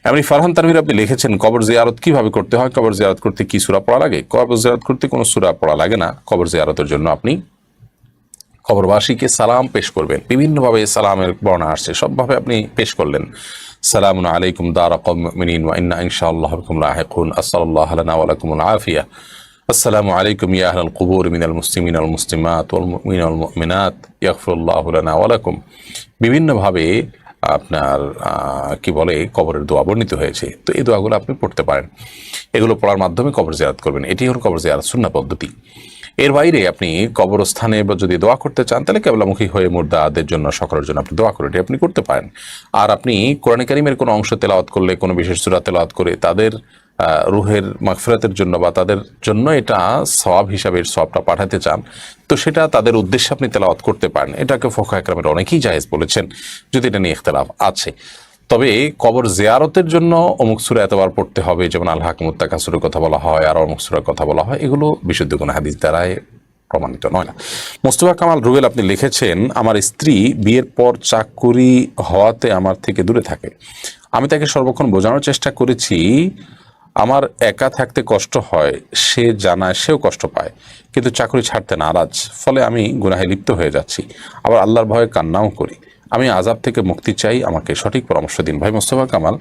এমনি ফারহান তানভীর আপনি লিখেছেন কবর জিয়ারত কিভাবে করতে হয়, কবর জিয়ারত করতে কি সূরা পড়া লাগে? কবর জিয়ারত করতে কোনো সূরা পড়া লাগে না। কবর জিয়ারতের জন্য আপনি কবরবাসীকে সালাম পেশ করবেন। বিভিন্নভাবে সালামের বর্ণনা আসছে, সবভাবে আপনি পেশ করলেন। সালামুন আলাইকুম দারা কওমিন মুমিনিন ওয়া ইন্না ইনশাআল্লাহ বিকুম লাহিকুন, আসসালাল্লাহু লানা ওয়া লাকুমুল আফিয়া, আসসালামু আলাইকুম ইয়া আহলাল কুবুর মিনাল মুসলিমিন ওয়াল মুসলিমাত ওয়াল মুমিনিন ওয়াল মুমিনাত ইয়াগফিরুল্লাহু লানা ওয়া লাকুম। বিভিন্নভাবে আপনার কি বলে কবরের দোয়া বর্ণিত হয়েছে। তো এই দোয়াগুলো আপনি পড়তে পারেন, এগুলো পড়ার মাধ্যমে কবর জিয়ারত করবেন। এটি হলো কবর জিয়ারত সুন্নাহ পদ্ধতি। এর বাইরে আপনি কবরস্থানে যদি দোয়া করতে চান তাহলে কেবলামুখী হয়ে মুর্দাদের জন্য, সকলের জন্য আপনি দোয়া করে এটি আপনি করতে পারেন। আর আপনি কোরআন কারীমের কোনো অংশ তেলাওয়াত করলে, কোনো বিশেষ সূরা তেলাওয়াত করে তাদের রুহের মাগফিরাতের জন্য বা তাদের জন্য এটা সওয়াব হিসাবে সওয়াবটা পাঠাতে চান, তো সেটা তাদের উদ্দেশ্যে আপনি তেলাওয়াত করতে পারেন। এটাকে ফুকাহা ইকরামের অনেকেই জায়েজ বলেছেন, যদি এটা নিয়ে ইখতিলাফ আছে। তবে কবর জিয়ারতের জন্য অমুক সূরা এতবার পড়তে হবে, যেমন আল হাকুমুত তাকাসুরের কথা বলা হয়, আর অমুক সূরার কথা বলা হয়, এগুলো বিশুদ্ধ কোনো হাদিস দ্বারাই প্রমাণিত নয় না। মোস্তফা কামাল রুবেল আপনি লিখেছেন, আমার স্ত্রী বিয়ের পর চাকরি হওয়াতে আমার থেকে দূরে থাকে। আমি তাকে সর্বক্ষণ বোঝানোর চেষ্টা করেছি আমার একা থাকতে কষ্ট হয়, সে জানায় সেও কষ্ট পায়, কিন্তু চাকরি ছাড়তে নারাজ। ফলে আমি গুনাহে লিপ্ত হয়ে যাচ্ছি, আবার আল্লাহর ভয়ে কান্নাও করি। আমি আযাব থেকে মুক্তি চাই, আমাকে সঠিক পরামর্শ দিন। ভাই মোস্তফা কামাল,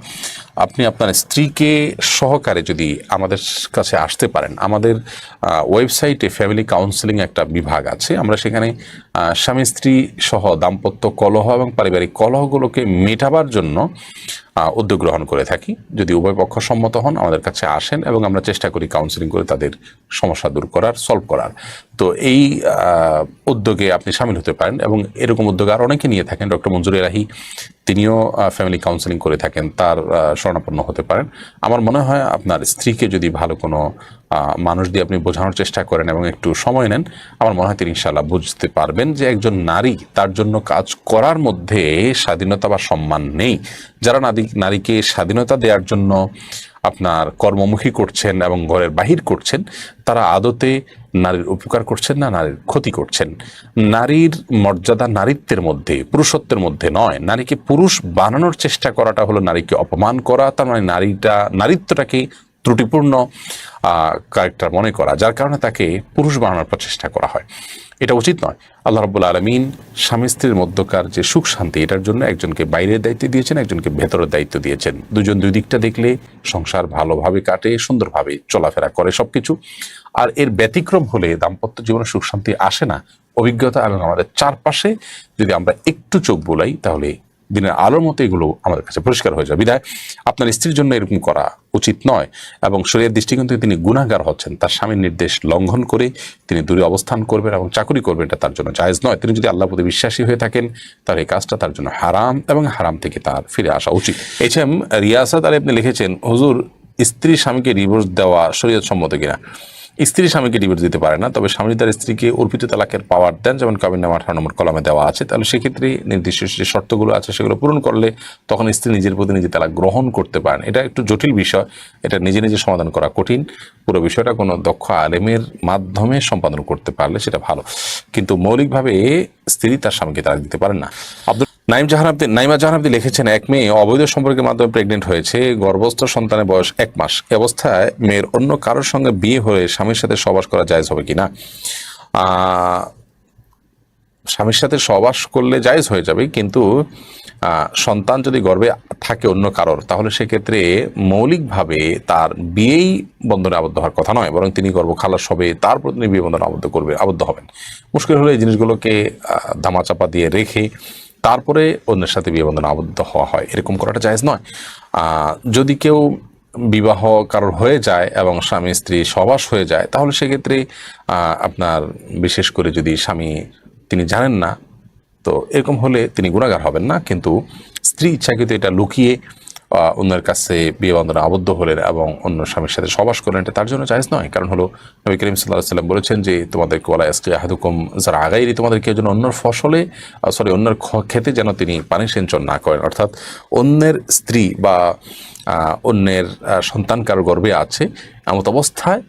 আপনি আপনার স্ত্রীকে সহকারে যদি আমাদের কাছে আসতে পারেন, আমাদের ওয়েবসাইটে ফ্যামিলি কাউন্সেলিং একটা বিভাগ আছে, আমরা সেখানে স্বামী স্ত্রী সহ দাম্পত্য কলহ এবং পারিবারিক কলহগুলোকে মেটাবার জন্য উদ্যোগ গ্রহণ করে থাকি। যদি উভয় পক্ষ সম্মত হন আমাদের কাছে আসেন এবং আমরা চেষ্টা করি কাউন্সেলিং করে তাদের সমস্যা দূর করার, সলভ করার। তো এই উদ্যোগে আপনি সামিল হতে পারেন এবং এরকম উদ্যোগ আর অনেকে নিয়ে থাকেন। ডক্টর মঞ্জুর এলাহি তিনিও ফ্যামিলি কাউন্সেলিং করে থাকেন, তার শরণাপন্ন হতে পারেন। আমার মনে হয় আপনার স্ত্রীকে যদি ভালো কোনো মানুষ দিয়ে আপনি বোঝানোর চেষ্টা করেন এবং একটু সময় নেন, আমার মনে হয় তিনি ইনশাআল্লাহ বুঝতে পারবেন যে একজন নারী, তার জন্য কাজ করার মধ্যে স্বাধীনতা বা সম্মান নেই। যারা নারীকে স্বাধীনতা দেওয়ার জন্য আপনার কর্মমুখী করছেন এবং ঘরের বাহির করছেন, তারা আদতে নারীর উপকার করছেন না, নারীর ক্ষতি করছেন। নারীর মর্যাদা নারীত্বের মধ্যে, পুরুষত্বের মধ্যে নয়। নারীকে পুরুষ বানানোর চেষ্টা করাটা হলো নারীকে অপমান করা, তার মানে নারীত্বটাকে ত্রুটিপূর্ণ ক্যারেক্টার মনে করা, যার কারণে তাকে পুরুষ বানানোর প্রচেষ্টা করা হয়। এটা উচিত নয়। আল্লাহ রাব্বুল আলামিন স্বামী স্ত্রীর মধ্যকার যে সুখ শান্তি, এটার জন্য একজনকে বাইরের দায়িত্ব দিয়েছেন, একজনকে ভেতরের দায়িত্ব দিয়েছেন। দুজন দুই দিকটা দেখলে সংসার ভালোভাবে কাটে, সুন্দরভাবে চলাফেরা করে সবকিছু। আর এর ব্যতিক্রম হলে দাম্পত্য জীবনে সুখ শান্তি আসে না। অভিজ্ঞতা এবং আমাদের চারপাশে যদি আমরা একটু চোখ বোলাই, তাহলে দিনের আলোর মতো এগুলো আমাদের কাছে পরিষ্কার হয়ে যায়। বিধায় আপনার স্ত্রীর জন্য এরকম করা উচিত নয় এবং শরীয়তের দৃষ্টিকোণ থেকে তিনি গুনাহগার হচ্ছেন। তার স্বামীর নির্দেশ লঙ্ঘন করে তিনি দূরে অবস্থান করবেন এবং চাকরি করবেন, এটা তার জন্য জায়েজ নয়। তিনি যদি আল্লাহর প্রতি বিশ্বাসী হয়ে থাকেন, তাহলে এই কাজটা তার জন্য হারাম এবং হারাম থেকে তার ফিরে আসা উচিত। এইচএম রিয়াসাত আলী আপনি লিখেছেন, হুজুর, স্ত্রী স্বামীকে ডিভোর্স দেওয়া শরীয়ত সম্মত কিনা? স্ত্রী স্বামীকে ডিভোর্স দিতে পারে না, তবে স্বামী তার স্ত্রীকে অর্পিত তালাকের পাওয়ার দেন, যেমন কাবিননামা 18 নম্বর কলামে দেওয়া আছে। তাহলে সেক্ষেত্রে নির্দিষ্ট যে শর্তগুলো আছে সেগুলো পূরণ করলে তখন স্ত্রী নিজের প্রতি নিজে তালাক গ্রহণ করতে পারেন। এটা একটু জটিল বিষয়, এটা নিজে নিজে সমাধান করা কঠিন। পুরো বিষয়টা কোনো দক্ষ আলেমের মাধ্যমে সম্পাদন করতে পারলে সেটা ভালো, কিন্তু মৌলিকভাবে স্ত্রী তার স্বামীকে তালাক দিতে পারেন না। নাইমা জাহান আপনি লিখেছেন, এক মেয়ে অবৈধ সম্পর্কের মাধ্যমে প্রেগনেন্ট হয়েছে, গর্ভস্থ সন্তানের বয়স 1 মাস। এ অবস্থায় মেয়ের অন্য কারোর সঙ্গে বিয়ে হয়ে স্বামীর সাথে সহবাস করা জায়েজ হবে কিনা? স্বামীর সাথে সহবাস করলে জায়েজ হয়ে যাবে, কিন্তু সন্তান যদি গর্ভে থাকে অন্য কারোর, তাহলে সেক্ষেত্রে মৌলিকভাবে তার বিয়েই বন্ধনে আবদ্ধ হওয়ার কথা নয়, বরং তিনি গর্ভ খালাস হবে, তারপর তিনি বিয়ে বন্ধনে আবদ্ধ হবেন। মুশকিল হলে এই জিনিসগুলোকে ধামাচাপা দিয়ে রেখে তারপরে অন্যের সাথে বিয়ে বন্ধনে আবদ্ধ হওয়া হয়, এরকম করাটা জায়েজ নয়। যদি কেউ বিবাহ কারোর হয়ে যায় এবং স্বামী স্ত্রী সহবাস হয়ে যায়, তাহলে সেক্ষেত্রে আপনার বিশেষ করে যদি স্বামী তিনি জানেন না, তো এরকম হলে তিনি গুনাহগার হবেন না। কিন্তু স্ত্রী ইচ্ছাকৃত এটা লুকিয়ে অন্যের কাছে বিয়ে বন্ধনে আবদ্ধ হলেন এবং অন্য স্বামীর সাথে সহবাস করলেন, এটা তার জন্য জায়েজ নয়। কারণ হলো নবী করিম সাল্লাল্লাহু আলাইহি ওয়াসাল্লাম বলেছেন যে তোমাদেরকে ওয়ালা ইয়াসকি আহাদুকুম যারা আগাইরি, তোমাদেরকে যেন অন্যের ফসলে অন্যের খেতে যেন তিনি পানি সিঞ্চন না করেন। অর্থাৎ অন্যের স্ত্রী বা অন্যের সন্তান কারো গর্ভে আছে, এমত অবস্থায়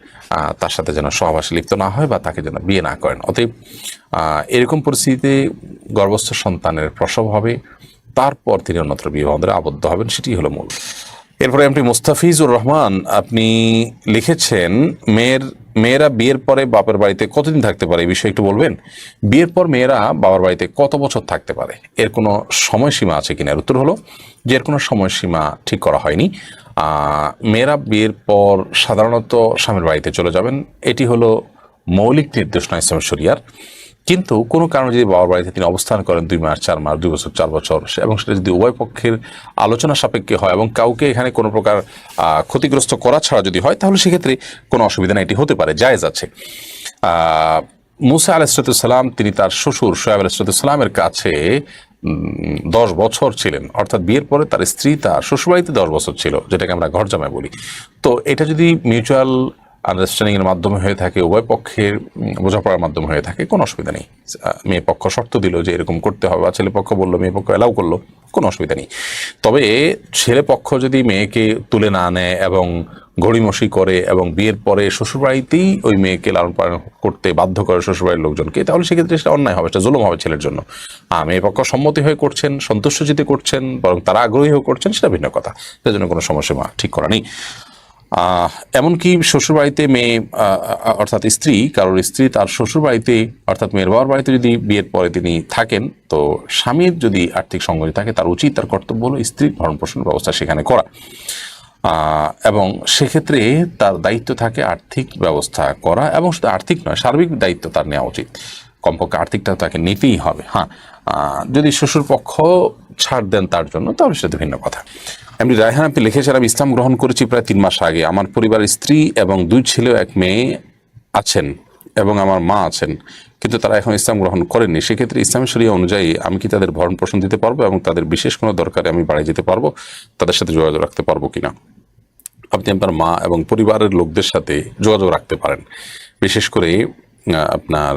তার সাথে যেন সহবাসে লিপ্ত না হয় বা তাকে যেন বিয়ে না করেন। অতএব এরকম পরিস্থিতিতে গর্ভস্থ সন্তানের প্রসব হবে, তারপর তিনি অন্যত্র বিয়ে বন্ধনে আবদ্ধ হবেন, সেটি হলো মূল। এরপরে এমটি মুস্তাফিজুর রহমান আপনি লিখেছেন, মেয়েরা বিয়ের পরে বাপের বাড়িতে কতদিন থাকতে পারে, এই বিষয়ে একটু বলবেন। বিয়ের পর মেয়েরা বাবার বাড়িতে কত বছর থাকতে পারে, এর কোনো সময়সীমা আছে কিনা? এর উত্তর হলো যে এর কোনো সময়সীমা ঠিক করা হয়নি। মেয়েরা বিয়ের পর সাধারণত স্বামীর বাড়িতে চলে যাবেন, এটি হলো মৌলিক নির্দেশনা ইসলাম শরিয়ার। কিন্তু কোনো কারণে যদি বাবার বাড়িতে তিনি অবস্থান করেন 2 মাস 4 মাস 2 বছর 4 বছর, এবং সেটা যদি উভয় পক্ষের আলোচনা সাপেক্ষে হয় এবং কাউকে এখানে কোনো প্রকার ক্ষতিগ্রস্ত করা ছাড়া যদি হয়, তাহলে সেক্ষেত্রে কোনো অসুবিধা নেই, এটি হতে পারে, জায়েজ আছে। মুসা আলাইহিসসালাম তিনি তার শ্বশুর শোয়েব আলাইহিসসালামের কাছে 10 বছর ছিলেন, অর্থাৎ বিয়ের পরে তার স্ত্রী তার শ্বশুরবাড়িতে 10 বছর ছিল, যেটাকে আমরা ঘর জামাই বলি। তো এটা যদি মিউচুয়াল আন্ডারস্ট্যান্ডিং এর মাধ্যমে হয়ে থাকে, উভয় পক্ষের বোঝাপড়ার মাধ্যমে হয়ে থাকে, কোনো অসুবিধা নেই। মেয়ে পক্ষ শর্ত দিল যে এরকম করতে হবে, বা ছেলে পক্ষ বললো, মেয়ে পক্ষ অ্যালাউ করলো, কোনো অসুবিধা নেই। তবে ছেলে পক্ষ যদি মেয়েকে তুলে না নেয় এবং ঘড়িমসি করে এবং বিয়ের পরে শ্বশুরবাড়িতেই ওই মেয়েকে লালন পালন করতে বাধ্য করে শ্বশুরবাড়ির লোকজনকে, তাহলে সেক্ষেত্রে সেটা অন্যায় হবে, সেটা জুলুম হবে ছেলের জন্য। মেয়ে পক্ষ সম্মতি হয়ে করছেন, সন্তুষ্ট জিতে করছেন, বরং তারা আগ্রহী হয়ে করছেন, সেটা ভিন্ন কথা, সেটার জন্য কোনো সমস্যা ঠিক করা নেই। এমনকি শ্বশুরবাড়িতে মেয়ে অর্থাৎ স্ত্রী, কারোর স্ত্রী তার শ্বশুরবাড়িতে অর্থাৎ মেয়ের বাবার বাড়িতে যদি বিয়ের পরে তিনি থাকেন, তো স্বামীর যদি আর্থিক সঙ্গতি থাকে, তার উচিত, তার কর্তব্য হলো স্ত্রীর ভরণ পোষণের ব্যবস্থা সেখানে করা, এবং সেক্ষেত্রে তার দায়িত্ব থাকে আর্থিক ব্যবস্থা করা, এবং শুধু আর্থিক নয়, সার্বিক দায়িত্ব তার নেওয়া উচিত। কমপক্ষে আর্থিকটা তাকে নিতেই হবে। যদি শ্বশুর পক্ষ ছাড় দেন তার জন্য, তাহলে সেটা ভিন্ন কথা। এমনি রায়হান আপনি লিখেছেন, আমি ইসলাম গ্রহণ করেছি প্রায় 3 মাস আগে। আমার পরিবার স্ত্রী এবং 2 ছেলে 1 মেয়ে আছেন এবং আমার মা আছেন, কিন্তু তারা এখন ইসলাম গ্রহণ করেননি। সেক্ষেত্রে ইসলামী শরিয়া অনুযায়ী আমি কি তাদের ভরণ পোষণ দিতে পারবো, এবং তাদের বিশেষ কোনো দরকারে আমি বাড়ি যেতে পারবো, তাদের সাথে যোগাযোগ রাখতে পারবো কিনা? আপনি আপনার মা এবং পরিবারের লোকদের সাথে যোগাযোগ রাখতে পারেন। বিশেষ করে আপনার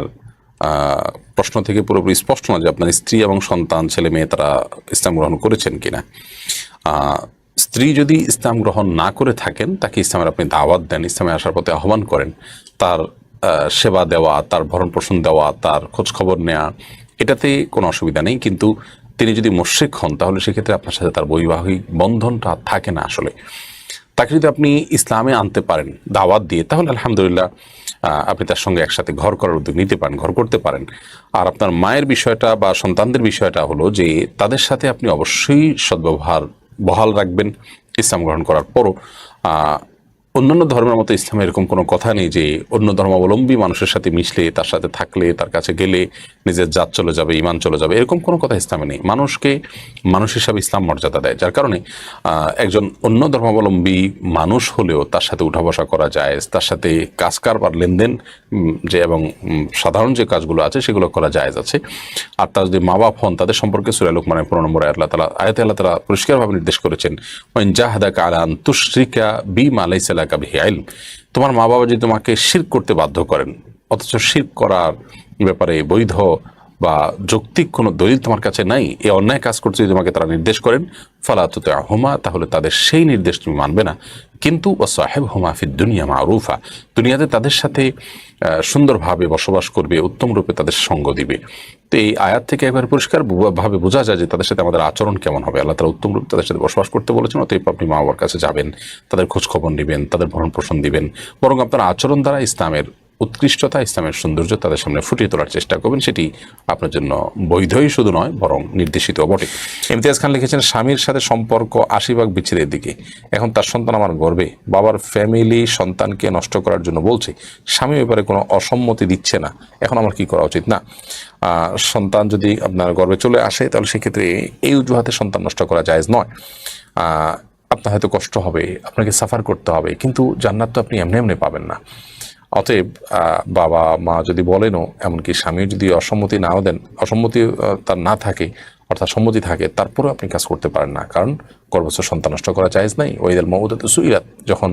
প্রশ্ন থেকে পুরোপুরি স্পষ্ট না যে আপনার স্ত্রী এবং সন্তান ছেলে মেয়ে তারা ইসলাম গ্রহণ করেছেন কিনা। স্ত্রী যদি ইসলাম গ্রহণ না করে থাকেন, তাকে ইসলামের আপনি দাওয়াত দেন, ইসলামে আসার পথে আহ্বান করেন, তার সেবা দেওয়া, তার ভরণ পোষণ দেওয়া, তার খোঁজ খবর নেওয়া, এটাতে কোনো অসুবিধা নেই। কিন্তু তিনি যদি মুশরিক হন, তাহলে সেক্ষেত্রে আপনার সাথে তার বৈবাহিক বন্ধনটা থাকে না। আসলে তাকে যদি আপনি ইসলামে আনতে পারেন দাওয়াত দিয়ে, তাহলে আলহামদুলিল্লাহ আপনি তার সঙ্গে একসাথে ঘর করার উদ্যোগ নিতে পারেন, ঘর করতে পারেন। আর আপনার মায়ের বিষয়টা বা সন্তানদের বিষয়টা হলো যে তাদের সাথে আপনি অবশ্যই সদ্ব্যবহার বহাল রাখবেন ইসলাম গ্রহণ করার পরও। অন্যান্য ধর্মের মতো ইসলামে এরকম কোনো কথা নেই যে অন্য ধর্মাবলম্বী মানুষের সাথে মিশলে, তার সাথে থাকলে, তার কাছে গেলে নিজের জাত চলে যাবে, ইমান চলে যাবে, এরকম কোনো কথা ইসলামে নেই। মানুষকে মানুষ হিসাবে ইসলাম মর্যাদা দেয়, যার কারণে একজন অন্য ধর্মাবলম্বী মানুষ হলেও তার সাথে উঠা বসা করা যায়, তার সাথে কাজ কারবার লেনদেন যে এবং সাধারণ যে কাজগুলো আছে সেগুলো করা জায়েজ আছে। আর তার যদি মা বাপ হন, তাদের সম্পর্কে সূরা লুকমানের 15 নম্বরে আল্লাহ তাআলা পরিষ্কারভাবে নির্দেশ করেছেন, ওয়াইন জাহাদাকা আলা আন তুশরিকা বিমা লাইসা লাকা বিহি ইলম। তোমার মা বাবা যদি তোমাকে শিরক করতে বাধ্য করেন, অথচ শিরক করার ব্যাপারে বৈধ বা যৌক্তিক কোনো দলিল তোমার কাছে নাই, এই অন্যায় কাজ করতে যদি তোমাকে তারা নির্দেশ করেন, ফালা তুতি'হুমা, তাহলে তাদের সেই নির্দেশ তুমি মানবে না। কিন্তু ওয়াসাহিবহুমা ফিদ দুনিয়া মা'রুফা, দুনিয়াতে তাদের সাথে সুন্দরভাবে বসবাস করবে, উত্তম রূপে তাদের সঙ্গ দিবে। তো এই আয়াত থেকে একবার পরিষ্কার ভাবে বোঝা যায় যে তাদের সাথে আমাদের আচরণ কেমন হবে। আল্লাহ তাআলা উত্তম রূপে তাদের সাথে বসবাস করতে বলেছেন। অতএব আপনি মা বাবার কাছে যাবেন, তাদের খোঁজ খবর নেবেন, তাদের ভরণ পোষণ দিবেন, বরং আপনার আচরণ দ্বারা ইসলামের উৎকৃষ্টতা, ইসলামের সৌন্দর্য তাদের সামনে ফুটিয়ে তোলার চেষ্টা করবেন। সেটি আপনার জন্য বৈধই শুধু নয়, বরং নির্দেশিত বটে। ইমতিয়াজ খান লিখেছেন, স্বামীর সাথে সম্পর্ক 80 ভাগ বিচ্ছেদের দিকে। এখন তার সন্তান আমার গর্বে, বাবার ফ্যামিলি সন্তানকে নষ্ট করার জন্য বলছে, স্বামী ব্যাপারে কোনো অসম্মতি দিচ্ছে না, এখন আমার কি করা উচিত? না, সন্তান যদি আপনার গর্বে চলে আসে, তাহলে সেক্ষেত্রে এই অজুহাতে সন্তান নষ্ট করা জায়েজ নয়। আপনার হয়তো কষ্ট হবে, আপনাকে সাফার করতে হবে, কিন্তু জান্নাত তো আপনি এমনি এমনি পাবেন না। অতএব বাবা মা যদি বলেনও, এমনকি স্বামী যদি অসম্মতি নাও দেন, অসম্মতি তার না থাকে, অর্থাৎ সম্মতি থাকে, তারপরেও আপনি কাজ করতে পারেন না, কারণ গর্ভস্থ সন্তান নষ্ট করা জায়েজ নাই। ওয়াইদাল মাউউদাতু সুইলাত, যখন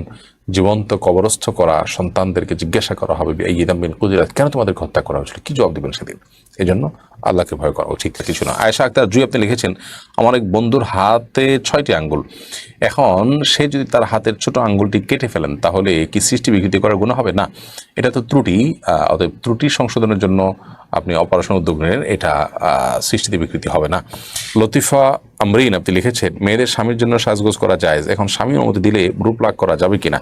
জীবন্ত কবরস্থ করা সন্তানদেরকে জিজ্ঞাসা করা হবে, এই ইদাম বিন কুদিরাত, কেন তোমাদেরকে হত্যা করা হয়েছিল, কি জবাব দেবেন সেদিন? এই জন্য আল্লাহকে ভয় করা উচিত, কিছু না। আয়েশা আক্তার জুই আপনি লিখেছেন, আমার এক বন্ধুর হাতে 6টি আঙ্গুল, এখন সে যদি তার হাতের ছোট আঙ্গুলটি কেটে ফেলেন, তাহলে কি সৃষ্টি বিকৃতি করার গুনাহ হবে? না, এটা তো ত্রুটি। অতএব ত্রুটি সংশোধনের জন্য আপনি অপারেশন উদ্যোগ নেন, এটা সৃষ্টিতে বিকৃতি হবে না। লতিফা আমরিন আপনি লিখেছেন মেয়েদের স্বামীর জন্য সাজগোজ করা জায়েজ, এখন স্বামী অনুমতি দিলে ব্রু প্লাগ করা যাবে কিনা?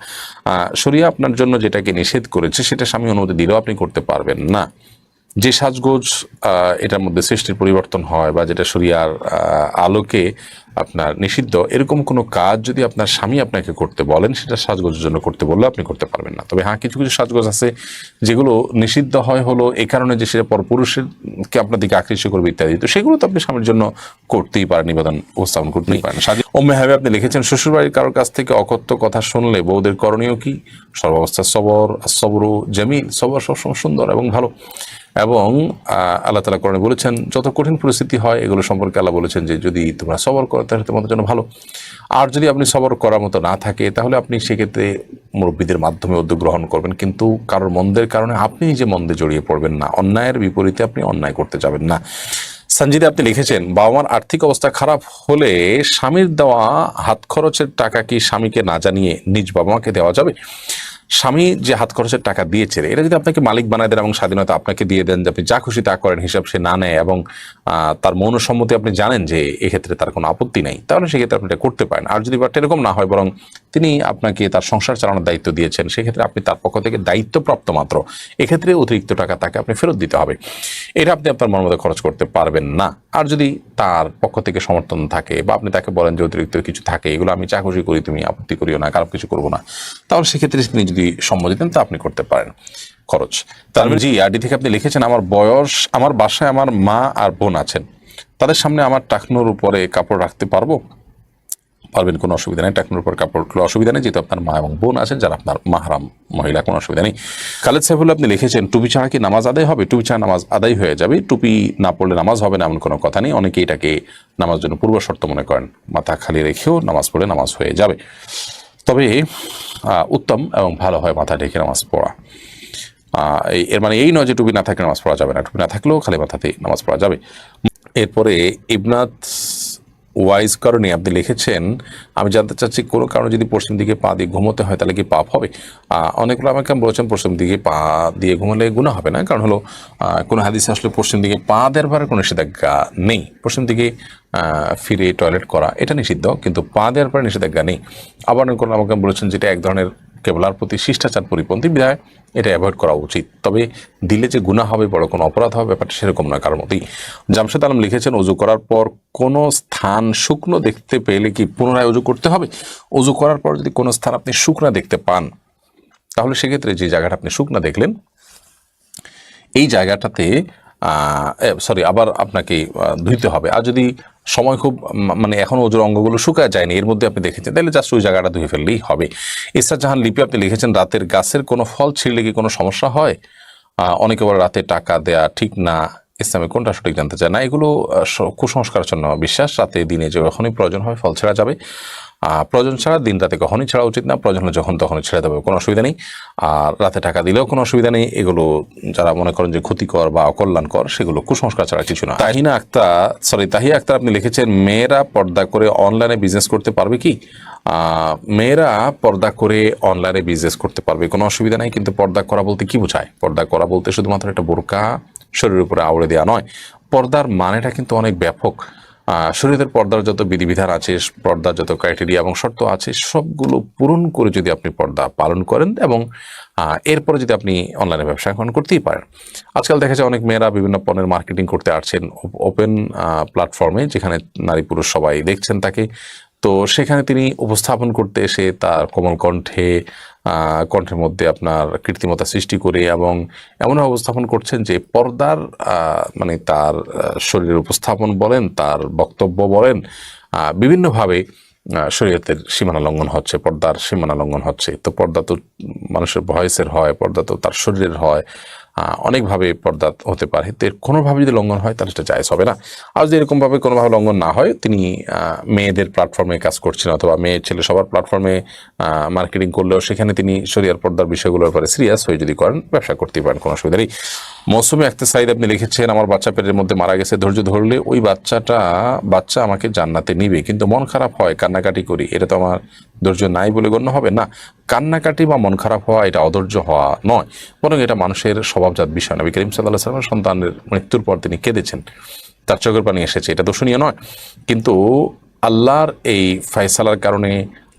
শরিয়া আপনার জন্য যেটাকে নিষেধ করেছে সেটা স্বামী অনুমতি দিলেও আপনি করতে পারবেন না। যে সাজগোজ এটার মধ্যে সৃষ্টির পরিবর্তন হয় বা যেটা শরিয়ার আলোকে আপনার নিষিদ্ধ, এরকম কোনো কাজ যদি আপনার স্বামী আপনাকে করতে বলেন সেটা সাজগোজের জন্য করতে বললে আপনি করতে পারবেন না। তবে হ্যাঁ, কিছু কিছু সাজগোজ আছে যেগুলো নিষিদ্ধ হয় হলো এই কারণে যে সেটা পরপুরুষেরকে আপনার দিকে আকৃষ্ট করবে ইত্যাদি, তো সেগুলো তো আপনি স্বামীর জন্য করতেই পারেন, নিবেদন উপস্থাপন করতেই পারেন। ওম্মে হাবিব আপনি লিখেছেন শ্বশুরবাড়ির কারোর কাছ থেকে অকথ্য কথা শুনলে বউদের করণীয় কি? সর্বাবস্থা সবর, সবরু জামিল, সবর সবসময় সুন্দর এবং ভালো। এবং আল্লাহ তাআলা কোরআনে বলেছেন যত কঠিন পরিস্থিতি হয় এগুলো সম্পর্কে আল্লাহ বলেছেন যে যদি তোমরা সবর করো তাহলে তোমাদের জন্য ভালো। আর যদি আপনি সবর করার মতো না থাকে তাহলে আপনি সেক্ষেত্রে মুরব্বীদের মাধ্যমে উদ্যোগ গ্রহণ করবেন, কিন্তু কারোর মন্দের কারণে আপনি নিজে মন্দে জড়িয়ে পড়বেন না, অন্যায়ের বিপরীতে আপনি অন্যায় করতে যাবেন না। সঞ্জিদা আপনি লিখেছেন বাবা মার আর্থিক অবস্থা খারাপ হলে স্বামীর দেওয়া হাত খরচের টাকা কি স্বামীকে না জানিয়ে নিজ বাবা মাকে দেওয়া যাবে? স্বামী যে হাত খরচের টাকা দিয়েছে এটা যদি আপনাকে মালিক বানায় দেন এবং স্বাধীনতা আপনাকে দিয়ে দেন যে আপনি যা খুশি তা করেন, হিসাব সে না নেয় এবং তার মৌন সম্মতি আপনি জানেন যে এক্ষেত্রে তার কোনো আপত্তি নেই, তাহলে সেক্ষেত্রে আপনি এটা করতে পারেন। আর যদি ব্যাপারটা এরকম না হয় বরং তিনি আপনাকে তার সংসার চালানোর দায়িত্ব দিয়েছেন, সেক্ষেত্রে আপনি তার পক্ষ থেকে দায়িত্বপ্রাপ্ত মাত্র, এক্ষেত্রে অতিরিক্ত টাকা তাকে আপনি ফেরত দিতে হবে, এটা আপনি আপনার মন মতো খরচ করতে পারবেন না। আর যদি তার পক্ষ থেকে সমর্থন থাকে বা আপনি তাকে বলেন যে অতিরিক্ত কিছু থাকে এগুলো আমি যা খুশি করি, তুমি আপত্তি করিও না, খারাপ কিছু করবো না, তাহলে সেক্ষেত্রে তিনি যদি সম্মতি দেন তা আপনি করতে পারেন খরচ। তারপরে জি আরডি থেকে আপনি লিখেছেন আমার বাসায় আমার মা আর বোন আছেন, তাদের সামনে আমার টাকনোর উপরে কাপড় রাখতে পারবো? পারবেন, কোনো অসুবিধা নেই, টাকনোর উপর কাপড় রাখলে অসুবিধা নেই, যেহেতু আপনার মা এবং বোন আছেন যারা আপনার মাহরাম মহিলা, কোনো অসুবিধা নেই। খালেদ সাইফুল্লাহ আপনি লিখেছেন টুপি ছাড়া কি নামাজ আদায় হবে? টুপি ছাড়া নামাজ আদায় হয়ে যাবে, টুপি না পড়লে নামাজ হবে না এমন কোনো কথা নেই। অনেকে এটাকে নামাজ জন্য পূর্ব শর্ত মনে করেন, মাথা খালি রেখেও নামাজ পড়লে নামাজ হয়ে যাবে, তবে উত্তম এবং ভালো হয় মাথা ঢেকে নামাজ পড়া। এর মানে এই নয় যে টুপি না থাকলে নামাজ পড়া যাবে না, টুপি না থাকলেও খালি মাথাতে নামাজ পড়া যাবে। এরপরে ইবনাত ওয়াইজ কারণে আপনি লিখেছেন আমি জানতে চাচ্ছি কোনো কারণে যদি পশ্চিম দিকে পা দিয়ে ঘুমোতে হয় তাহলে কি পাপ হবে? অনেকগুলো আমাকে বলেছেন পশ্চিম দিকে পা দিয়ে ঘুমালে গুনাহ হবে না, কারণ হলো কোনো হাদিসে আসলে পশ্চিম দিকে পা দেওয়ার পরে কোনো নিষেধাজ্ঞা নেই। পশ্চিম দিকে ফিরে টয়লেট করা এটা নিষিদ্ধ, কিন্তু পা দেওয়ার পরে নিষেধাজ্ঞা নেই। আবার কোনো আমাকে বলেছেন যেটা এক ধরনের কেবলার প্রতি শিষ্টাচার পরিপন্থী, বিধায় এটা অ্যাভয়েড করা উচিত, তবে দিলে যে গুনাহ হবে, বড় কোনো অপরাধ হবে ব্যাপারটা সেরকম নয় কারোর মতোই। জামশেদ আলম লিখেছেন অজু করার পর কোনো স্থান শুকনো দেখতে পেলে কি পুনরায় অজু করতে হবে? অজু করার পর যদি কোনো স্থান আপনি শুকনা দেখতে পান তাহলে সেক্ষেত্রে যে জায়গাটা আপনি শুকনা দেখলেন এই জায়গাটাতে আবার আপনাকে ধুইতে হবে। আর যদি সময় খুব মানে এখনো ওজোর অঙ্গগুলো শুকায় যায়নি এর মধ্যে আপনি দেখেছেন তাহলে জাস্ট ওই জায়গাটা ধুয়ে ফেললেই হবে। ইসরাত জাহান লিপি আপনি লিখেছেন রাতের গাছের কোনো ফল ছিঁড়লে কি কোনো সমস্যা হয়? অনেকে বলে রাতে টাকা দেয়া ঠিক না, ইসলামে কোনটা সঠিক জানতে চায় না। এগুলো কুসংস্কারের জন্য বিশ্বাস, রাতে দিনে যখনই প্রয়োজন হয় ফল ছেঁড়া যাবে, প্রয়োজন ছাড়া দিন রাতে কখনই ছাড়া উচিত না, প্রয়োজন হলে যখন তখনই ছেড়ে দেবে, কোনো অসুবিধা নেই। আর রাতে টাকা দিলেও কোনো অসুবিধা নেই, এগুলো যারা মনে করেন যে ক্ষতিকর বা অকল্যাণকর সেগুলো কুসংস্কার ছাড়া কিছু না। তাহিয়া আক্তার আপনি লিখেছেন মেয়েরা পর্দা করে অনলাইনে বিজনেস করতে পারবে কি? মেয়েরা পর্দা করে অনলাইনে বিজনেস করতে পারবে, কোনো অসুবিধা নেই, কিন্তু পর্দা করা বলতে কি বোঝায়? পর্দা করা বলতে শুধুমাত্র একটা বোরকা শরীরের উপরে আউড়ে দেওয়া নয়, পর্দার মানেটা কিন্তু অনেক ব্যাপক। শরীরের পর্দার যত বিধিবিধান আছে, পর্দার যত ক্রাইটেরিয়া এবং শর্ত আছে সবগুলো পূরণ করে যদি আপনি পর্দা পালন করেন এবং এরপরে যদি আপনি অনলাইনে ব্যবসা এখন করতেই পারেন। আজকাল দেখা যায় অনেক মেয়েরা বিভিন্ন পণ্যের মার্কেটিং করতে আসছেন ওপেন প্ল্যাটফর্মে, যেখানে নারী পুরুষ সবাই দেখছেন তাকে, তো সেখানে তিনি উপস্থাপন করতে এসে তার কোমল কণ্ঠের মধ্যে আপনার কৃত্রিমতা সৃষ্টি করে এবং এমনভাবে উপস্থাপন করছেন যে পর্দার মানে তার শরীরের উপস্থাপন বলেন, তার বক্তব্য বলেন, বিভিন্নভাবে শরীয়তের সীমানা লঙ্ঘন হচ্ছে, পর্দার সীমানা লঙ্ঘন হচ্ছে। তো পর্দা তো মানুষের ভয়েসের হয়, পর্দা তো তার শরীরের হয়, অনেকভাবে পর্দা হতে পারে, তো এর কোনোভাবে যদি লঙ্ঘন হয় তাহলে সেটা জায়েজ হবে না। আর যদি এরকমভাবে কোনোভাবে লঙ্ঘন না হয়, তিনি মেয়েদের প্ল্যাটফর্মে কাজ করছেন অথবা মেয়ে ছেলে সবার প্ল্যাটফর্মে মার্কেটিং করলেও সেখানে তিনি শরিয়ার পর্দার বিষয়গুলোর ব্যাপারে সিরিয়াস হয়ে যদি করেন ব্যবসা করতেই পারেন, কোনো অসুবিধা নেই। মৌসুমী আক্তার সাইদ আপনি লিখেছেন আমার বাচ্চা পেটের মধ্যে মারা গেছে, ধৈর্য ধরলে ওই বাচ্চা আমাকে জান্নাতে নিবে, কিন্তু মন খারাপ হয়, কান্নাকাটি করি, এটা তো আমার ধৈর্য নাই বলে গণ্য হবে না। কান্নাকাটি বা মন খারাপ হওয়া এটা অধৈর্য হওয়া নয়, বরং এটা মানুষের স্বভাবজাত বিষয়। নবী করিম সাল্লাল্লাহু আলাইহি ওয়াসাল্লাম সন্তানের মৃত্যুর পর তিনি কেঁদেছেন, তার চোখের পানি এসেছে, এটা দর্শনীয় নয়। কিন্তু আল্লাহর এই ফয়সালার কারণে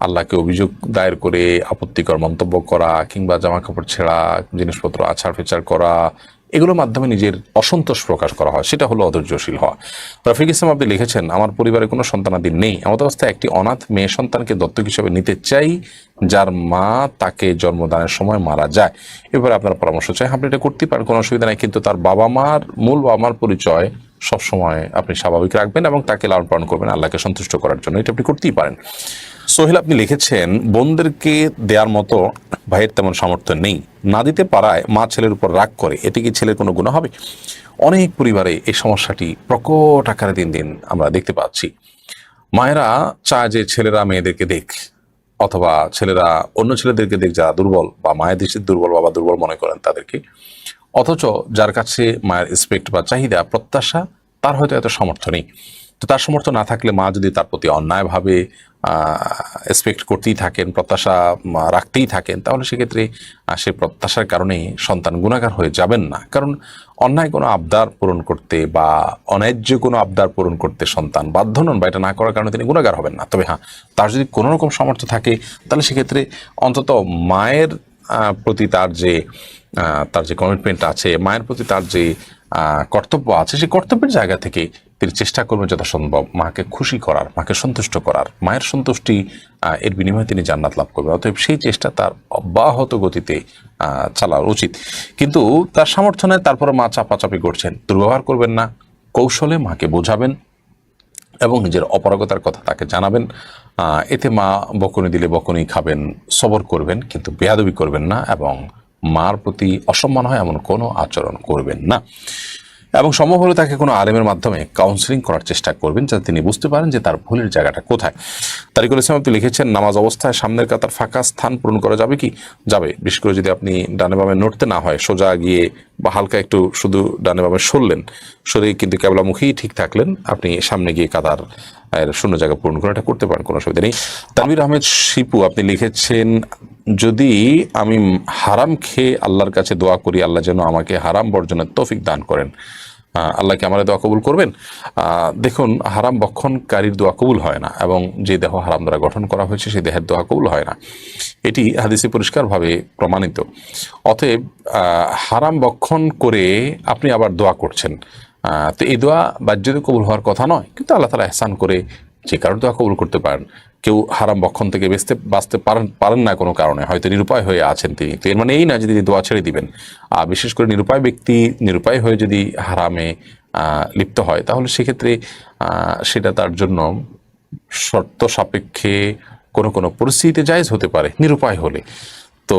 আল্লাহকে অভিযোগ দায়ের করে আপত্তিকর মন্তব্য করা কিংবা জামা কাপড় ছেঁড়া, জিনিসপত্র আছাড় ফেচাড় করা, এগুলোর মাধ্যমে নিজের অসন্তোষ প্রকাশ করা হয়, সেটা হলো অধৈর্যশীল হওয়া। রফিক ইসলাম আপনি লিখেছেন, আমার পরিবারে কোনো সন্তানাদি নেই, এমত অবস্থায় একটি অনাথ মেয়ে সন্তানকে দত্তক হিসেবে নিতে চাই, যার মা তাকে জন্মদানের সময় মারা যায়। এবারে আপনার পরামর্শ চাই। আপনি এটা করতেই পারেন, কোনো অসুবিধা নেই, কিন্তু তার মূল বাবা মার পরিচয় সবসময় আপনি স্বাভাবিক রাখবেন এবং তাকে লালন পালন করবেন আল্লাহকে সন্তুষ্ট করার জন্য, এটা আপনি করতেই পারেন। সোহেল আপনি লিখেছেন, বোনদেরকে দেওয়ার মতো ভাইয়ের তেমন সামর্থ্য নেই, না দিতে পারায় মা ছেলের উপর রাগ করে, এটি কি ছেলের কোনো গুনাহ হবে? অনেক পরিবারে এই সমস্যাটি প্রকট আকারে দিন দিন আমরা দেখতে পাচ্ছি। মায়েরা চায় যে ছেলেরা মেয়েদেরকে দেখ, অথবা ছেলেরা অন্য ছেলেদেরকে দেখ যারা দুর্বল, বা মায়ের দৃষ্টিতে দুর্বল, বাবা দুর্বল মনে করেন তাদেরকে। অথচ যার কাছে মায়ের রেসপেক্ট বা চাহিদা প্রত্যাশা, তার হয়তো এত সামর্থ্য নেই। তো তার সামর্থ্য না থাকলে মা যদি তার প্রতি অন্যায়ভাবে এক্সপেক্ট করতেই থাকেন, প্রত্যাশা রাখতেই থাকেন, তাহলে সেক্ষেত্রে সে প্রত্যাশার কারণে সন্তান গুণাগার হয়ে যাবেন না। কারণ অন্যায় কোনো আবদার পূরণ করতে বা অন্যায্য কোনো আবদার পূরণ করতে সন্তান বাধ্য নন, বা এটা না করার কারণে তিনি গুণাগার হবেন না। তবে হ্যাঁ, তার যদি কোনো রকম সামর্থ্য থাকে, তাহলে সেক্ষেত্রে অন্তত মায়ের প্রতি তার যে কমিটমেন্ট আছে, মায়ের প্রতি তার যে কর্তব্য আছে, সেই কর্তব্যের জায়গা থেকে তিনি চেষ্টা করবেন যথাসম্ভব মাকে খুশি করার, মাকে সন্তুষ্ট করার। মায়ের সন্তুষ্টি এর বিনিময়ে তিনি জান্নাত লাভ করবেন। অতএব সেই চেষ্টা তার অব্যাহত গতিতে চালা উচিত। কিন্তু তার সামর্থ্য নেই, তারপরে মা চাপাচাপি করছেন, দুর্ব্যবহার করবেন না, কৌশলে মাকে বোঝাবেন এবং নিজের অপারগতার কথা তাকে জানাবেন। এতে মা বকুনি দিলে বকুনি খাবেন, সবর করবেন, কিন্তু বেয়াদবি করবেন না এবং মার প্রতি অসম্মান হয় এমন কোনো আচরণ করবেন না। এবং সম্ভব হলে তাকে কোনো আলেমের মাধ্যমে কাউন্সিলিং করার চেষ্টা করবেন, যাতে তিনি বুঝতে পারেন যে তার ভুলের জায়গাটা কোথায়। তারিকুল ইসলাম আপনি লিখেছেন, নামাজ অবস্থায় সামনের কাতার ফাঁকা স্থান পূরণ করা যাবে কি? যাবে, বিশেষ করে যদি আপনি ডানে বামে নড়তে না হয়, সোজা গিয়ে বা হালকা একটু শুধু ডানে বামে সরলেন, সরে কিন্তু কেবলামুখী ঠিক থাকলেন, আপনি সামনে গিয়ে কাতার শূন্য জায়গা পূরণ করে এটা করতে পারেন, কোনো অসুবিধা নেই। তানভীর আহমেদ শিপু আপনি লিখেছেন, যদি আমি হারাম খেয়ে আল্লাহর কাছে দোয়া করি, আল্লাহ যেন আমাকে হারাম বর্জনের তৌফিক দান করেন, আল্লাহকে আমার দোয়া কবুল করবেন? দেখুন, হারাম বক্ষণকারীর দোয়া কবুল হয় না, এবং যে দেহ হারাম দ্বারা গঠন করা হয়েছে সেই দেহের দোয়া কবুল হয় না, এটি হাদিসে পরিষ্কারভাবে প্রমাণিত। অতএব হারাম বক্ষণ করে আপনি আবার দোয়া করছেন, তো এই দোয়া বাহ্যিক কবুল হওয়ার কথা নয়, কিন্তু আল্লাহ তাআলা ইহসান করে যে কারোর দোয়া কবুল করতে পারেন। কেউ হারাম বক্ষণ থেকে বাঁচতে পারেন না কোনো কারণে, হয়তো নিরুপায় হয়ে আছেন তিনি, তো এর মানে এই না যে তিনি দোয়া ছেড়ে দিবেন। বিশেষ করে নিরুপায় ব্যক্তি নিরুপায় হয়ে যদি হারামে লিপ্ত হয়, তাহলে সেক্ষেত্রে সেটা তার জন্য শর্ত সাপেক্ষে কোনো পরিস্থিতিতে জায়েজ হতে পারে নিরুপায় হলে। তো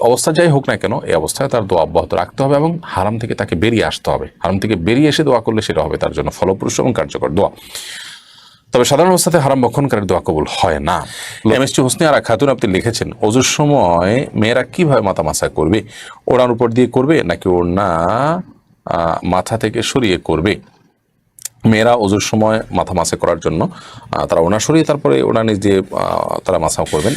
অবস্থা যাই হোক না কেন, এই অবস্থায় তার দোয়া অব্যাহত রাখতে হবে এবং হারাম থেকে তাকে বেরিয়ে আসতে হবে। হারাম থেকে বেরিয়ে এসে দোয়া করলে সেটা হবে তার জন্য ফলপ্রসূ এবং কার্যকর দোয়া। তবে সাধারণ অবস্থাতে হারাম বক্ষণকারীর দোয়া কবুল হয় না। এমএসটি হোসনে আরা খাতুন আপনি লিখেছেন, ওযুর সময় মেয়েরা কিভাবে মাথা মাসা করবে? ওড়ার উপর দিয়ে করবে নাকি ওড়না মাথা থেকে সরিয়ে করবে? মেয়েরা ওযুর সময় মাথা মাসা করার জন্য তারা ওড়না সরিয়ে তারপরে ওড়না নিচ দিয়ে তারা মাসাও করবেন।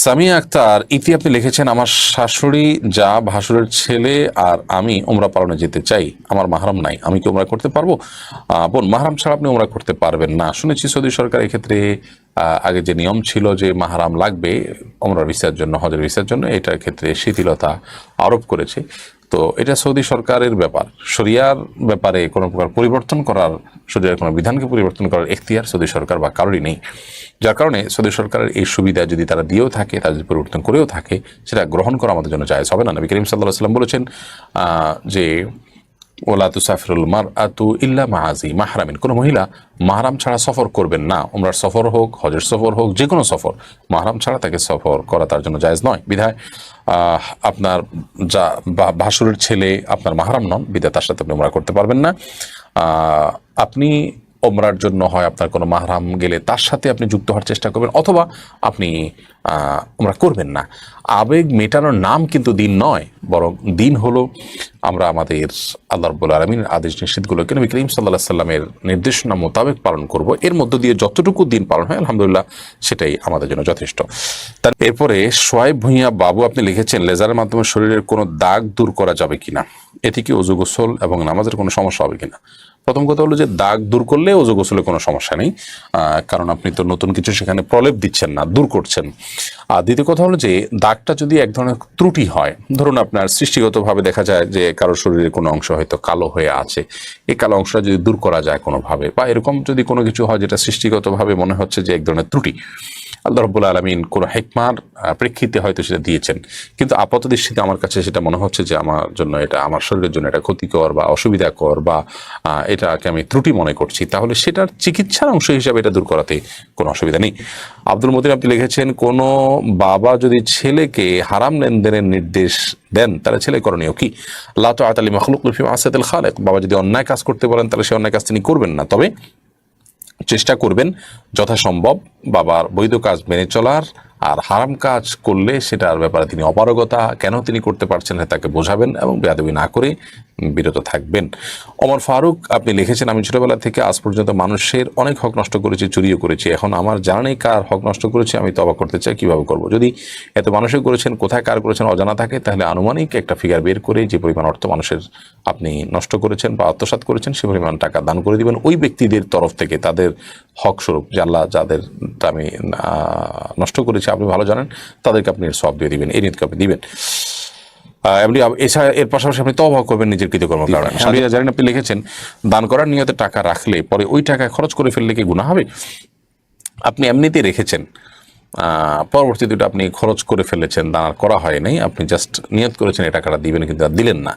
সামিয়া আক্তার ইতি আপনি লিখেছেন, আমার শাশুড়ি যা ভাসুরের ছেলে আর আমি উমরা পালনে যেতে চাই, আমার মাহরাম নাই, আমি কি উমরা করতে পারবো? বোন, মাহরাম ছাড়া আপনি উমরা করতে পারবেন না। শুনেছি সৌদি সরকার এক্ষেত্রে আগে যে নিয়ম ছিল যে মাহরাম লাগবে উমরার ভিসার জন্য, হজের ভিসার জন্য, এটার ক্ষেত্রে শিথিলতা আরোপ করেছে। তো এটা সৌদি সরকারের ব্যাপার, শরিয়ার ব্যাপারে কোনো প্রকার পরিবর্তন করার, শরিয়ার কোনো বিধানকে পরিবর্তন করার এখতিয়ার সৌদি সরকার বা কারোরই নেই। যার কারণে সৌদি সরকারের এই সুবিধা যদি তারা দিয়েও থাকে, তারা যদি পরিবর্তন করেও থাকে, সেটা গ্রহণ করা আমাদের জন্য জায়েজ হবে না। নবী করিম সাল্লাল্লাহু আলাইহি ওয়াসাল্লাম বলেছেন যে ওয়ালা তুসাফিরুল মারআতু ইল্লা মা যি মাহরামিন, কোনো মহিলা মাহরাম ছাড়া সফর করবেন না। উমরার সফর হোক, হজের সফর হোক, যে কোনো সফর মাহরাম ছাড়া তাকে সফর করা তার জন্য জায়েজ নয়। বিধায় আপনার যা ভাসুরের ছেলে আপনার মাহরাম নন, বিধায় তার সাথে আপনি উমরা করতে পারবেন না। আপনি ওমরার জন্য হয় আপনার কোনো মাহরাম গেলে তার সাথে আপনি যুক্ত হওয়ার চেষ্টা করবেন, অথবা আপনি ওমরা করবেন না। আবেগ মেটানোর নাম কিন্তু দিন নয়, বরং দিন হলো আমরা আমাদের আল্লাহ রাব্বুল আলামিনের আদেশ নিষেধগুলোকে নবী করিম সাল্লাল্লাহু আলাইহি সাল্লামের নির্দেশনা মোতাবেক পালন করব। এর মধ্য দিয়ে যতটুকু দিন পালন হয় আলহামদুলিল্লাহ সেটাই আমাদের জন্য যথেষ্ট। তার এরপরে সোয়াইব ভুঁইয়া বাবু আপনি লিখেছেন, লেজারের মাধ্যমে শরীরের কোনো দাগ দূর করা যাবে কিনা? এতে কি ওযু গোসল এবং নামাজের কোনো সমস্যা হবে কিনা? প্রথম কথা হলো যে দাগ দূর করলে ওযু গোসলে কোনো সমস্যা নেই, কারণ আপনি তো নতুন কিছু সেখানে প্রলেপ দিচ্ছেন না, দূর করছেন। আর দ্বিতীয় কথা হলো যে দাগটা যদি এক ধরনের ত্রুটি হয়, ধরুন আপনার সৃষ্টিগতভাবে দেখা যায় যে কারো শরীরের কোনো অংশ হয়তো কালো হয়ে আছে, এই কালো অংশটা যদি দূর করা যায় কোনোভাবে, বা এরকম যদি কোনো কিছু হয় যেটা সৃষ্টিগতভাবে মনে হচ্ছে যে এক ধরনের ত্রুটি, আল্লাহ রাব্বুল আলামিন কোনো হিকমার প্রেক্ষিতে হয়তো সেটা দিয়েছেন, কিন্তু আপাত দৃষ্টিতে আমার কাছে সেটা মনে হচ্ছে যে আমার জন্য এটা, আমার শরীরের জন্য এটা ক্ষতিকর বা অসুবিধাকর, বা এটাকে আমি ত্রুটি মনে করছি, তাহলে সেটার চিকিৎসার অংশ হিসাবে এটা দূর করাতে কোনো অসুবিধা নেই। আব্দুল মতিন আপনি লিখেছেন, কোনো বাবা যদি ছেলেকে হারাম লেনদেনের নির্দেশ দেন তাহলে ছেলে করণীয় কি? লা তাআতা লি মাখলুকিন ফি মা'সিয়াতিল খালিক। বাবা যদি অন্যায় কাজ করতে বলেন তাহলে সে অন্যায় কাজ তিনি করবেন না, তবে চেষ্টা করবেন যথাসম্ভব বাবার বৈধ কাজ মেনে চলার, আর হারাম কাজ করলে সেটার ব্যাপারে তিনি অপারগতা কেন তিনি করতে পারছেন না তাকে বোঝাবেন এবং বেয়াদবি না করে বিরত থাকবেন। ওমর ফারুক আপনি লিখেছেন, আমি ছোটবেলা থেকে আজ পর্যন্ত মানুষের অনেক হক নষ্ট করেছি, চুরিও করেছি, এখন আমার জানা নেই কার হক নষ্ট করেছি, আমি তওবা করতে চাই, কিভাবে করব? যদি এত মানুষই করেছেন, কোথায় কার করেছেন অজানা থাকে, তাহলে আনুমানিক একটা ফিগার বের করে যে পরিমাণ অর্থ মানুষের আপনি নষ্ট করেছেন বা আত্মসাৎ করেছেন সে পরিমাণ টাকা দান করে দিবেন ওই ব্যক্তিদের তরফ থেকে, তাদের হক স্বরূপ, যে আল্লাহ যাদের আমি নষ্ট করেছি আপনি ভালো জানেন, তাদেরকে আপনি সব দিয়ে দিবেন, এই নিয়তকে আপনি দিবেন। এমনি এছাড়া এর পাশাপাশি আপনি তওবা করবেন নিজের কৃতকর্ম কারণে। আমি জানেন আপনি লিখেছেন, দান করার নিয়তে টাকা রাখলে পরে ওই টাকা খরচ করে ফেললে কি গুনাহ হবে? আপনি এমনিতেই রেখেছেন, পরবর্তীতে আপনি খরচ করে ফেলেছেন, দান আর করা হয় নাই, আপনি জাস্ট নিয়ত করেছেন এই টাকাটা দিবেন কিন্তু আর দিলেন না,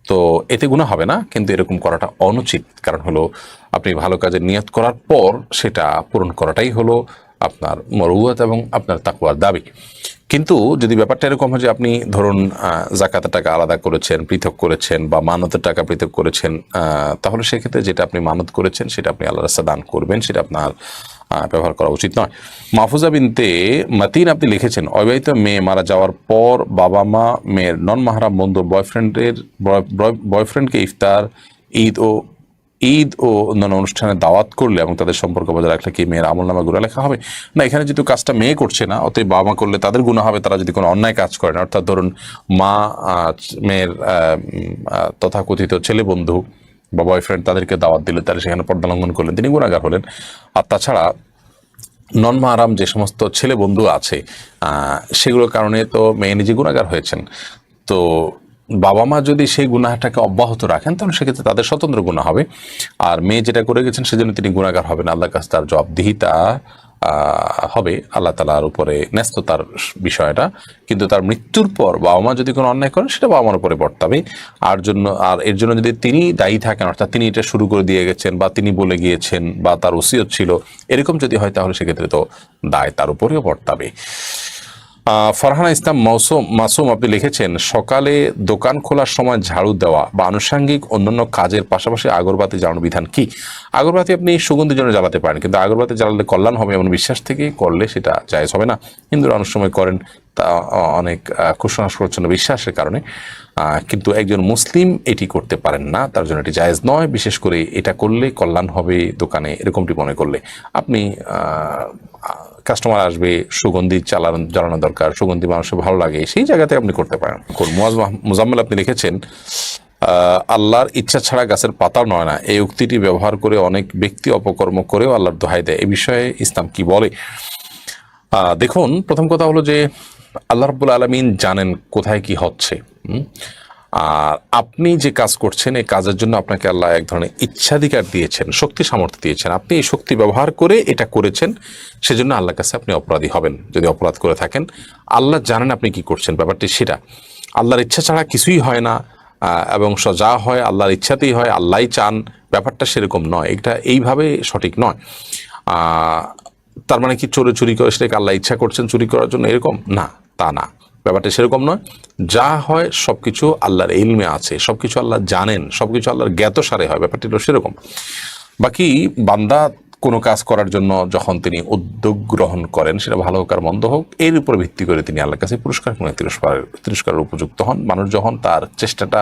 তো এতে গুনাহ হবে না, কিন্তু এরকম করাটা অনুচিত। কারণ হলো আপনি ভালো কাজের নিয়ত করার পর সেটা পূরণ করাটাই হলো আপনার মরুয়াত এবং আপনার তাকওয়ার দাবি। কিন্তু যদি ব্যাপারটা এরকম হয় যে আপনি ধরুন জাকাতের টাকা আলাদা করেছেন, পৃথক করেছেন, বা মানতের টাকা পৃথক করেছেন, তাহলে সেক্ষেত্রে যেটা আপনি মানত করেছেন সেটা আপনি আল্লাহর রাস্তায় দান করবেন, সেটা আপনার ব্যবহার করা উচিত নয়। মাহফুজা বিনতে মাতিন আপনি লিখেছেন, অবিবাহিত মেয়ে মারা যাওয়ার পর বাবা মা মেয়ের নন মাহরাম বন্ধু বয়ফ্রেন্ডকে ইফতার, ঈদ ও অন্যান্য অনুষ্ঠানে দাওয়াত করলে এবং তাদের সম্পর্ক বজায় রাখলে কি মেয়ের আমলনামা গুনাহ লেখা হবে? না, এখানে যেহেতু কাজটা মেয়ে করছে না, অতএব বাবা মা করলে তাদের গুনাহ হবে তারা যদি কোনো অন্যায় কাজ করেন। অর্থাৎ ধরুন মা মেয়ের তথাকথিত ছেলে বন্ধু বা বয়ফ্রেন্ড তাদেরকে দাওয়াত দিলে, তারা সেখানে পর্দা লঙ্ঘন করলেন, তিনি গুনাহগার হলেন। আর তাছাড়া নন মাহরাম যে সমস্ত ছেলে বন্ধু আছে সেগুলোর কারণে তো মেয়ে নিজে গুনাহগার হয়েছেন। তো বাবা মা যদি সেই গুনাহটাকে অব্যাহত রাখেন তাহলে সেক্ষেত্রে তাদের স্বতন্ত্র গুনাহ হবে, আর মেয়ে যেটা করে গেছেন সেজন্য তিনি গুনাহগার হবেন, আল্লাহর কাছে তার জবাবদিহিতা হবে আল্লাহ তাআলার উপরে ন্যস্ত তার বিষয়টা। কিন্তু তার মৃত্যুর পর বাবা মা যদি কোনো অন্যায় করেন সেটা বাবা মার উপরে বর্তাবে, আর এর জন্য যদি তিনি দায়ী থাকেন, অর্থাৎ তিনি এটা শুরু করে দিয়ে গেছেন বা তিনি বলে গিয়েছেন বা তার ওসিয়ত ছিল, এরকম যদি হয় তাহলে সেক্ষেত্রে তো দায় তার উপরেও বর্তাবে। ফারহানা ইসলাম মাসুম আপনি লিখেছেন, সকালে দোকান খোলার সময় ঝাড়ু দেওয়া বা আনুষঙ্গিক অন্যান্য কাজের পাশাপাশি আগরবাতি জ্বালানোর বিধান কি? আগরবাতি আপনি সুগন্ধির জন্য জ্বালাতে পারেন, কিন্তু আগরবাতি জ্বালালে কল্যাণ হবে এমন বিশ্বাস থেকে করলে সেটা জায়েজ হবে না। হিন্দুরা অনেক সময় করেন তা অনেক কুসংস্কারচ্ছন্ন বিশ্বাসের কারণে, কিন্তু একজন মুসলিম এটি করতে পারেন না, তার জন্য এটি জায়েজ নয়। বিশেষ করে এটা করলে কল্যাণ হবে দোকানে এরকমটি মনে করলে আপনি কাস্টমার আসবে, সুগন্ধি জ্বালানো দরকার, সুগন্ধি মানুষের ভালো লাগে, সেই জায়গাতে আপনি করতে পারেন। মুজাম্মেল আপনি লিখেছেন, আল্লাহর ইচ্ছা ছাড়া গাছের পাতা নয় না, এই উক্তিটি ব্যবহার করে অনেক ব্যক্তি অপকর্ম করেও আল্লাহর দোহাই দেয়, এ বিষয়ে ইসলাম কি বলে? দেখুন, প্রথম কথা হলো যে আল্লাহ রাব্বুল আলামিন জানেন কোথায় কি হচ্ছে, আর আপনি যে কাজ করছেন এই কাজের জন্য আপনাকে আল্লাহ এক ধরনের ইচ্ছাধিকার দিয়েছেন, শক্তি সামর্থ্য দিয়েছেন, আপনি এই শক্তি ব্যবহার করে এটা করেছেন, সেজন্য আল্লাহর কাছে আপনি অপরাধী হবেন যদি অপরাধ করে থাকেন। আল্লাহ জানেন আপনি কি করছেন, ব্যাপারটি সেটা। আল্লাহর ইচ্ছা ছাড়া কিছুই হয় না, এবং যা হয় আল্লাহর ইচ্ছাতেই হয়, আল্লাহই চান, ব্যাপারটা সেরকম নয়, এটা এইভাবে সঠিক নয়। তার মানে কি চুরি করে সেটাকে আল্লাহ ইচ্ছা করছেন চুরি করার জন্য, এরকম না, তা না, ব্যাপারটা সেরকম নয়। যা হয় সবকিছু আল্লাহর ইলমে আছে, সবকিছু আল্লাহ জানেন, সবকিছু আল্লাহর জ্ঞাতসারে হয়, ব্যাপারটি হলো সেরকম। বাকি বান্দা কোনো কাজ করার জন্য যখন তিনি উদ্যোগ গ্রহণ করেন, সেটা ভালো হোক আর মন্দ হোক, এর উপর ভিত্তি করে তিনি আল্লাহর কাছে পুরস্কার এবং তিরস্কারের উপযুক্ত হন। মানুষ যখন তার চেষ্টাটা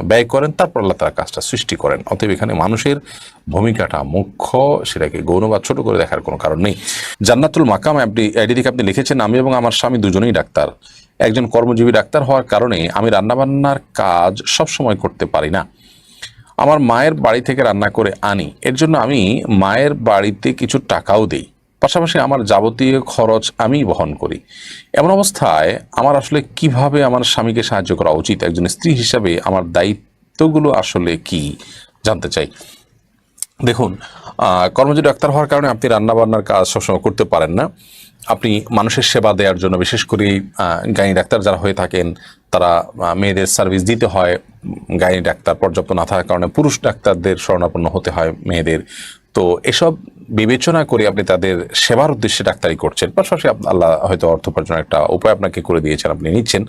ব্যয় করেন তারপর আল্লাহ তার কাজটা সৃষ্টি করেন। অতএব এখানে মানুষের ভূমিকাটা মুখ্য, সেটাকে গৌণ বা ছোট করে দেখার কোনো কারণ নেই। জান্নাতুল মাকাম আইডি থেকে আপনি লিখেছেন, আমি এবং আমার স্বামী দুজনেই ডাক্তার। একজন কর্মজীবী ডাক্তার হওয়ার কারণে আমি রান্নাবান্নার কাজ সব সময় করতে পারি না। আমার মায়ের বাড়ি থেকে রান্না করে আনি, এর জন্য আমি মায়ের বাড়িতে কিছু টাকাও দিই, পাশাপাশি আমার যাবতীয় খরচ আমিই বহন করি। এমন অবস্থায় আমার আসলে কিভাবে আমার স্বামীকে সাহায্য করা উচিত? একজন স্ত্রী হিসাবে আমার দায়িত্বগুলো আসলে কি জানতে চাই। দেখুন, কর্মজীবী ডাক্তার হওয়ার কারণে আপনি রান্নাবান্নার কাজ সবসময় করতে পারেন না। আপনি মানুষের সেবা দেওয়ার জন্য, বিশেষ করে গাইনি ডাক্তার যারা হয়ে থাকেন তারা মেয়েদের সার্ভিস দিতে হয়। গাইনি ডাক্তার পর্যাপ্ত না থাকার কারণে পুরুষ ডাক্তারদের শরণাপন্ন হতে হয় মেয়েদের। তো এসব বিবেচনা করে আপনি তাদের সেবার উদ্দেশ্যে ডাক্তারি করছেন, পাশাপাশি আল্লাহ হয়তো অর্থ উপার্জনের একটা উপায় আপনাকে করে দিয়েছেন, আপনি নিচ্ছেন।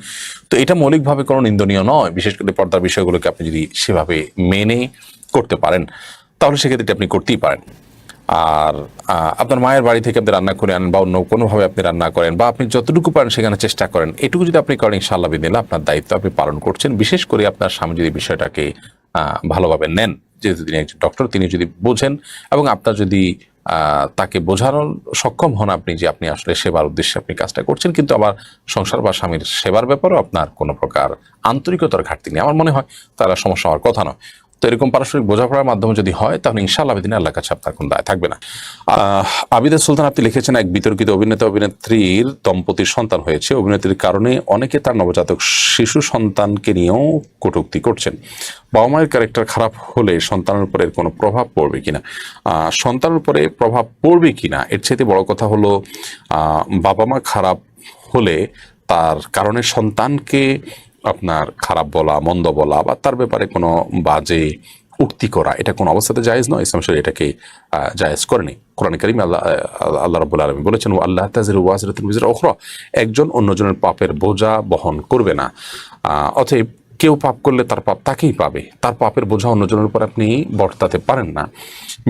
তো এটা মৌলিকভাবে কোনো নিন্দনীয় নয়, বিশেষ করে পর্দার বিষয়গুলোকে আপনি যদি সেভাবে মেনে করতে পারেন তাহলে সেক্ষেত্রে আপনি করতেই পারেন। আর আপনার মায়ের বাড়ি থেকে আপনি রান্না করে আনেন বা অন্য কোনোভাবে আপনি রান্না করেন বা আপনি যতটুকু পারেন সেখানে চেষ্টা করেন, এটুকু যদি আপনি করেন ইনশাআল্লাহ বিদিনিল্লাহ আপনার দায়িত্ব আপনি পালন করছেন। বিশেষ করে আপনার স্বামী যদি বিষয়টাকে ভালোভাবে নেন, যেহেতু তিনি একজন ডক্টর, তিনি যদি বোঝেন এবং আপনার যদি তাকে বোঝানোর সক্ষম হন আপনি যে আপনি আসলে সেবার উদ্দেশ্যে আপনি কাজটা করছেন, কিন্তু আবার সংসার বা স্বামীর সেবার ব্যাপারেও আপনার কোনো প্রকার আন্তরিকতার ঘাটতি নেই, আমার মনে হয় তারা সমস্যা হওয়ার কথা নয়। তো এরকম পারস্পরিক বোঝাপড়ার মাধ্যমে যদি হয় তাহলে ইনশাআল্লাহ দিনে আল্লাহর কাছে আপনার কোনো দায় থাকবে না। আবিদা সুলতান আপনি লিখেছেন, এক বিতর্কিত অভিনেতা অভিনেত্রীর দম্পতির সন্তান হয়েছে। অভিনেত্রীর কারণে অনেকে তার নবজাতক শিশু সন্তানকে নিয়েও কটূক্তি করছেন। বাবা মায়ের ক্যারেক্টার খারাপ হলে সন্তানের উপরে কোনো প্রভাব পড়বে কিনা? সন্তানের উপরে প্রভাব পড়বে কিনা এর চাইতে বড় কথা হলো বাবা মা খারাপ হলে তার কারণে সন্তানকে আপনার খারাপ বলা, মন্দ বলা বা তার ব্যাপারে কোনো বাজে উক্তি করা, এটা কোনো অবস্থাতে জায়েজ নয়। ইসলাম শরীয়ত এটাকে জায়েজ করেনি। কোরআন কারীমে আল্লাহ রাব্বুল আলামিন বলেছেন, আল্লাহ তাজিরু ওয়াজিরাতুন বিজরা উখরা, একজন অন্যজনের পাপের বোঝা বহন করবে না। অতএব কেউ পাপ করলে তার পাপ তাকেই পাবে, তার পাপের বোঝা অন্যজনের উপর আপনি বর্তাতে পারেন না।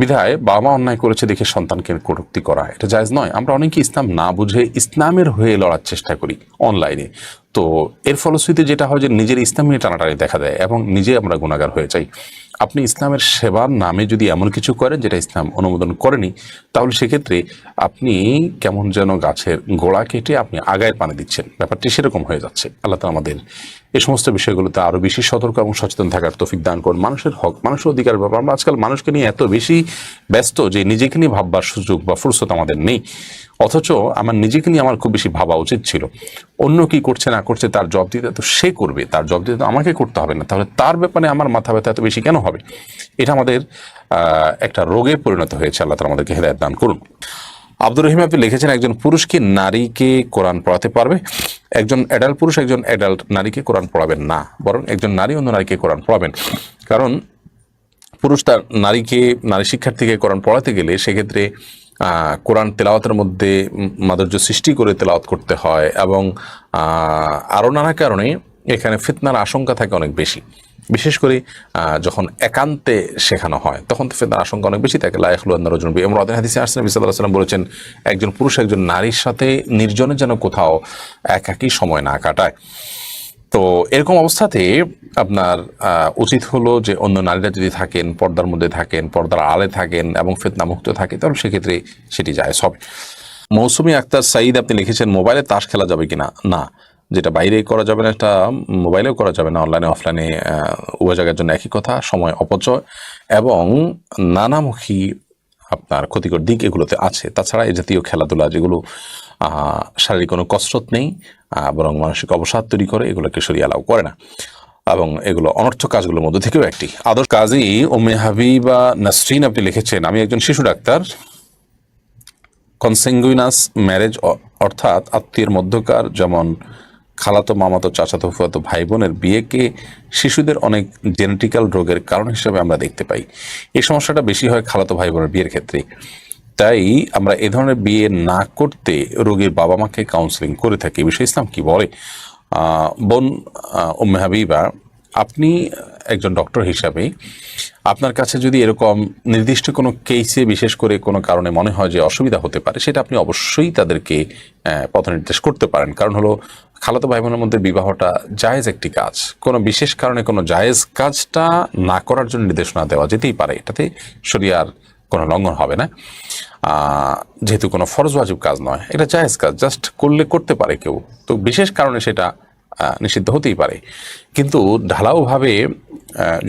বিধায় বাবা মা অন্যায় করেছে দেখে সন্তানকে কটূক্তি করা এটা জায়েজ নয়। আমরা অনেকে ইসলাম না বুঝে ইসলামের হয়ে লড়ার চেষ্টা করি অনলাইনে। তো এর ফলশ্রুতিতে যেটা হয় যে নিজের ইসলাম নিয়ে টানাটানি দেখা দেয় এবং নিজে আমরা গুনাহগার হয়ে যাই। আপনি ইসলামের সেবার নামে যদি এমন কিছু করেন যেটা ইসলাম অনুমোদন করেনি, তাহলে সেক্ষেত্রে আপনি কেমন যেন গাছের গোড়া কেটে আপনি আগায় পানি দিচ্ছেন, ব্যাপারটি সেরকম হয়ে যাচ্ছে। আল্লাহ তাআলা আমাদের এই সমস্ত বিষয়গুলোতে আরও বেশি সতর্ক এবং সচেতন থাকার তৌফিক দান করুন। মানুষের হক, মানুষের অধিকারের ব্যাপার আমরা আজকাল মানুষকে নিয়ে এত বেশি ব্যস্ত যে নিজেকে নিয়ে ভাববার সুযোগ বা ফুরসত আমাদের নেই। অথচ আমার নিজেকে নিয়ে আমার খুব বেশি ভাবা উচিত ছিল। অন্য কি করছে না করছে তার জব দিতে তো সে করবে, তার জব দিতে তো আমাকে করতে হবে না, তাহলে তার ব্যাপারে আমার মাথা ব্যথা এত বেশি কেন হবে? এটা আমাদের একটা রোগে পরিণত হয়েছে। আল্লাহ তাআলা আমাদেরকে হেদায়েত দান করুন। আব্দুর রহিম আপনি লিখেছেন, একজন পুরুষ কি নারীকে কোরআন পড়াতে পারবে? একজন অ্যাডাল্ট পুরুষ একজন অ্যাডাল্ট নারীকে কোরআন পড়াবেন না, বরং একজন নারী অন্য নারীকে কোরআন পড়াবেন। কারণ পুরুষ তার নারী শিক্ষার্থীকে কোরআন পড়াতে গেলে সেক্ষেত্রে কোরআন তেলাওয়াতের মধ্যে মাধুর্য সৃষ্টি করে তেলাওয়াত করতে হয় এবং আরও নানা কারণে এখানে ফিতনার আশঙ্কা থাকে অনেক বেশি। বিশেষ করে যখন একান্তে শেখানো হয় তখন তো ফিতনার আশঙ্কা অনেক বেশি থাকে। লা ইয়াখলুওয়ান্না রাজুলুন বিমরাআতিন হাদিসে আসছে, নবী সাল্লাল্লাহু আলাইহি ওয়াসাল্লাম বলেছেন, একজন পুরুষ একজন নারীর সাথে নির্জনে যেন কোথাও একাকী সময় না কাটায়। তো এরকম অবস্থাতে আপনার উচিত হলো যে অন্য নারীরা যদি থাকেন, পর্দার মধ্যে থাকেন, পর্দার আড়ালে থাকেন এবং ফিতনা মুক্ত থাকে, তাহলে সেক্ষেত্রে সেটি জায়েজ হবে। মৌসুমী আক্তার সাঈদ আপনি লিখেছেন, মোবাইলে তাস খেলা যাবে কিনা? না, যেটা বাইরে করা যাবে না এটা মোবাইলেও করা যাবে না, অনলাইনে অফলাইনে উভয় জায়গার জন্য একই কথা, সময় অপচয় এবং নানামুখী আপনার ক্ষতিকর দিক এগুলোতে আছে। তাছাড়া এই জাতীয় খেলাধুলা যেগুলো শারীরিক কোনো কসরত নেই বরং মানসিক অবসাদ তৈরি করে, এগুলোকে শরীয়ত অ্যালাউ করে না এবং এগুলো অনর্থক কাজগুলোর মধ্যে থেকেও একটি। আদর্শ কাজী উম্মে হাবিবা নাসরিন আপনি লিখেছেন, আমি একজন শিশু ডাক্তার। কনসেঙ্গুইনাস ম্যারেজ অর্থাৎ আত্মীয়ের মধ্যকার, যেমন খালাতো, মামাতো, চাচাতো, ফুফাতো ভাই বোনের বিয়েকে শিশুদের অনেক জেনেটিক্যাল রোগের কারণ হিসেবে আমরা দেখতে পাই। এই সমস্যাটা বেশি হয় খালাতো ভাই বোনের বিয়ের ক্ষেত্রে। তাই আমরা এ ধরনের বিয়ে না করতে রোগীর বাবা মাকে কাউন্সেলিং করে থাকি। এই বিষয়ে ইসলাম কি বলে? বোন উম্মে হাবিবা, আপনি একজন ডক্টর হিসাবে আপনার কাছে যদি এরকম নির্দিষ্ট কোনো কেসে বিশেষ করে কোনো কারণে মনে হয় যে অসুবিধা হতে পারে, সেটা আপনি অবশ্যই তাদেরকে পথ নির্দেশ করতে পারেন। কারণ হলো খালাতো ভাই বোনের মধ্যে বিবাহটা জায়েজ একটি কাজ। কোনো বিশেষ কারণে কোনো জায়েজ কাজটা না করার জন্য নির্দেশনা দেওয়া যেতেই পারে, এটাতে শরিয়ার কোনো লঙ্ঘন হবে না। যেহেতু কোনো ফরজ ওয়াজিব কাজ নয়, এটা জায়েজ কাজ, জাস্ট করলে করতে পারে কেউ। তো বিশেষ কারণে সেটা নিষিদ্ধ হতেই পারে, কিন্তু ঢালাওভাবে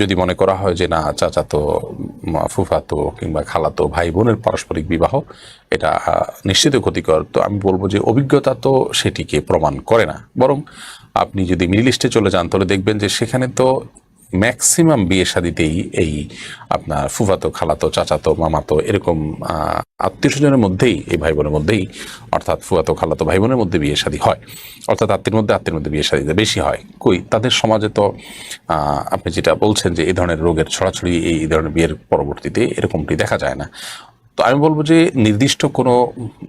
যদি মনে করা হয় যে না চাচাতো, ফুফাতো কিংবা খালাতো ভাই বোনের পারস্পরিক বিবাহ এটা নিশ্চিত ক্ষতিকর, তো আমি বলবো যে অভিজ্ঞতা তো সেটিকে প্রমাণ করে না। বরং আপনি যদি মিডল ইস্টে চলে যান তাহলে দেখবেন যে সেখানে তো ম্যাক্সিমাম বিয়ে শাদিতেই এই আপনার ফুফাতো, খালাতো, চাচাতো, মামাতো এরকম আত্মীয় স্বজনের মধ্যেই, এই ভাই বোনের মধ্যেই, অর্থাৎ ফুফাতো, খালাতো ভাই বোনের মধ্যে বিয়ে শাদী হয়, অর্থাৎ আত্মীয়ের মধ্যে বিয়ে শাদীতে বেশি হয়। কই তাদের সমাজে তো আপনি যেটা বলছেন যে এই ধরনের রোগের ছড়াছড়ি এই ধরনের বিয়ের পরবর্তীতে এরকমটি দেখা যায় না। তো আমি বলবো যে নির্দিষ্ট কোনো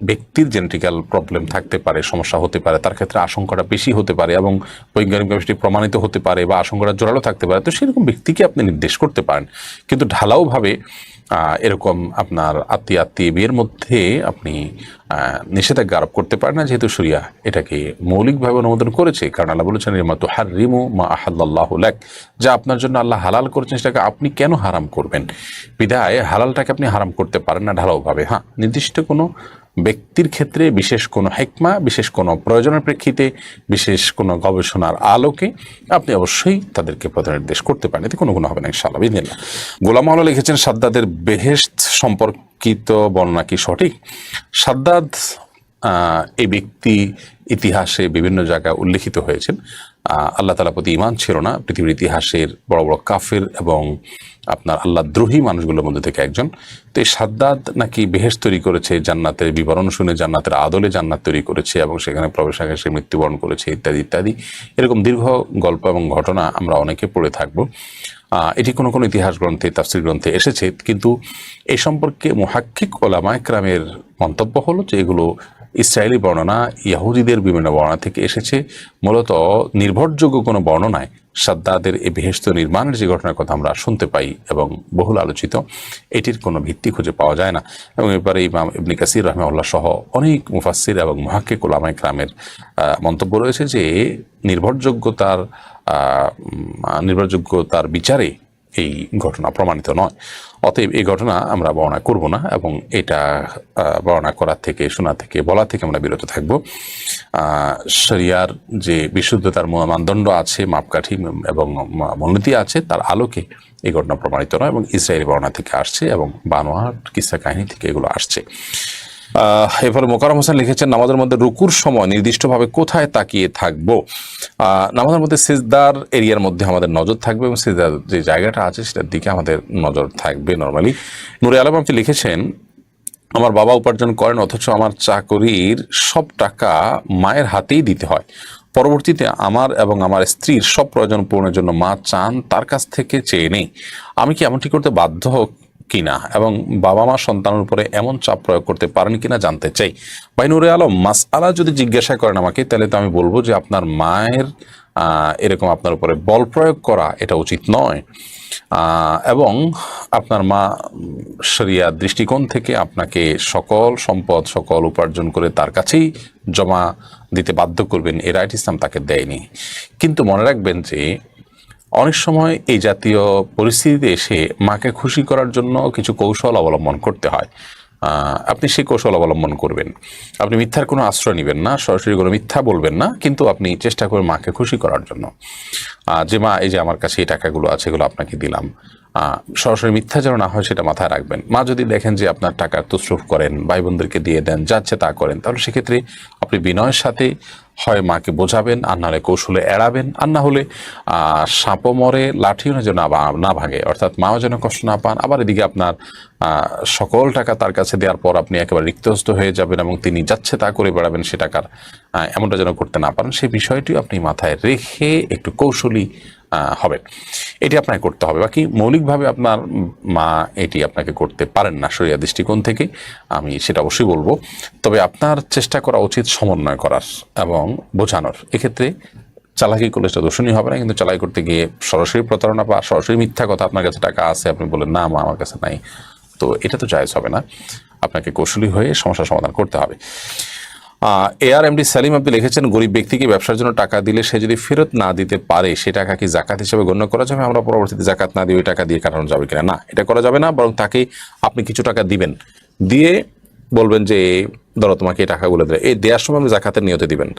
ব্যক্তির জেনেটিক্যাল প্রবলেম থাকতে পারে, সমস্যা হতে পারে, তার ক্ষেত্রে আশঙ্কাটা বেশি হতে পারে এবং বৈজ্ঞানিকভাবে সেটি প্রমাণিত হতে পারে বা আশঙ্কাটা জোরালো থাকতে পারে, তো সেরকম ব্যক্তিকে আপনি নির্দেশ করতে পারেন। কিন্তু ঢালাওভাবে এরকম আপনার আত্মীয় বিয়ের মধ্যে আপনি নিষেধাজ্ঞা আরোপ করতে পারেন না, যেহেতু শরিয়া এটাকে মৌলিকভাবে অনুমোদন করেছে। কারণ আল্লাহ বলেছেন তুহাররিমু মা আহাল্লাল্লাহু লাক, যা আপনার জন্য আল্লাহ হালাল করেছেন সেটাকে আপনি কেন হারাম করবেন। বিধায় হালালটাকে আপনি হারাম করতে পারেন না ঢালাওভাবে। হ্যাঁ, নির্দিষ্ট কোনো ব্যক্তির ক্ষেত্রে বিশেষ কোনো হেকমা, বিশেষ কোনো প্রয়োজনের প্রেক্ষিতে, বিশেষ কোনো গবেষণার আলোকে আপনি অবশ্যই তাদেরকে পথনির্দেশ করতে পারেন, এতে কোনো গুণ হবে না ইনশাআল্লাহ বিদিনিল্লাহ। গোলাম মাওলা লিখেছেন সাদ্দাদের বেহেশত সম্পর্কিত বর্ণনা কি সঠিক? সাদ্দাদ এই ব্যক্তি ইতিহাসে বিভিন্ন জায়গায় উল্লেখিত হয়েছেন। আল্লাহ তাআলার প্রতি ঈমান ছিল না, পৃথিবীর ইতিহাসের বড় বড় কাফের এবং আপনার আল্লাহ দ্রোহী মানুষগুলোর মধ্যে থেকে একজন। তো এই সাদ্দাদ নাকি বেহেশত তৈরি করেছে, জান্নাতের বিবরণ শুনে জান্নাতের আদলে জান্নাত তৈরি করেছে এবং সেখানে প্রবেশ আগে সে মৃত্যুবরণ করেছে ইত্যাদি ইত্যাদি, এরকম দীর্ঘ গল্প এবং ঘটনা আমরা অনেকে পড়ে থাকবো। এটি কোনো কোনো ইতিহাস গ্রন্থে, তাফসীর গ্রন্থে এসেছে, কিন্তু এই সম্পর্কে মুহাক্কিক ওলামায়ে কেরামের মন্তব্য হলো যে এগুলো ইসরায়েলি বর্ণনা, ইহুদিদের বিভিন্ন বর্ণনা থেকে এসেছে। মূলত নির্ভরযোগ্য কোনো বর্ণনায় সাদ্দাদের এই বেহেশত নির্মাণের যে ঘটনার কথা আমরা শুনতে পাই এবং বহুল আলোচিত, এটির কোনো ভিত্তি খুঁজে পাওয়া যায় না। এবং এবারে ইমাম ইবনে কাসির রাহিমাহুল্লাহ সহ অনেক মুফাসসির এবং মুহাক্কিক ওলামায়ে কেরামের মন্তব্য রয়েছে যে নির্ভরযোগ্যতার বিচারে এই ঘটনা প্রমাণিত নয়। অতএব এই ঘটনা আমরা বর্ণনা করব না এবং এটা বর্ণনা করার থেকে, শোনা থেকে, বলা থেকে আমরা বিরত থাকব। শরিয়ার যে বিশুদ্ধতার মানদণ্ড আছে, মাপকাঠি এবং মূলনীতি আছে, তার আলোকে এই ঘটনা প্রমাণিত নয় এবং ইসরায়েলি বর্ণনা থেকে আসছে এবং বানোয়াট কিসসা কাহিনী থেকে এগুলো আসছে। এরপরে মোকাররম হোসেন লিখেছেন নামাজের মধ্যে রুকুর সময় নির্দিষ্টভাবে কোথায় তাকিয়ে থাকবো? নামাজের মধ্যে সিজদার এরিয়ার মধ্যে আমাদের নজর থাকবে এবং সিজদার যে জায়গাটা আছে সেটার দিকে আমাদের নজর থাকবে নর্মালি। নূরে আলম আপনি লিখেছেন আমার বাবা উপার্জন করেন অথচ আমার চাকরির সব টাকা মায়ের হাতেই দিতে হয়। পরবর্তীতে আমার এবং আমার স্ত্রীর সব প্রয়োজন পূরণের জন্য মা চান তার কাছ থেকে চেয়ে নেই। আমি কি এমনটি করতে বাধ্য কিনা এবং বাবা মা সন্তানের উপরে এমন চাপ প্রয়োগ করতে পারেন কিনা জানতে চাই। ভাই নূরে আলম, মাসআলা যদি জিজ্ঞাসা করেন আমাকে, তাহলে তো আমি বলবো যে আপনার মায়ের এরকম আপনার উপরে বল প্রয়োগ করা এটা উচিত নয় এবং আপনার মা শরিয়া দৃষ্টিকোণ থেকে আপনাকে সকল সম্পদ, সকল উপার্জন করে তার কাছেই জমা দিতে বাধ্য করবেন, এ রাইট ইসলাম তাকে দেয়নি। কিন্তু মনে রাখবেন যে অনেক সময় এই জাতীয় পরিস্থিতিতে এসে মাকে খুশি করার জন্য কিছু কৌশল অবলম্বন করতে হয়। আপনি সেই কৌশল অবলম্বন করবেন। আপনি মিথ্যার কোনো আশ্রয় নেবেন না, সরাসরি কোনো মিথ্যা বলবেন না, কিন্তু আপনি চেষ্টা করবেন মাকে খুশি করার জন্য। যে মা, এই যে আমার কাছে এই টাকাগুলো আছে, এগুলো আপনাকে দিলাম, সরাসরি মিথ্যা যেন না হয় সেটা মাথায় রাখবেন। মা যদি দেখেন যে আপনার টাকা তসরুফ করেন, ভাই বোনদেরকে দিয়ে দেন, যাচ্ছে তা করেন, তাহলে সেক্ষেত্রে আপনি বিনয়ের সাথে হয় মাকে বোঝাবেন, আর নাহলে কৌশলে এড়াবেন, আর না হলে সাপও মরে লাঠিও যেন না ভাঙে, অর্থাৎ মাও যেন কষ্ট না পান। আবার এদিকে আপনার সকল টাকা তার কাছে দেওয়ার পর আপনি একেবারে রিক্তহস্ত হয়ে যাবেন এবং তিনি যাচ্ছে তা করে বেড়াবেন, সে টাকার এমনটা যেন করতে না পারেন, সেই বিষয়টিও আপনি মাথায় রেখে একটু কৌশলী হবেন। এটি আপনাকে করতে হবে। বাকি মৌলিকভাবে আপনার মা এটি আপনাকে করতে পারেন না শরিয়া দৃষ্টিকোণ থেকে, আমি সেটা অবশ্যই বলবো। তবে আপনার চেষ্টা করা উচিত সমন্বয় করার এবং বোঝানোর। এক্ষেত্রে চালাকি করলে সেটা দোষণীয় হবে না, কিন্তু চালাকি করতে গিয়ে সরাসরি প্রতারণা বা সরাসরি মিথ্যা কথা, আপনার কাছে টাকা আছে, আপনি বলেন না মা আমার কাছে নাই, তো এটা তো জায়েজ হবে না। আপনাকে কৌশলী হয়ে সমস্যার সমাধান করতে হবে। ARMD সালিম আপনি লিখেছেন গরিব ব্যক্তিকে ব্যবসার জন্য টাকা দিলে সে যদি ফেরত না দিতে পারে সে টাকা কি জাকাত হিসেবে গণ্য করা যাবে? আমরা পরবর্তীতে জাকাত না দিয়ে ওই টাকা দিয়ে কাটানো যাবে কিনা? না, এটা করা যাবে না। বরং তাকে আপনি কিছু টাকা দিবেন, দিয়ে বলবেন যে ধরো তোমাকে এই টাকাগুলো দেয়, এই দেওয়ার সময় আপনি জাকাতের নিয়তে দিবেন।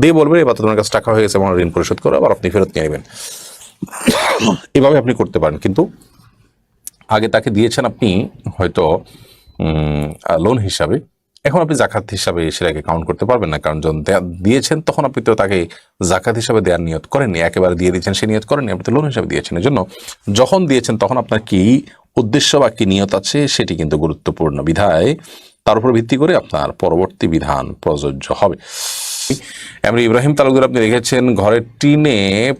দিয়ে বলবেন এবার তোমার কাছে টাকা হয়ে গেছে, আমার ঋণ পরিশোধ করো, আবার আপনি ফেরত নিয়ে নেবেন। এভাবে আপনি করতে পারেন, কিন্তু আগে তাকে দিয়েছেন আপনি হয়তো লোন হিসাবে, এখন আপনি জাকাত হিসাবে সেটাকে কাউন্ট করতে পারবেন না, কারণ যখন দিয়েছেন তখন আপনি তো তাকে জাকাত হিসাবে দেওয়ার নিয়ত করেননি, একেবারে দিয়ে দিয়েছেন সে নিয়ত করেননি, আপনি তো লোন হিসাবে দিয়েছেন। এই জন্য যখন দিয়েছেন তখন আপনার কি উদ্দেশ্য বা কি নিয়ত আছে সেটি কিন্তু গুরুত্বপূর্ণ, বিধায় তার উপর ভিত্তি করে আপনার পরবর্তী বিধান প্রযোজ্য হবে। এমনি ইব্রাহিম তালুকদার আপনি দেখেছেন ঘরের টিনে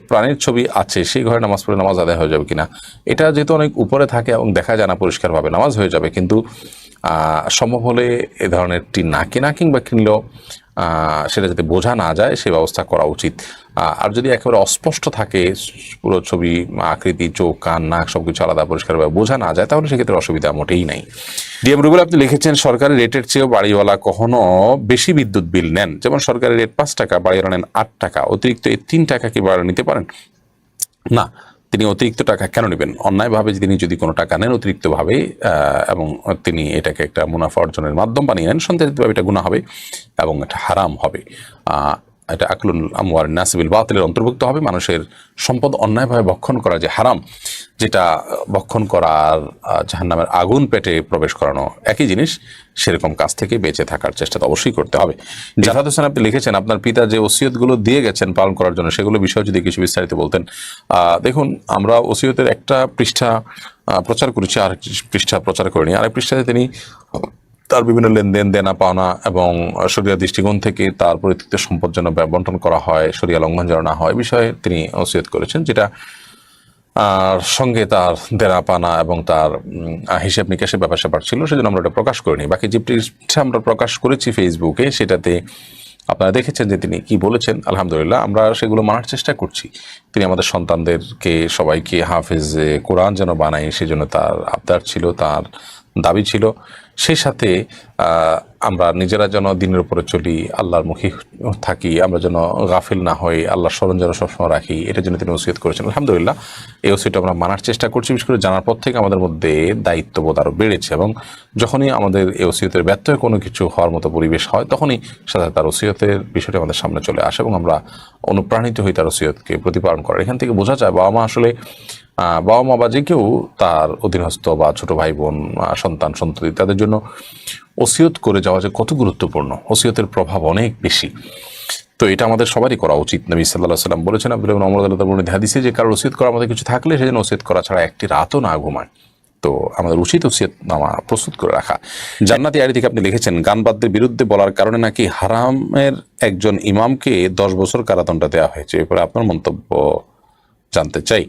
প্রাণীর ছবি আছে, সেই ঘরে নামাজ পড়ে নামাজ আদায় হয়ে যাবে কিনা? এটা যেহেতু অনেক উপরে থাকে এবং দেখা যায় না পরিষ্কারভাবে, নামাজ হয়ে যাবে, কিন্তু সম্ভব হলে এ ধরনের টিন না কেনা, কিংবা কিনলেও সেটা যাতে বোঝা না যায় সে ব্যবস্থা করা উচিত। আর যদি একেবারে অস্পষ্ট থাকে পুরো ছবি, আকৃতি, চোখ, কান, নাক সবকিছু আলাদা পরিষ্কারভাবে বোঝা না যায়, তাহলে সেক্ষেত্রে অসুবিধা মোটেই নাই। ডিএম রুবেল আপনি লিখেছেন সরকারি রেটের চেয়েও বাড়িওয়ালা কখনো বেশি বিদ্যুৎ বিল নেন, যেমন সরকারি রেট 5 টাকা, বাড়িওয়ালা নেন 8 টাকা, অতিরিক্ত এই 3 টাকা কি বাড়িওয়ালা নিতে পারেন? না, তিনি অতিরিক্ত টাকা কেন নেবেন? অন্যায়ভাবে তিনি যদি কোনো টাকা নেন অতিরিক্তভাবে এবং তিনি এটাকে একটা মুনাফা অর্জনের মাধ্যম বানিয়ে নেন, সন্দেহিতভাবে এটা গুনাহ হবে এবং এটা হারাম হবে। এটা আকলুল আমওয়াল নাসিবিল বাতিলের অন্তর্ভুক্ত হবে। মানুষের সম্পদ অন্যায়ভাবে ভক্ষণ করা যে হারাম, যেটা ভক্ষণ করার জাহান্নামের আগুন পেটে প্রবেশ করানো একই জিনিস, সেরকম কাজ থেকে বেঁচে থাকার চেষ্টা তো অবশ্যই করতে হবে। জাহাদ হোসেন আপনি লিখেছেন আপনার পিতা যে ওসিয়তগুলো দিয়ে গেছেন পালন করার জন্য, সেগুলো বিষয়ে যদি কিছু বিস্তারিত বলতেন। দেখুন, আমরা ওসিয়তের একটা পৃষ্ঠা প্রচার করেছি, আর পৃষ্ঠা প্রচার করিনি। আরেক পৃষ্ঠাতে তিনি তার বিভিন্ন লেনদেন, দেনা পাওনা এবং শরিয়া দৃষ্টিকোণ থেকে তার পরিত্যক্ত সম্পদ যেন বন্টন করা হয়, শরিয়া লঙ্ঘন যেন না হয়, বিষয়ে তিনি ওসিয়ত করেছেন, যেটা সঙ্গে তার দেনা পানা এবং তার হিসাব নিকাশের ব্যাপার স্যাপার ছিল, সেজন্য আমরা ওটা প্রকাশ করিনি। বাকি যে পৃষ্ঠা আমরা প্রকাশ করেছি ফেসবুকে, সেটাতে আপনারা দেখেছেন যে তিনি কি বলেছেন। আলহামদুলিল্লাহ, আমরা সেগুলো মানার চেষ্টা করছি। তিনি আমাদের সন্তানদেরকে সবাইকে হাফেজে কোরআন যেন বানাই, সেজন্য তার আবদার ছিল, তার দাবি ছিল। সেই সাথে আমরা নিজেরা যেন দিনের উপরে চলি, আল্লাহর মুখী থাকি, আমরা যেন গাফিল না হই, আল্লাহর স্মরণ যেন সবসময় রাখি, এটার জন্য তিনি ওসিয়ত করেছেন। আলহামদুলিল্লাহ, এই ওসিয়তটা আমরা মানার চেষ্টা করছি। বিশেষ করে জানার পর থেকে আমাদের মধ্যে দায়িত্ববোধ আরও বেড়েছে, এবং যখনই আমাদের এই ওসিয়তের ব্যত্যয় কোনো কিছু হওয়ার মতো পরিবেশ হয়, তখনই সাথে তার ওসিয়তের বিষয়টি আমাদের সামনে চলে আসে এবং আমরা অনুপ্রাণিত হই তার ওসিয়তকে প্রতিপালন করার। এখান থেকে বোঝা যায় বাবা মা আসলে বাবা মা বা যে কেউ তার অধীনস্থ বা ছোট ভাই বোন, সন্তান সন্ততি, তাদের জন্য ওসিয়ত করে যাওয়া যে কত গুরুত্বপূর্ণ, ওসিয়তের প্রভাব অনেক বেশি। তো এটা আমাদের সবারই করা উচিত। নবী সাল্লাল্লাহু আলাইহি সাল্লাম বলেছেন আব্দুল্লাহ ইবনে ওমর রাদিয়াল্লাহু আনহু হাদিসে, যে কারো ওসিয়ত করার মতো কিছু থাকলে সেজন্য ওসিয়ত করা ছাড়া একটি রাতও না ঘুমায়। তো আমাদের উচিত ওসিয়তনামা প্রস্তুত করে রাখা। জান্নাতি আইডি থেকে আপনি লিখেছেন গান বাদ্যের বিরুদ্ধে বলার কারণে নাকি হারামের একজন ইমামকে 10 বছর কারাদণ্ড দেওয়া হয়েছে। এরপরে আপনার মন্তব্য জানতে চাই।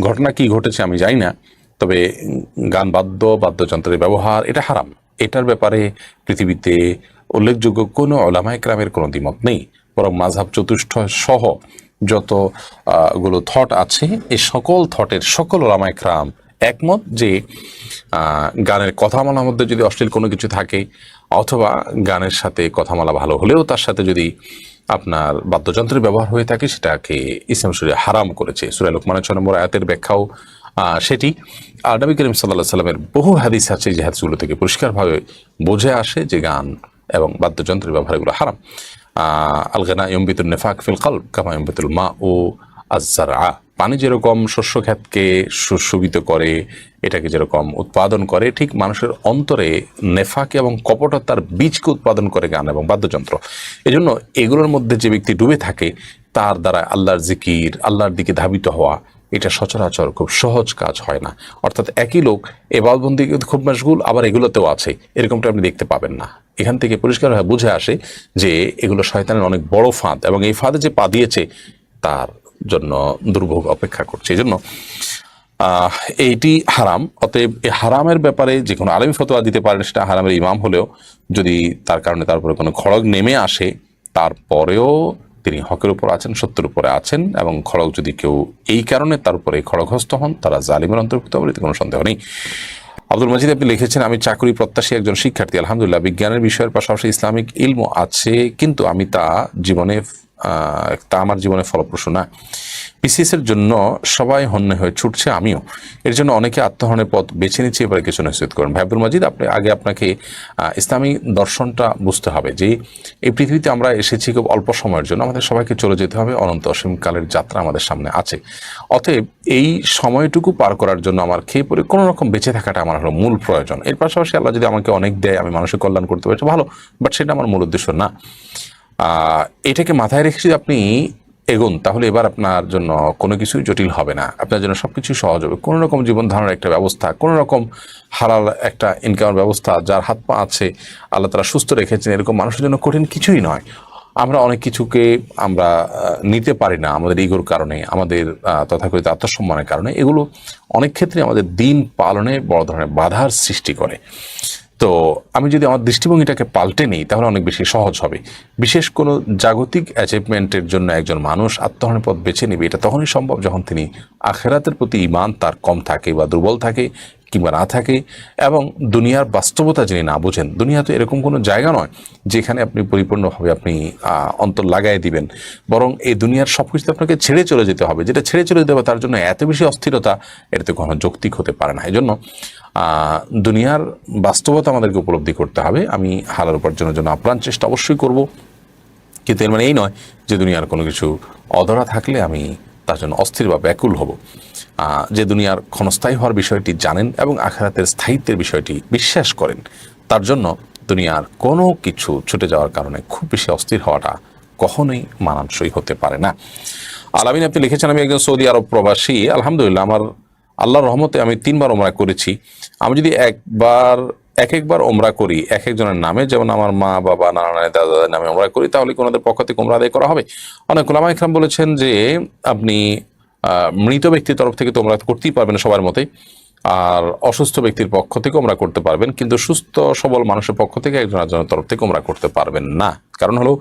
ঘটনা কি ঘটেছে আমি জানি না, তবে গান বাদ্যযন্ত্রের ব্যবহার এটা হারাম, এটার ব্যাপারে পৃথিবীতে উল্লেখযোগ্য কোনো উলামায়ে কেরামের কোনো দ্বিমত নেই, বরং মাযহাব চতুষ্ঠ সহ যত গুলো থট আছে, এই সকল থটের সকল উলামায়ে কেরাম একমত যে গানের কথামালার মধ্যে যদি অশ্লীল কোনো কিছু থাকে, অথবা গানের সাথে কথামালা ভালো হলেও তার সাথে যদি আপনার বাদ্যযন্ত্রের ব্যবহার হয়ে থাকে, সেটাকে ইসলাম শরীয়ত হারাম করেছে। সূরা লোকমানের 6 নম্বর আয়াতের ব্যাখ্যাও সেটি। আর নবী করিম সাল্লাল্লাহু আলাইহি সাল্লামের বহু হাদিস আছে, যে হাদিসগুলো থেকে পরিষ্কারভাবে বোঝে আসে যে গান এবং বাদ্যযন্ত্রের ব্যবহার এগুলো হারাম। আল গানা ইউমবিতুন নিফাক ফিল কলব কামা ইউমবিতুল মা ও আয-যারআ, পানি যেরকম শস্য ক্ষেতকে সুশোভিত করে, এটাকে যেরকম উৎপাদন করে, ঠিক মানুষের অন্তরে নেফাক এবং কপটতার বীজকে উৎপাদন করে গান এবং বাদ্যযন্ত্র। এজন্য এগুলোর মধ্যে যে ব্যক্তি ডুবে থাকে, তার দ্বারা আল্লাহর জিকির, আল্লাহর দিকে ধাবিত হওয়া, এটা সচরাচর খুব সহজ কাজ হয় না। অর্থাৎ একই লোক ইবাদতবন্দিতে খুব মশগুল, আবার এগুলোতেও আছে, এরকমটা আপনি দেখতে পাবেন না। এখান থেকে পরিষ্কারভাবে বুঝে আসে যে এগুলো শয়তানের অনেক বড় ফাঁদ, এবং এই ফাঁদে যে পা দিয়েছে তার জন্য দুর্ভোগ অপেক্ষা করছে। এই জন্য এইটি হারাম। অতএব এই হারামের ব্যাপারে যে কোনো আলেম ফতোয়া দিতে পারেন, সেটা হারামের ইমাম হলেও যদি তার কারণে তার উপরে কোনো খড়গ নেমে আসে, তারপরেও তিনি হকের উপর আছেন, সত্যের উপরে আছেন, এবং খড়গ যদি কেউ এই কারণে তার উপরে খড়গহস্ত হন, তারা জালিমের অন্তর্ভুক্ত হবে, এতে কোনো সন্দেহ নেই। আব্দুল মজিদ আপনি লিখেছেন আমি চাকরি প্রত্যাশী একজন শিক্ষার্থী, আলহামদুলিল্লাহ বিজ্ঞানের বিষয়ের পাশাপাশি ইসলামিক ইলমও আছে, কিন্তু আমি তা আমার জীবনে ফলপ্রসূ না। বিসিএস এর জন্য সবাই হন্যে হয়ে ছুটছে, আমিও। এর জন্য অনেকে আত্মহরণের পথ বেছে নিচ্ছে, এবারে কিছু নিশ্চিত করেন। ভাই আব্দুল মাজিদ, আপনাকে ইসলামী দর্শনটা বুঝতে হবে যে এই পৃথিবীতে আমরা এসেছি খুব অল্প সময়ের জন্য, আমাদের সবাইকে চলে যেতে হবে, অনন্ত অসীমকালের যাত্রা আমাদের সামনে আছে। অতএব এই সময়টুকু পার করার জন্য আমার খেয়ে পরে কোনো রকম বেঁচে থাকাটা আমার হলো মূল প্রয়োজন। এর পাশাপাশি আল্লাহ যদি আমাকে অনেক দেয়, আমি মানুষের কল্যাণ করতে পারছি, ভালো, বাট সেটা আমার মূল উদ্দেশ্য না। এটাকে মাথায় রেখে যদি আপনি এগোন, তাহলে এবার আপনার জন্য কোনো কিছুই জটিল হবে না, আপনার জন্য সব কিছুই সহজ হবে। কোনো রকম জীবন ধারণের একটা ব্যবস্থা, কোনো রকম হালাল একটা ইনকামের ব্যবস্থা, যার হাত পা আছে আল্লাহ তারা সুস্থ রেখেছেন, এরকম মানুষের জন্য কঠিন কিছুই নয়। আমরা অনেক কিছুকে আমরা নিতে পারি না আমাদের ইগোর কারণে, আমাদের তথাকথিত আত্মসম্মানের কারণে। এগুলো অনেক ক্ষেত্রে আমাদের দিন পালনে বড় ধরনের বাধার সৃষ্টি করে। তো আমি যদি আমার দৃষ্টিভঙ্গিটাকে পাল্টে নিই, তাহলে অনেক বেশি সহজ হবে। বিশেষ কোনো জাগতিক অ্যাচিভমেন্টের জন্য একজন মানুষ আত্মহরণের পথ বেছে নেবে, এটা তখনই সম্ভব যখন তিনি আখেরাতের প্রতি ঈমান তার কম থাকে বা দুর্বল থাকে কিংবা না থাকে, এবং দুনিয়ার বাস্তবতা যিনি না বোঝেন। দুনিয়া তো এরকম কোনো জায়গা নয় যেখানে আপনি পরিপূর্ণভাবে আপনি অন্তর লাগাই দিবেন, বরং এই দুনিয়ার সব কিছু আপনাকে ছেড়ে চলে যেতে হবে। যেটা ছেড়ে চলে যেতে হবে তার জন্য এত বেশি অস্থিরতা, এটা তো কোনো যৌক্তিক হতে পারে না। এই জন্য দুনিয়ার বাস্তবতা আমাদেরকে উপলব্ধি করতে হবে। আমি হালাল উপার্জনের জন্য আপ্রাণ চেষ্টা অবশ্যই করব, কিন্তু এর মানে এই নয় যে দুনিয়ার কোনো কিছু অধরা থাকলে আমি তার জন্য অস্থির বা ব্যাকুল হব। যে দুনিয়ার ক্ষণস্থায়ী হওয়ার বিষয়টি জানেন এবং আখিরাতের স্থায়িত্বের বিষয়টি বিশ্বাস করেন, তার জন্য দুনিয়ার কোনো কিছু ছুটে যাওয়ার কারণে খুব বেশি অস্থির হওয়াটা কখনোই মানানসই হতে পারে না। আলামিন, আপনি লিখেছেন, আমি একজন সৌদি আরব প্রবাসী। আলহামদুলিল্লাহ, আমার আল্লাহর রহমতে আমি 3 বার ওমরা করেছি। আমি যদি একবার ওমরা করি এক একজনের নামে, যেমন আমার মা বাবা নানা নানি দাদা দাদার নামে ওমরা করি, তাহলে কি ওনাদের পক্ষ থেকে ওমরা আদায় করা হবে? অনেক উলামা ইকরাম বলেছেন যে আপনি মৃত ব্যক্তির তরফ থেকে তো ওমরা করতেই পারবেন সবার মতে, আর অসুস্থ ব্যক্তির পক্ষ থেকে ওমরা করতে পারবেন, কিন্তু সুস্থ সবল মানুষের পক্ষ থেকে একজনের তরফ থেকে ওমরা করতে পারবেন না। কারণ হলো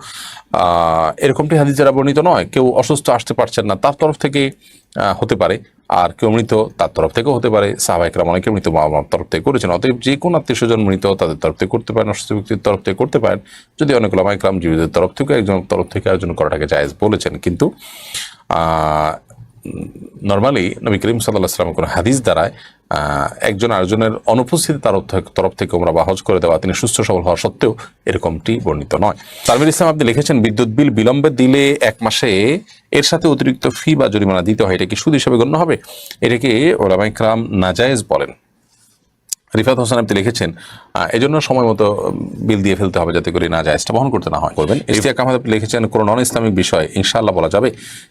এরকমটি হাদিস দ্বারা বর্ণিত নয়। কেউ অসুস্থ আসতে পারছেন না, তার তরফ থেকে হতে পারে, আর কেউ মৃত তার তরফ থেকেও হতে পারে। সাহাবা ইকরাম অনেকে মৃত মা বাবার তরফ থেকে করেছেন। অতএব যে কোনো আত্মীয় স্বজন মৃত তাদের তরফ থেকে করতে পারেন, অসুস্থ ব্যক্তির তরফ থেকে করতে পারেন। যদি অনেক উলামা ইকরাম জীবিতের তরফ থেকে একজনের তরফ থেকে আয়োজন করাটাকে জায়েজ বলেছেন, কিন্তু নর্মালি নবী করিম সাল্লাল্লাহু আলাইহি ওয়াসাল্লাম কোনো হাদিস দ্বারায় একজন আরেকজনের অনুপস্থিতি তার তরফ থেকে ওমরা বা হজ করে দেওয়া, তিনি সুস্থ সবল হওয়া সত্ত্বেও, এরকমটি বর্ণিত নয়। তানভীর ইসলাম, আপনি লিখেছেন, বিদ্যুৎ বিল বিলম্বে দিলে 1 মাসে এর সাথে অতিরিক্ত ফি বা জরিমানা দিতে হয়, এটা কি সুদ হিসেবে গণ্য হবে? এটাকে উলামা ইকরাম নাজায়েজ বলেন। রিফাত হোসেন, আপনি লিখেছেন, এজন্য সময় মতো বিল দিয়ে ফেলতে হবে যাতে করে না জায়েজটা বহন করতে না হয় করবেন। ইশতিয়াক আহমদ, আপনি লিখেছেন, কোনো নন ইসলামিক বিষয় ইনশাআল্লাহ বলা যাবে?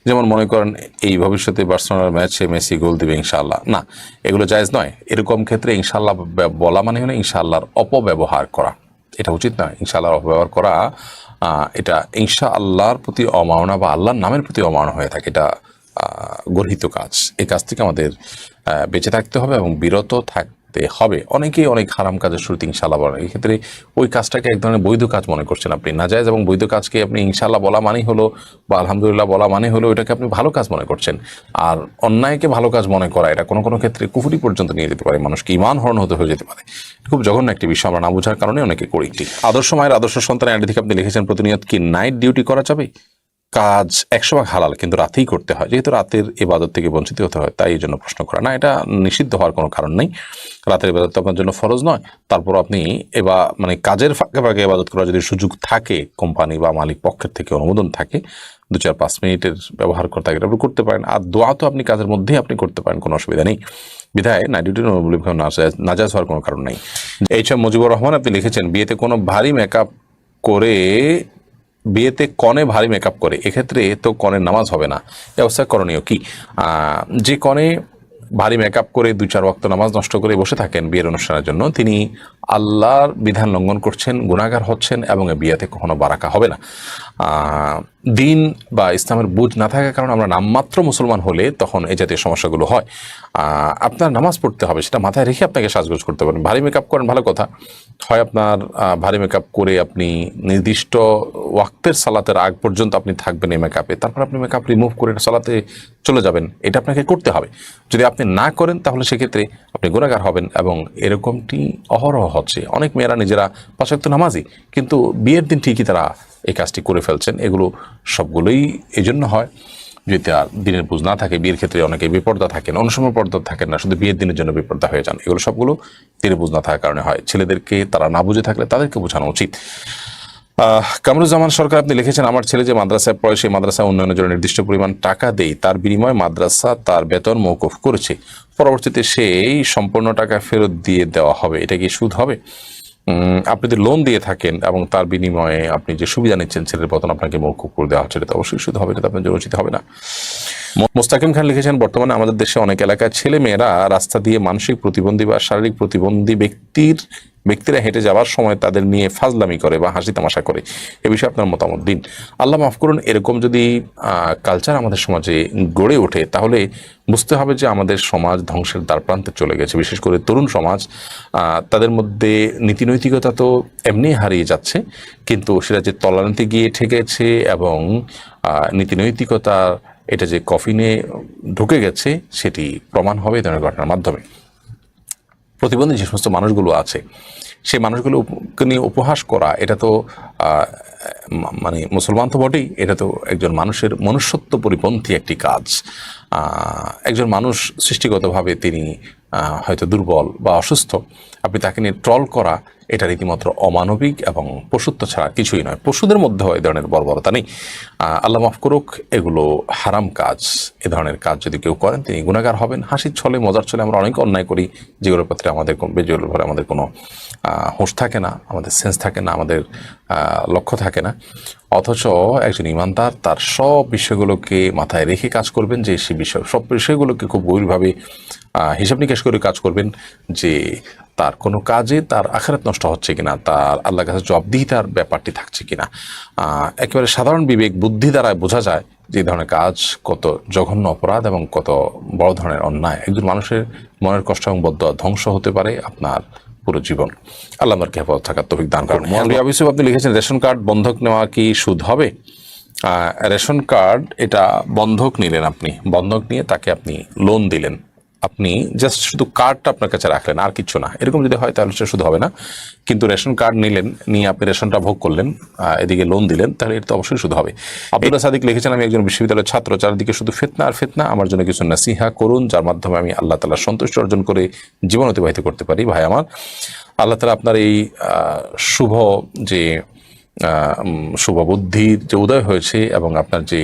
যেমন মনে করেন এই ভবিষ্যতে বার্সেলোনার ম্যাচে মেসি গোল দিবে ইনশাআল্লাহ, না, এগুলো জায়েজ নয়। এরকম ক্ষেত্রে ইনশাআল্লাহ বলা মানে হলো ইনশাআল্লাহর অপব্যবহার করা, এটা উচিত নয়। ইনশাআল্লাহর অপব্যবহার করা এটা ইনশাআল্লাহর প্রতি অমাননা বা আল্লাহর নামের প্রতি অমাননা হয়ে থাকে, এটা গর্হিত কাজ। এই কাজ থেকে আমাদের বেঁচে থাকতে হবে এবং বিরত থাকতে হবে। অনেকেই অনেক হারাম কাজের শুরুতে ইনশাআল্লাহ বলেন, এই ক্ষেত্রে ওই কাজটাকে এক ধরনের বৈধ কাজ মনে করছেন আপনি। নাজায়েজ এবং বৈধ কাজকে আপনি ইনশাআল্লাহ বলা মানেই হলো বা আলহামদুলিল্লাহ বলা মানে হলো এটাকে আপনি ভালো কাজ মনে করছেন। আর অন্যায়কে ভালো কাজ মনে করা, এটা কোনো কোনো ক্ষেত্রে কুফরি পর্যন্ত নিয়ে যেতে পারে, মানুষকে ঈমান হরণ হতে হয়ে যেতে পারে। খুব জঘন্য একটি বিষয়, আমরা না বোঝার কারণে অনেকে করি। ঠিক আদর্শ মায়ের আদর্শ সন্তানের আইডি থেকে আপনি লিখেছেন, প্রতিনিয়ত কি নাইট ডিউটি করা যাবে? কাজ 100 ভাগ হালাল, কিন্তু রাতেই করতে হয়, যেহেতু রাতের ইবাদত থেকে বঞ্চিত হতে হয়, তাই এই জন্য প্রশ্ন করা। না, এটা নিষিদ্ধ হওয়ার কোনো কারণ নেই। রাতের ইবাদত আপনার জন্য ফরজ নয়, তারপর আপনি মানে কাজের ফাঁকে ফাঁকে ইবাদত করার যদি সুযোগ থাকে, কোম্পানি বা মালিক পক্ষের থেকে অনুমোদন থাকে, 2-4-5 মিনিটের ব্যবহার করতে থাকে, আপনি করতে পারেন। আর দোয়া তো আপনি কাজের মধ্যেই আপনি করতে পারেন, কোনো অসুবিধা নেই। বিধায় নাইট ডিউটির নাজায়েজ হওয়ার কোনো কারণ নেই। এইসব মুজিবুর রহমান, আপনি লিখেছেন, বিয়েতে কোনো ভারী মেকআপ করে বিয়েতে কনে ভারী মেকআপ করে, এক্ষেত্রে তো কনের নামাজ হবে না, এ অবস্থায় করণীয় কি? যে কনে ভারী মেকআপ করে 2-4 ওয়াক্ত নামাজ নষ্ট করে বসে থাকেন বিয়ের অনুষ্ঠানের জন্য, তিনি আল্লাহর বিধান লঙ্ঘন করছেন, গুনাহগার হচ্ছেন, এবং বিয়েতে কখনো বারাকা হবে না। দিন বা ইসলামের বুঝ না থাকার কারণে আমরা নামমাত্র মুসলমান হলে তখন এই জাতীয় সমস্যাগুলো হয়। আপনার নামাজ পড়তে হবে, সেটা মাথায় রেখে আপনাকে সাজগোজ করতে পারেন। ভারী মেকআপ করেন, ভালো কথা, হয় আপনার ভারী মেকআপ করে আপনি নির্দিষ্ট ওয়াক্তের সালাতের আগ পর্যন্ত আপনি থাকবেন এই মেকআপে, তারপর আপনি মেকআপ রিমুভ করে সালাতে চলে যাবেন, এটা আপনাকে করতে হবে। যদি আপনি না করেন তাহলে সেক্ষেত্রে আপনি গুনাহগার হবেন, এবং এরকমটি অহরহ হচ্ছে। অনেক মেয়েরা নিজেরা 5 ওয়াক্ত নামাজি, কিন্তু বিয়ের দিন ঠিকই তারা এই কাজটি করে ফেলছেন। এগুলো সবগুলোই এই জন্য হয় যদি তার দিনের বুঝ না থাকে, বিয়ের ক্ষেত্রে অনেকে বেপর্দা থাকেন, অন্য সময় পর্দা থাকেন না, শুধু বিয়ের দিনের জন্য বেপর্দা হয়ে যান, এগুলো সবগুলো দিনের বুঝ না থাকার কারণে হয়। ছেলেদেরকে তারা না বুঝে থাকলে তাদেরকে বোঝানো উচিত। কামরুজ্জামান সরকার আপনি লিখেছেন, আমার ছেলে যে মাদ্রাসায় পড়ে সেই মাদ্রাসা উন্নয়নের জন্য নির্দিষ্ট পরিমাণ টাকা দেয়, তার বিনিময়ে মাদ্রাসা তার বেতন মওকুফ করেছে, পরবর্তীতে সেই সম্পূর্ণ টাকা ফেরত দিয়ে দেওয়া হবে, এটা কি সুদ হবে? আপনি যদি লোন দিয়ে থাকেন এবং তার বিনিময়ে আপনি যে সুবিধা নিচ্ছেন ছেলের বেতন আপনাকে মওকুফ করে দেওয়া হচ্ছে, এটা তো অবশ্যই সুদ হবে, এটা তো আপনার জন্য উচিত হবে না। মোস্তাকিম খান লিখেছেন, বর্তমানে আমাদের দেশে অনেক এলাকায় ছেলে মেয়েরা রাস্তা দিয়ে মানসিক প্রতিবন্ধী বা শারীরিক প্রতিবন্ধী ব্যক্তিরা হেঁটে যাওয়ার সময় তাদের নিয়ে ফাজলামি করে বা হাসি তামাশা করে, এ বিষয়ে আপনার মতামত দিন। আল্লাহ মাফ করুন, এরকম যদি কালচার আমাদের সমাজে গড়ে ওঠে তাহলে বুঝতে হবে যে আমাদের সমাজ ধ্বংসের দ্বারপ্রান্তে চলে গেছে। বিশেষ করে তরুণ সমাজ, তাদের মধ্যে নীতিনৈতিকতা তো এমনি হারিয়ে যাচ্ছে, কিন্তু সেটা যে তলানিতে গিয়ে ঠেকেছে এবং নীতিনৈতিকতা এটা যে কফিনে ঢুকে গেছে সেটি প্রমাণ হবে এই ধরনের ঘটনার মাধ্যমে। প্রতিবন্ধী যে সমস্ত মানুষগুলো আছে সেই মানুষগুলোকে নিয়ে উপহাস করা, এটা তো মানে মুসলমান তো বটেই, এটা তো একজন মানুষের মনুষ্যত্ব পরিপন্থী একটি কাজ। একজন মানুষ সৃষ্টিগতভাবে তিনি হয়তো দুর্বল বা অসুস্থ, আপনি তাকে নিয়ে ট্রল করা এটা রীতিমাত্র অমানবিক এবং পশুত্ব ছাড়া কিছুই নয়। পশুদের মধ্যেও এই ধরনের বর্বরতা নেই। আল্লাহ মাফ করুক, এগুলো হারাম কাজ। এ ধরনের কাজ যদি কেউ করেন তিনি গুনাহগার হবেন। হাসির ছলে মজার ছলে আমরা অনেক অন্যায় করি, যেগুলোর প্রতি আমাদের কোনো হোশ থাকে না, আমাদের সেন্স থাকে না, আমাদের লক্ষ্য থাকে না। অথচ একজন ইমানদার তার সব বিষয়গুলোকে মাথায় রেখে কাজ করবেন, যে সে সব বিষয়গুলোকে খুব গভীরভাবে হিসাব নিকাশ করে কাজ করবেন, যে তার কোনো কাজে তার আখিরাত নষ্ট হচ্ছে কিনা, তার আল্লাহর কাছে জবাবদিহিতার ব্যাপারটি থাকছে কিনা। একেবারে সাধারণ বিবেক বুদ্ধি দ্বারা বোঝা যায় যে এই ধরনের কাজ কত জঘন্য অপরাধ এবং কত বড় ধরনের অন্যায়। একজন মানুষের মনের কষ্ট এবং বদদোয়া ধ্বংস হতে পারে আপনার পুরো জীবন। আল্লাহ আমাকে হেফাজত থাকার তৌফিক দান করুন। আপনি লিখেছেন, রেশন কার্ড বন্ধক নেওয়া কি সুদ হবে? রেশন কার্ড এটা বন্ধক নিলেন, আপনি বন্ধক নিয়ে তাকে আপনি লোন দিলেন, আপনি জাস্ট শুধু কার্ডটা আপনার কাছে রাখলেন, আর কিছু না। এরকম যদি হয় তাহলে সেটা শুধু হবে না, কিন্তু রেশন কার্ড নিলেন, নিয়ে আপনি রেশনটা ভোগ করলেন, এদিকে লোন দিলেন, তাহলে এটা তো অবশ্যই শুধু হবে। আব্দুল্লাহ সাদিক লিখেছেন, আমি একজন বিশ্ববিদ্যালয়ের ছাত্র, চারিদিকে শুধু ফিতনা আর ফিতনা, আমার জন্য কিছু নাসিহা করুন যার মাধ্যমে আমি আল্লাহ তাআলার সন্তুষ্টি অর্জন করে জীবন অতিবাহিত করতে পারি। ভাই আমার, আল্লাহ তাআলা আপনার এই শুভ বুদ্ধির যে উদয় হয়েছে এবং আপনার যে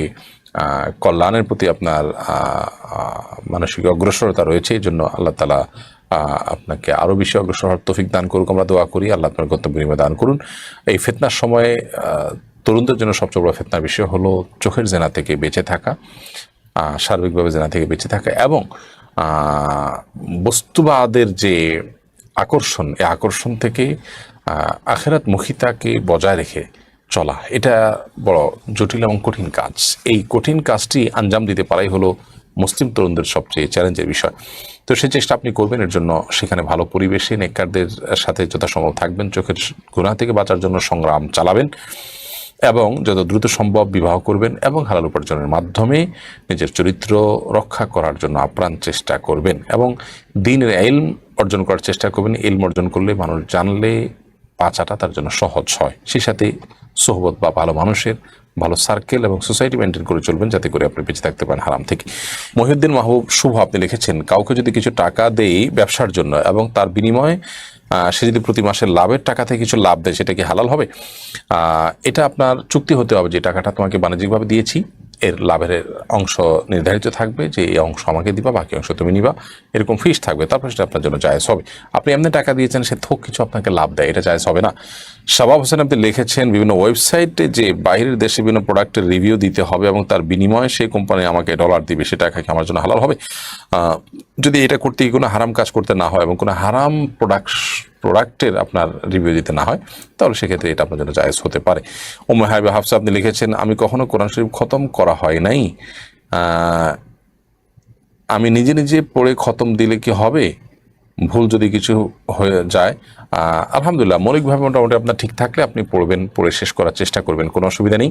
কল্যাণের প্রতি আপনার মানসিক অগ্রসরতা রয়েছে, এই জন্য আল্লাহ তাআলা আপনাকে আরও বেশি অগ্রসর হওয়ার তৌফিক দান করুক, আমরা দোয়া করি। আল্লাহ আপনার গন্তব্য বিনিময় দান করুন। এই ফিতনার সময়ে তরুণদের জন্য সবচেয়ে বড় ফিতনার বিষয় হলো চোখের জেনা থেকে বেঁচে থাকা, সার্বিকভাবে জেনা থেকে বেঁচে থাকা, এবং বস্তুবাদের যে আকর্ষণ, এই আকর্ষণ থেকে আখিরাত মুখিতাকে বজায় রেখে চলা, এটা বড় জটিল এবং কঠিন কাজ। এই কঠিন কাজটি আঞ্জাম দিতে পারাই হলো মুসলিম তরুণদের সবচেয়ে চ্যালেঞ্জের বিষয়। তো সেই চেষ্টা আপনি করবেন, এর জন্য সেখানে ভালো পরিবেশে নেককারদের সাথে যথাসম্ভব থাকবেন, চোখের গুনাহ থেকে বাঁচার জন্য সংগ্রাম চালাবেন এবং যত দ্রুত সম্ভব বিবাহ করবেন এবং হালাল উপার্জনের মাধ্যমে নিজের চরিত্র রক্ষা করার জন্য আপ্রাণ চেষ্টা করবেন এবং দ্বীনের ইলম অর্জন করার চেষ্টা করবেন। ইলম অর্জন করলে, মানুষ জানলে বাঁচাটা তার জন্য সহজ হয়। সেই সাথে সোহবত বা ভালো মানুষের ভালো সার্কেল এবং সোসাইটি মেনটেন করে চলবেন, যাতে করে আপনি বেঁচে থাকতে পারেন হারাম থেকে। মহিউদ্দিন মাহবুব শুভ আপনি লিখেছেন, কাউকে যদি কিছু টাকা দেই ব্যবসার জন্য এবং তার বিনিময়ে সে যদি প্রতি মাসের লাভের টাকা থেকে কিছু লাভ দেয়, সেটা কি হালাল হবে? এটা আপনার চুক্তি হতে হবে যে টাকাটা তোমাকে বাণিজ্যিকভাবে দিয়েছি, এর লাভের অংশ নির্ধারিত থাকবে যে এই অংশ আমাকে দিবা, বাকি অংশ তুমি নিবা, এরকম ফিস থাকবে, তারপর সেটা আপনার জন্য জায়েজ হবে। আপনি এমনি টাকা দিয়েছেন, সে থোক কিছু আপনাকে লাভ দেয়, এটা জায়েজ হবে না। শাবাব হোসেন আপনি লিখেছেন, বিভিন্ন ওয়েবসাইটে যে বাইরের দেশে বিভিন্ন প্রোডাক্টের রিভিউ দিতে হবে এবং তার বিনিময়ে সেই কোম্পানি আমাকে ডলার দিবে, সে টাকা কি আমার জন্য হালাল হবে? যদি এটা করতে গিয়ে কোনো হারাম কাজ করতে না হয় এবং কোনো হারাম প্রোডাক্টের আপনার রিভিউ দিতে না হয়, তাহলে সেক্ষেত্রে এটা আপনার জন্য জায়েজ হতে পারে। উম্মে হাবিবা হাফসা আপনি লিখেছেন, আমি কখনো কোরআন শরীফ খতম করা হয় নাই, আমি নিজে নিজে পড়ে খতম দিলে কি হবে? ভুল যদি কিছু হয়ে যায়, আলহামদুলিল্লাহ, মৌলিকভাবে মোটামুটি আপনার ঠিক থাকলে আপনি পড়বেন, পড়ে শেষ করার চেষ্টা করবেন, কোনো অসুবিধা নেই।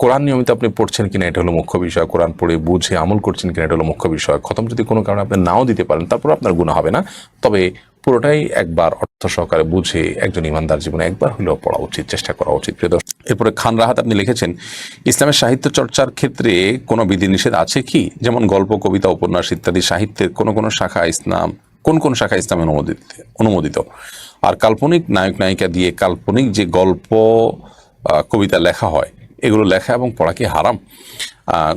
কোরআন নিয়মিত আপনি পড়ছেন কিনা এটা হলো মুখ্য বিষয়, কোরআন পড়ে বুঝে আমল করছেন কিনা এটা হলো মুখ্য বিষয়। খতম যদি কোনো কারণে আপনি নাও দিতে পারেন তারপর আপনার গুনাহ হবে না, তবে পুরোটাই একবার অর্থ সহকারে বুঝে একজন ইমানদার জীবনে একবার হলেও পড়া উচিত, চেষ্টা করা উচিত। প্রিয় দর্শক, এরপরে খান রাহাত আপনি লিখেছেন, ইসলামের সাহিত্য চর্চার ক্ষেত্রে কোনো বিধিনিষেধ আছে কি? যেমন গল্প, কবিতা, উপন্যাস ইত্যাদি সাহিত্যের কোন শাখা ইসলাম কোন শাখা ইসলামে অনুমোদিত? আর কাল্পনিক নায়ক নায়িকা দিয়ে কাল্পনিক যে গল্প কবিতা লেখা হয় এগুলো লেখা এবং পড়া কি হারাম?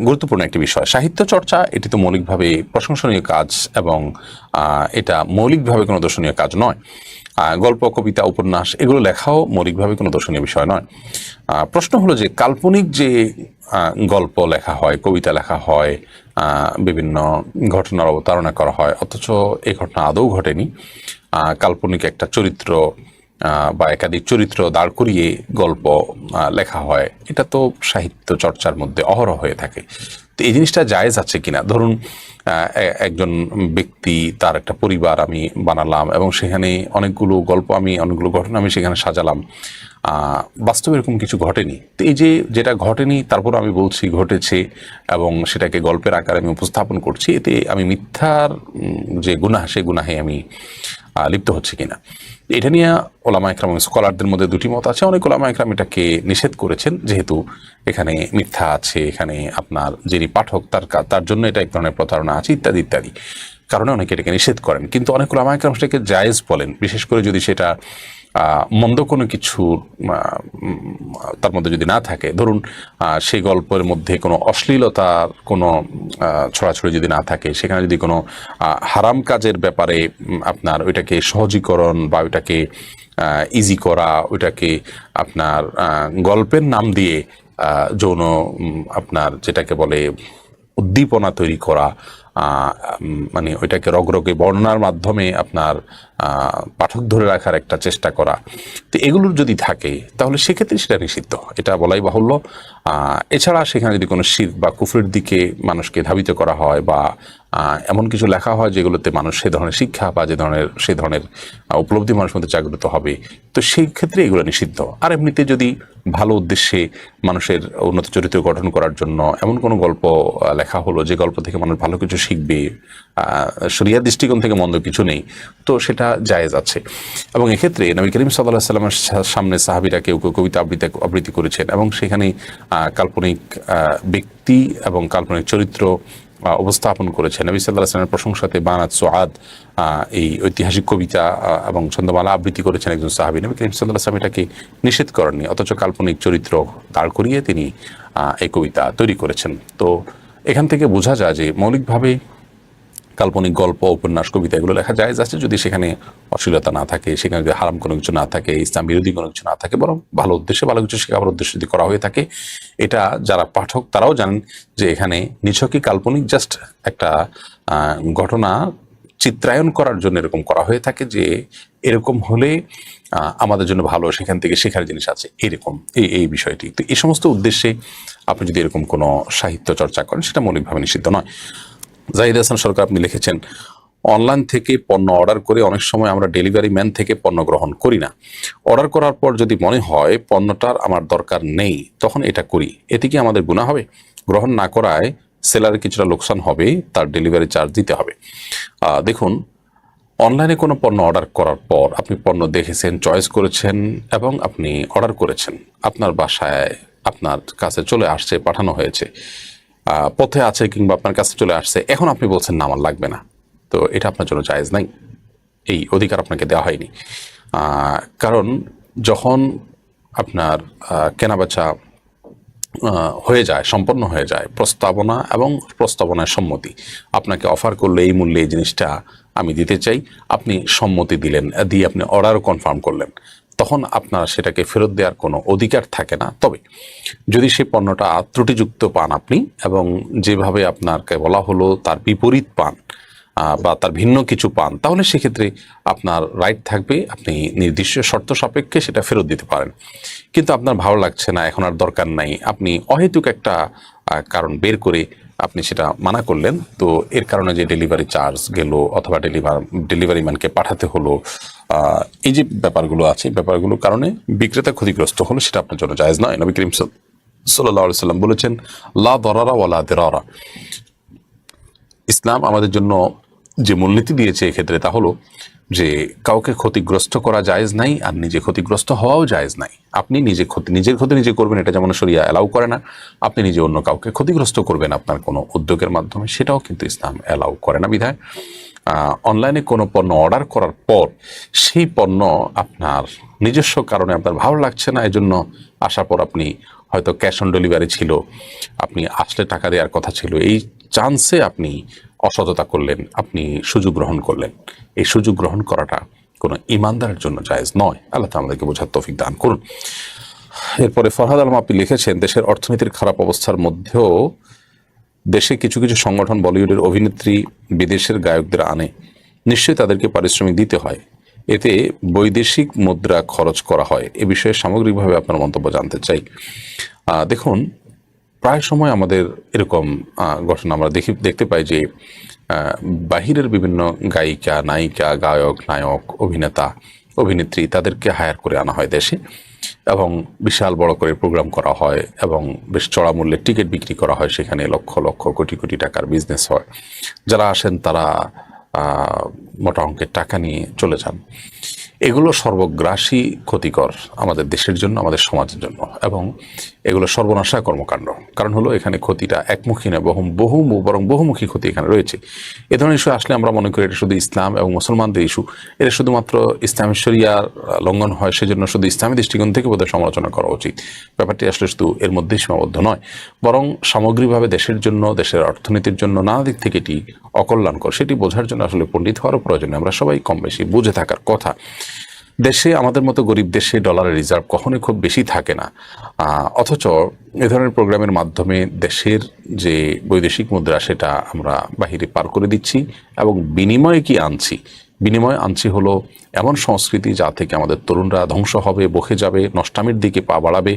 গুরুত্বপূর্ণ একটি বিষয়। সাহিত্য চর্চা এটি তো মৌলিকভাবে প্রশংসনীয় কাজ এবং এটা মৌলিকভাবে কোনো দর্শনীয় কাজ নয়। গল্প, কবিতা, উপন্যাস এগুলো লেখাও মৌলিকভাবে কোনো দর্শনীয় বিষয় নয়। প্রশ্ন হলো যে কাল্পনিক যে গল্প লেখা হয়, কবিতা লেখা হয়, বিভিন্ন ঘটনার অবতারণা করা হয়, অথচ এই ঘটনা আদৌ ঘটেনি, কাল্পনিক একটা চরিত্র বা একাধিক চরিত্র দাঁড় করিয়ে গল্প লেখা হয়, এটা তো সাহিত্য চর্চার মধ্যে অহরহ হয়ে থাকে। তো এই জিনিসটা জায়েজ আছে কিনা? ধরুন একজন ব্যক্তি, তার একটা পরিবার আমি বানালাম এবং সেখানে অনেকগুলো ঘটনা আমি সেখানে সাজালাম, বাস্তবে এরকম কিছু ঘটেনি। তো এই যেটা ঘটেনি তারপর আমি বলছি ঘটেছে এবং সেটাকে গল্পের আকারে আমি উপস্থাপন করছি, এতে আমি মিথ্যার যে গুনাহ সেই গুনাহে আমি লিপ্ত হচ্ছে কিনা, এটা নিয়ে ওলামা একরাম স্কলারদের মধ্যে দুটি মত আছে। অনেক ওলামা একরাম এটাকে নিষেধ করেছেন, যেহেতু এখানে মিথ্যা আছে, এখানে আপনার যিনি পাঠক তার জন্য এটা এক ধরনের প্রতারণা আছে ইত্যাদি ইত্যাদি কারণে অনেকে এটাকে নিষেধ করেন। কিন্তু অনেক ওলামা একরাম সেটাকে জায়েজ বলেন, বিশেষ করে যদি সেটা মন্দ কোনো কিছু তার মধ্যে যদি না থাকে। ধরুন সেই গল্পের মধ্যে কোনো অশ্লীলতার কোনো ছড়াছড়ি যদি না থাকে, সেখানে যদি কোনো হারাম কাজের ব্যাপারে আপনার ওইটাকে সহজীকরণ বা ওইটাকে ইজি করা, ওইটাকে আপনার গল্পের নাম দিয়ে যৌন আপনার যেটাকে বলে উদ্দীপনা তৈরি করা, মানে ওইটাকে রগরগে বর্ণনার মাধ্যমে আপনার পাঠক ধরে রাখার একটা চেষ্টা করা, তো এগুলোর যদি থাকে তাহলে সেক্ষেত্রে সেটা নিষিদ্ধ, এটা বলাই বাহুল্য। এছাড়া সেখানে যদি কোনো শিরক বা কুফরের দিকে মানুষকে ধাবিত করা হয় বা এমন কিছু লেখা হয় যেগুলোতে মানুষ সে ধরনের শিক্ষা বা সে ধরনের উপলব্ধি মানুষের মধ্যে জাগ্রত হবে, তো সেই ক্ষেত্রে এগুলো নিষিদ্ধ। আর এমনিতে যদি ভালো উদ্দেশ্যে মানুষের উন্নত চরিত্র গঠন করার জন্য এমন কোনো গল্প লেখা হলো যে গল্প থেকে মানুষ ভালো কিছু শিখবে, শরিয়ার দৃষ্টিকোণ থেকে মন্দ কিছু নেই, তো সেটা জায়েজ আছে। এবং এক্ষেত্রে নবী করিম সাল্লাল্লাহু আলাইহি ওয়াসাল্লামের সামনে সাহাবীরা কেউ কবিতা আবৃত্তি করেছেন এবং সেখানে কাল্পনিক ব্যক্তি এবং কাল্পনিক চরিত্র উপস্থাপন করেছেন। নবী সাল্লাল্লাহু আলাইহি ওয়াসাল্লামের প্রশংসাতে বানাত সুআদ এই ঐতিহাসিক কবিতা এবং ছন্দমালা আবৃত্তি করেছেন একজন সাহাবী। নবী করিম সাল্লাল্লাহু আলাইহি ওয়াসাল্লাম এটাকে নিষেধ করেননি, অথচ কাল্পনিক চরিত্র দাঁড় করিয়ে তিনি এই কবিতা তৈরি করেছেন। তো এখান থেকে বোঝা যায় যে মৌলিকভাবে কাল্পনিক গল্প, উপন্যাস, কবিতা এগুলো লেখা জায়েজ আছে যদি সেখানে অশ্লীলতা না থাকে, সেখানে যদি হারাম কোনো কিছু না থাকে, ইসলাম বিরোধী কোনো কিছু না থাকে, বরং ভালো উদ্দেশ্যে ভালো কিছু শেখাবার উদ্দেশ্যে যদি করা হয়ে থাকে, এটা যারা পাঠক তারাও জানেন যে এখানে নিছকই কাল্পনিক জাস্ট একটা ঘটনা চিত্রায়ন করার জন্য এরকম করা হয়ে থাকে, যে এরকম হলে আমাদের জন্য ভালো, সেখান থেকে শেখার জিনিস আছে, এরকম এই বিষয়টি। তো এই সমস্ত উদ্দেশ্যে আপনি যদি এরকম কোনো সাহিত্য চর্চা করেন সেটা মৌলিকভাবে নিষিদ্ধ নয়। জাহিদ হাসান সরকার আপনি লিখেছেন, অনলাইন থেকে পণ্য অর্ডার করে অনেক সময় আমরা ডেলিভারি ম্যান থেকে পণ্য গ্রহণ করি না। অর্ডার করার পর যদি মনে হয় পণ্যটার আমার দরকার নেই, তখন এটা করি, এতে কি আমাদের গুনাহ হবে? গ্রহণ না করায় সেলারের কিছুটা লোকসান হবে, তার ডেলিভারি চার্জ দিতে হবে। দেখুন, অনলাইনে কোনো পণ্য অর্ডার করার পর আপনি পণ্য দেখেছেন, চয়েস করেছেন এবং আপনি অর্ডার করেছেন, আপনার বাসায় আপনার কাছে চলে আসছে, পাঠানো হয়েছে, পথে আছে কিংবা আপনার কাছে চলে আসছে, এখন আপনি বলছেন না আমার লাগবে না, তো এটা আপনার জন্য জায়েজ নাই, এই অধিকার আপনাকে দেওয়া হয়নি। কারণ যখন আপনার কেনাবেচা হয়ে যায়, সম্পন্ন হয়ে যায়, প্রস্তাবনা এবং প্রস্তাবনায় সম্মতি, আপনাকে অফার করলে এই মূল্যে এই জিনিসটা আমি দিতে চাই, আপনি সম্মতি দিলেন, দিয়ে আপনি অর্ডারও কনফার্ম করলেন, তখন আপনার সেটাকে ফেরত দেওয়ার কোনো অধিকার থাকে না। তবে যদি সেই পণ্যটা ত্রুটিযুক্ত পান আপনি এবং যেভাবে আপনাকে বলা হলো তার বিপরীত পান বা তার ভিন্ন কিছু পান, তাহলে সেক্ষেত্রে আপনার রাইট থাকবে, আপনি নির্দিষ্ট শর্ত সাপেক্ষে সেটা ফেরত দিতে পারেন। কিন্তু আপনার ভালো লাগছে না, এখন আর দরকার নাই, আপনি অহেতুক একটা কারণ বের করে আপনি সেটা মানা করলেন, তো এর কারণে যে ডেলিভারি চার্জ গেল অথবা ডেলিভারি ম্যানকে পাঠাতে হলো, এই যে ব্যাপারগুলো আছে, ব্যাপারগুলোর কারণে বিক্রেতা ক্ষতিগ্রস্ত হলো, সেটা আপনার জন্য জায়েজ নয়। নবী করিম সাল্লাল্লাহু আলাইহি ওয়াসাল্লাম বলেছেন, লা দরারা ওয়ালা দিরারা। ইসলাম আমাদের জন্য যে মূলনীতি দিয়েছে এক্ষেত্রে তা হলো যে কাউকে ক্ষতিগ্রস্ত করা জায়েজ নাই, আর নিজে ক্ষতিগ্রস্ত হওয়াও জায়েজ নাই। আপনি নিজের ক্ষতি নিজে করবেন, এটা যেমন শরিয়া অ্যালাউ করে না। আপনি নিজে অন্য কাউকে ক্ষতিগ্রস্ত করবেন আপনার কোনো উদ্যোগের মাধ্যমে, সেটাও কিন্তু ইসলাম অ্যালাউ করে না। বিধায় অনলাইনে কোনো পণ্য অর্ডার করার পর সেই পণ্য আপনার নিজস্ব কারণে আপনার ভালো লাগছে না, এজন্য আসার পর আপনি হয়তো ক্যাশ অন ডেলিভারি ছিল, আপনি আসলে টাকা দেওয়ার কথা ছিল, এই চান্সে আপনি অসততা করলেন, আপনি সুযোগ গ্রহণ করলেন। এই সুযোগ গ্রহণ করাটা কোনো ইমানদারের জন্য জায়েজ নয়। আল্লাহ তাআলা আমাদেরকে বোঝার তৌফিক দান করুন। এরপরে ফরহাদ আলম আপনি লিখেছেন, দেশের অর্থনীতির খারাপ অবস্থার মধ্যেও দেশে কিছু কিছু সংগঠন বলিউডের অভিনেত্রী বিদেশের গায়কদের আনে, নিশ্চয়ই তাদেরকে পারিশ্রমিক দিতে হয়, এতে বৈদেশিক মুদ্রা খরচ করা হয়। এ বিষয়ে সামগ্রিকভাবে আপনার মন্তব্য জানতে চাই। দেখুন, প্রায় সময় আমাদের এরকম ঘটনা আমরা দেখতে পাই যে বাহিরের বিভিন্ন গায়িকা, নায়িকা, গায়ক, নায়ক, অভিনেতা, অভিনেত্রী তাদেরকে হায়ার করে আনা হয় দেশে, এবং বিশাল বড় করে প্রোগ্রাম করা হয় এবং বেশ চড়া মূল্যে টিকিট বিক্রি করা হয়। সেখানে লক্ষ লক্ষ কোটি কোটি টাকার বিজনেস হয়। যারা আসেন তারা মোটা অঙ্কের টাকা নিয়ে চলে যান। এগুলো সর্বগ্রাসী ক্ষতিকর আমাদের দেশের জন্য, আমাদের সমাজের জন্য, এবং এগুলো সর্বনাশা কর্মকাণ্ড। কারণ হলো এখানে ক্ষতিটা একমুখী না, বরং বহুমুখী ক্ষতি এখানে রয়েছে। এ ধরনের ইস্যু আসলে আমরা মনে করি এটা শুধু ইসলাম এবং মুসলমানদের ইস্যু, এটা শুধুমাত্র ইসলামী শরিয়ার লঙ্ঘন হয়, সেজন্য শুধু ইসলামী দৃষ্টিকোণ থেকে বোধহয় সমালোচনা করা উচিত। ব্যাপারটি আসলে শুধু এর মধ্যেই সীমাবদ্ধ নয়, বরং সামগ্রিকভাবে দেশের জন্য, দেশের অর্থনীতির জন্য নানা দিক থেকে এটি অকল্যাণকর। সেটি বোঝার জন্য আসলে পণ্ডিত হওয়ারও প্রয়োজন, আমরা সবাই কম বেশি বুঝে থাকার কথা। দেশে আমাদের মতো গরিব দেশে ডলারের রিজার্ভ কখনোই খুব বেশি থাকে না, অথচ এ ধরনের প্রোগ্রামের মাধ্যমে দেশের যে বৈদেশিক মুদ্রা সেটা আমরা বাহিরে পার করে দিচ্ছি, এবং বিনিময়ে কি আনছি? বিনিময়ে আনছি হলো এমন সংস্কৃতি যা থেকে আমাদের তরুণরা ধ্বংস হবে, বকে যাবে, নষ্টামির দিকে পা বাড়াবে,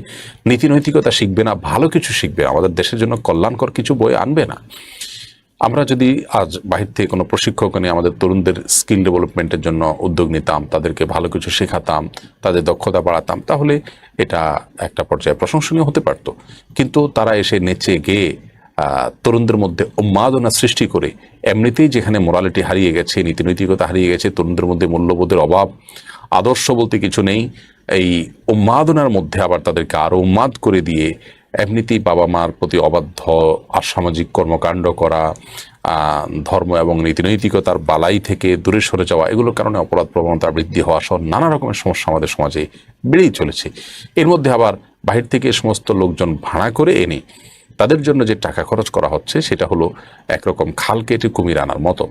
নীতি নৈতিকতা শিখবে না, ভালো কিছু শিখবে, আমাদের দেশের জন্য কল্যাণকর কিছু বই আনবে না। আমরা যদি আজ বাহির থেকে কোনো প্রশিক্ষক নিয়ে আমাদের তরুণদের স্কিল ডেভেলপমেন্টের জন্য উদ্যোগ নিতাম, তাদেরকে ভালো কিছু শেখাতাম, তাদের দক্ষতা বাড়াতাম, তাহলে এটা একটা পর্যায়ে প্রশংসনীয় হতে পারত। কিন্তু তারা এসে নেচে গেয়ে তরুণদের মধ্যে উন্মাদনা সৃষ্টি করে, এমনিতেই যেখানে মোরালিটি হারিয়ে গেছে, নীতিনৈতিকতা হারিয়ে গেছে, তরুণদের মধ্যে মূল্যবোধের অভাব, আদর্শ বলতে কিছু নেই, এই উন্মাদনার মধ্যে আবার তাদেরকে আরও উন্মাদ করে দিয়ে এমনিতেই বাবা মার প্রতি অবাধ্য অসামাজিক কর্মকাণ্ড করা, ধর্ম এবং নীতিনৈতিকতার বালাই থেকে দূরে সরে যাওয়া, এগুলোর কারণে অপরাধ প্রবণতা বৃদ্ধি হওয়া সহ নানা রকমের সমস্যা আমাদের সমাজে বেড়েই চলেছে। এর মধ্যে আবার বাহির থেকে সমস্ত লোকজন ভাড়া করে এনে তাদের জন্য যে টাকা খরচ করা হচ্ছে সেটা হলো একরকম খাল কেটে কুমির আনার মতো।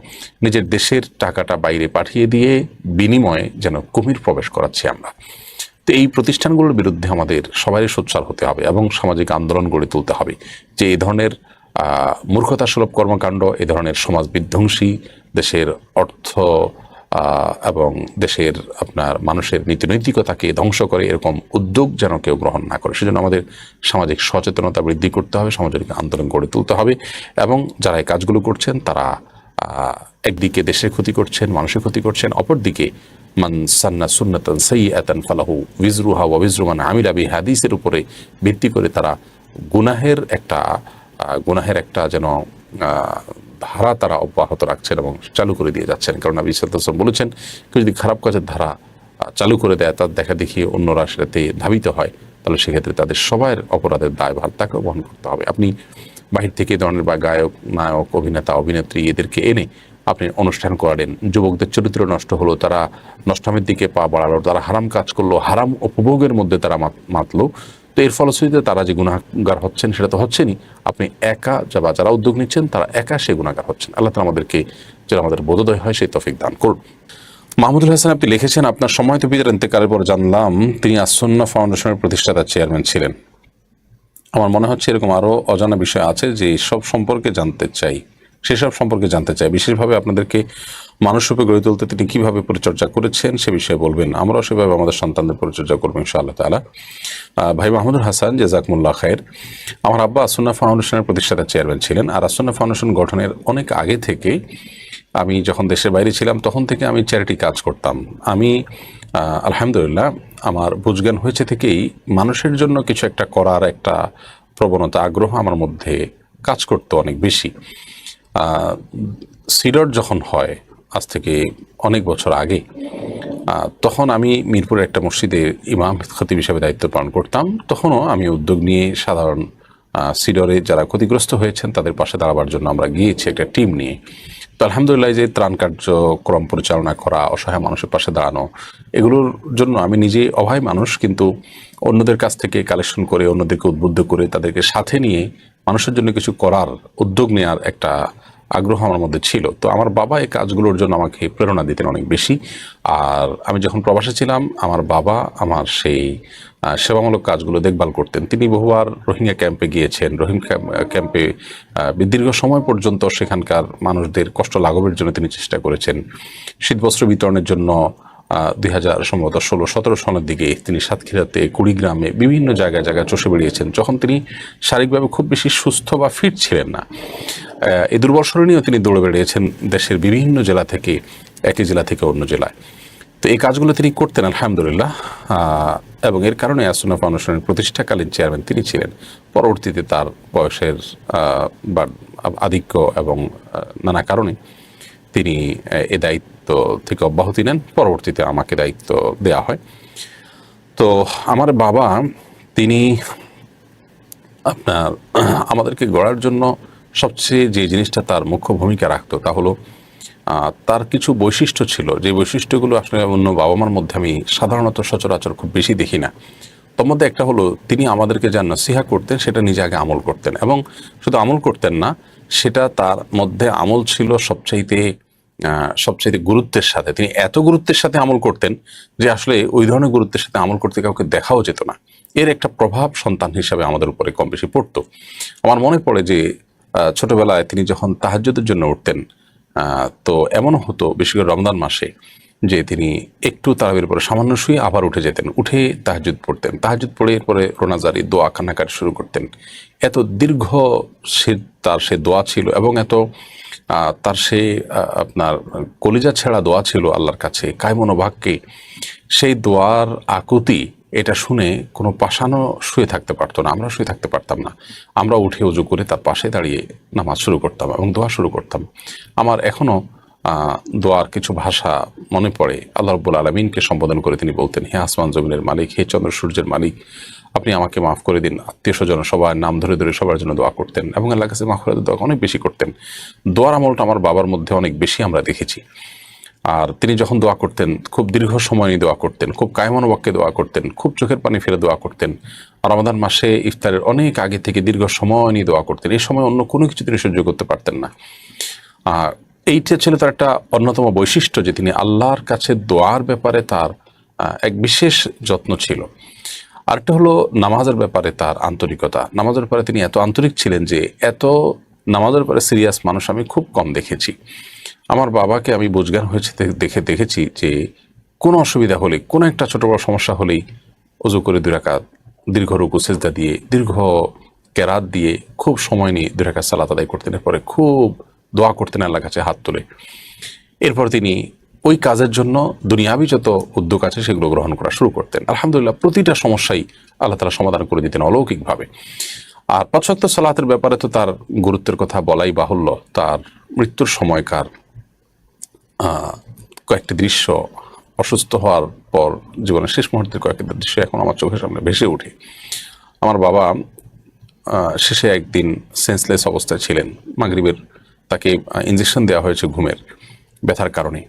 নিজের দেশের টাকাটা বাইরে পাঠিয়ে দিয়ে বিনিময়ে যেন কুমির প্রবেশ করাচ্ছি আমরা। তো এই প্রতিষ্ঠানগুলোর বিরুদ্ধে আমাদের সবাই সোচ্চার হতে হবে এবং সামাজিক আন্দোলন গড়ে তুলতে হবে যে এই ধরনের মূর্খতাসুলভ কর্মকাণ্ড, এ ধরনের সমাজ বিধ্বংসী, দেশের অর্থ এবং দেশের আপনার মানুষের নীতিনৈতিকতাকে ধ্বংস করে এরকম উদ্যোগ যেন কেউ গ্রহণ না করে। সেজন্য আমাদের সামাজিক সচেতনতা বৃদ্ধি করতে হবে, সামাজিক আন্দোলন গড়ে তুলতে হবে, এবং যারা এই কাজগুলো করছেন তারা একদিকে দেশের ক্ষতি করছেন, মানুষের ক্ষতি করছেন, অপরদিকে মান সান্না সুন্নাতান সাইয়্যাতান ফালাহু উযরুহা ওয়া উযরু মান আমিলা বিহা হাদিসের উপরে ভিত্তি করে তারা গুনাহের একটা যেন ধারা তারা অব্যাহত রাখছেন এবং চালু করে দিয়ে যাচ্ছেন। কারণ নবী সাল্লাল্লাহু আলাইহি ওয়াসাল্লাম বলেছেন, কেউ যদি খারাপ কাজের ধারা চালু করে দেয়, তার দেখা দেখি অন্যরা সেটাতে ধাবিত হয়, তাহলে সেক্ষেত্রে তাদের সবার অপরাধের দায়ভার তাকে বহন করতে হবে। আপনি বাহির থেকে ধরনের বা গায়ক, নায়ক, অভিনেতা, অভিনেত্রী এদেরকে এনে আপনি অনুষ্ঠান করালেন, যুবকদের চরিত্র নষ্ট হলো, তারা নষ্টামের দিকে পা বাড়ালো, তারা হারাম কাজ করলো, হারাম উপভোগের মধ্যে তারা মাতলো, তো এর ফলশ্রুতিতে তারা যে গুনাহগার হচ্ছেন সেটা তো হচ্ছেনই, আপনি একা যারা উদ্যোগ নিচ্ছেন তারা একা সে গুনাহগার হচ্ছেন। আল্লাহ তাআলা আমাদেরকে যেন আমাদের বোধোদয় হয় সেই তৌফিক দান করুন। মাহমুদুল হাসান আপনি লিখেছেন, আপনার সম্মানিত পিতার ইন্তেকালের পর জানলাম তিনি আসন্না ফাউন্ডেশনের প্রতিষ্ঠাতা চেয়ারম্যান ছিলেন। আমার মনে হচ্ছে এরকম আরও অজানা বিষয় আছে যে সেসব সম্পর্কে জানতে চাই। বিশেষভাবে আপনাদেরকে মানুষরূপে গড়ে তুলতে তিনি কীভাবে পরিচর্যা করেছেন সে বিষয়ে বলবেন। আমরাও সেভাবে আমাদের সন্তানদের পরিচর্যা করবো ইনশাআল্লাহ তাআলা। ভাই মাহমুদুল হাসান, জাযাকুমুল্লাহ খায়ের। আমার আব্বা আসন্না ফাউন্ডেশনের প্রতিষ্ঠাতা চেয়ারম্যান ছিলেন, আর আসন্না ফাউন্ডেশন গঠনের অনেক আগে থেকে, আমি যখন দেশের বাইরে ছিলাম তখন থেকে আমি চ্যারিটি কাজ করতাম। আমি আলহামদুলিল্লাহ আমার বুঝজ্ঞান হয়েছে থেকেই মানুষের জন্য কিছু একটা করার একটা প্রবণতা, আগ্রহ আমার মধ্যে কাজ করতো অনেক বেশি। সিডর যখন হয় আজ থেকে অনেক বছর আগে, তখন আমি মিরপুরের একটা মসজিদে ইমাম খতিব হিসেবে দায়িত্ব পালন করতাম। তখনও আমি উদ্যোগ নিয়ে সাধারণ সিডরে যারা ক্ষতিগ্রস্ত হয়েছেন তাদের পাশে দাঁড়াবার জন্য আমরা গিয়েছি একটা টিম নিয়ে। তো আলহামদুলিল্লাহ, যে ত্রাণ কার্যক্রম পরিচালনা করা, অসহায় মানুষের পাশে দাঁড়ানো, এগুলোর জন্য আমি নিজে অভাবী মানুষ, কিন্তু অন্যদের কাছ থেকে কালেকশন করে, অন্যদেরকে উদ্বুদ্ধ করে, তাদেরকে সাথে নিয়ে মানুষের জন্য কিছু করার উদ্যোগ নেওয়ার একটা আগ্রহ আমার মধ্যে ছিল। তো আমার বাবা এই কাজগুলোর জন্য আমাকে প্রেরণা দিতেন অনেক বেশি। আর আমি যখন প্রবাসে ছিলাম, আমার বাবা আমার সেই সেবামূলক কাজগুলো দেখভাল করতেন। তিনি বহুবার রোহিঙ্গা ক্যাম্পে গিয়েছেন। রোহিঙ্গা ক্যাম্পে দীর্ঘ সময় পর্যন্ত সেখানকার মানুষদের কষ্ট লাঘবের জন্য তিনি চেষ্টা করেছেন। শীতবস্ত্র বিতরণের জন্য 2016-17 সালের দিকে তিনি সাতক্ষীরাতে, কুড়িগ্রামে, বিভিন্ন জায়গায় চষে বেরিয়েছেন, যখন তিনি শারীরিকভাবে খুব বেশি সুস্থ বা ফিট ছিলেন না। এই দুর্বল নিয়েও তিনি দৌড়ে বেরিয়েছেন দেশের বিভিন্ন জেলা থেকে, একই জেলা থেকে অন্য জেলায়। তো এই কাজগুলো তিনি করতেন আলহামদুলিল্লাহ, এবং এর কারণে আসুন্নাহ ফাউন্ডেশনের প্রতিষ্ঠাকালীন চেয়ারম্যান তিনি ছিলেন। পরবর্তীতে তার বয়সের আধিক্য এবং নানা কারণে তিনি এ দায়িত্ব থেকে অব্যাহতি নেন। পরবর্তীতে আমাকে দায়িত্ব দেয়া হয়। তো আমার বাবা তিনি আপনার আমাদেরকে গড়ার জন্য সবচেয়ে যে জিনিসটা তার মুখ্য ভূমিকা রাখতো তা হলো তার কিছু বৈশিষ্ট্য ছিল, যে বৈশিষ্ট্যগুলো আসলে অন্য বাবা মার মধ্যে আমি সাধারণত সচরাচর খুব বেশি দেখি না। তার মধ্যে একটা হলো, তিনি আমাদেরকে যা নসিহা করতেন সেটা নিজে আগে আমল করতেন, এবং শুধু আমল করতেন না, সেটা তার মধ্যে আমল ছিল সবচাইতে গুরুত্বের সাথে। তিনি এত গুরুত্বের সাথে আমল করতেন যে আসলে ওই ধরনের গুরুত্বের সাথে আমল করতে কাউকে দেখাও যেত না। এর একটা প্রভাব সন্তান হিসাবে আমাদের উপরে কম বেশি পড়তো। আমার মনে পড়ে যে ছোটবেলায় তিনি যখন তাহাজ্জুদের জন্য উঠতেন, তো এমনও হতো বিশেষ করে রমজান মাসে, যে তিনি একটু তারাবির পরে সামান্য শুয়ে আবার উঠে যেতেন, উঠে তাহাজ্জুদ পড়তেন, তাহাজ্জুদ পড়ে এরপরে রোনাজারি দোয়া কান্নাকাটি শুরু করতেন। এত দীর্ঘ তার সে দোয়া ছিল, এবং এত তার সে আপনার কলিজা ছেঁড়া দোয়া ছিল আল্লাহর কাছে, কায়মনোবাক্যে সেই দোয়ার আকুতি, এটা শুনে কোনো পাষাণও শুয়ে থাকতে পারতো না। আমরা শুয়ে থাকতে পারতাম না। আমরা উঠে উজু করে তার পাশে দাঁড়িয়ে নামাজ শুরু করতাম এবং দোয়া শুরু করতাম। আমার এখনও দোয়ার কিছু ভাষা মনে পড়ে। আল্লাহ রাব্বুল আলামিনকে সম্বোধন করে তিনি বলতেন, হে আসমান জমিনের মালিক, হে চন্দ্র সূর্যের মালিক, আপনি আমাকে মাফ করে দিন। আত্মীয় স্বজন সবার নাম ধরে ধরে সবার জন্য দোয়া করতেন, এবং আল্লাহর কাছে মাগফিরাতের দোয়া অনেক বেশি করতেন। দোয়ার আমলটা আমার বাবার মধ্যে অনেক বেশি আমরা দেখেছি। আর তিনি যখন দোয়া করতেন, খুব দীর্ঘ সময় নিয়ে দোয়া করতেন, খুব কায়মনোবাক্যে দোয়া করতেন, খুব চোখের পানি ফেলে দোয়া করতেন। আর রমাদান মাসে ইফতারের অনেক আগে থেকে দীর্ঘ সময় নিয়ে দোয়া করতেন। এই সময় অন্য কোনো কিছু তিনি সহ্য করতে পারতেন না। এইটা ছিল তার একটা অন্যতম বৈশিষ্ট্য, যে তিনি আল্লাহর কাছে দোয়ার ব্যাপারে তার এক বিশেষ যত্ন ছিল। আরেকটা হলো নামাজের ব্যাপারে তার আন্তরিকতা। নামাজের ব্যাপারে তিনি এত আন্তরিক ছিলেন যে এত নামাজের ব্যাপারে সিরিয়াস মানুষ আমি খুব কম দেখেছি। আমার বাবাকে আমি বুঝজ্ঞান হয়েছে দেখেছি যে কোনো অসুবিধা হলে, কোনো একটা ছোট বড় সমস্যা হলেই অজু করে 2 রাকাত দীর্ঘ রুকু সেজদা দিয়ে, দীর্ঘ কেরাত দিয়ে, খুব সময় নিয়ে 2 রাকাত সালাত আদায় করতেন। এরপরে খুব দোয়া করতেন আল্লাহর কাছে হাত তুলে। এরপর তিনি ওই কাজের জন্য দুনিয়াবি যত উদ্যোগ আছে সেগুলো গ্রহণ করা শুরু করতেন। আলহামদুলিল্লাহ, প্রতিটা সমস্যাই আল্লাহ তাআলা সমাধান করে দিতেন অলৌকিকভাবে। আর 5 ওয়াক্ত সালাতের ব্যাপারে তো তার গুরুত্বের কথা বলাই বাহুল্য। তার মৃত্যুর সময়কার কয়েকটি দৃশ্য, অসুস্থ হওয়ার পর জীবনের শেষ মুহূর্তের কয়েকটি দৃশ্য এখন আমার চোখের সামনে ভেসে ওঠে। আমার বাবা শেষে একদিন সেন্সলেস অবস্থায় ছিলেন। মাগরিবের তাকে ইঞ্জেকশন দেওয়া হয়েছে ঘুমের ব্যথার কারণে,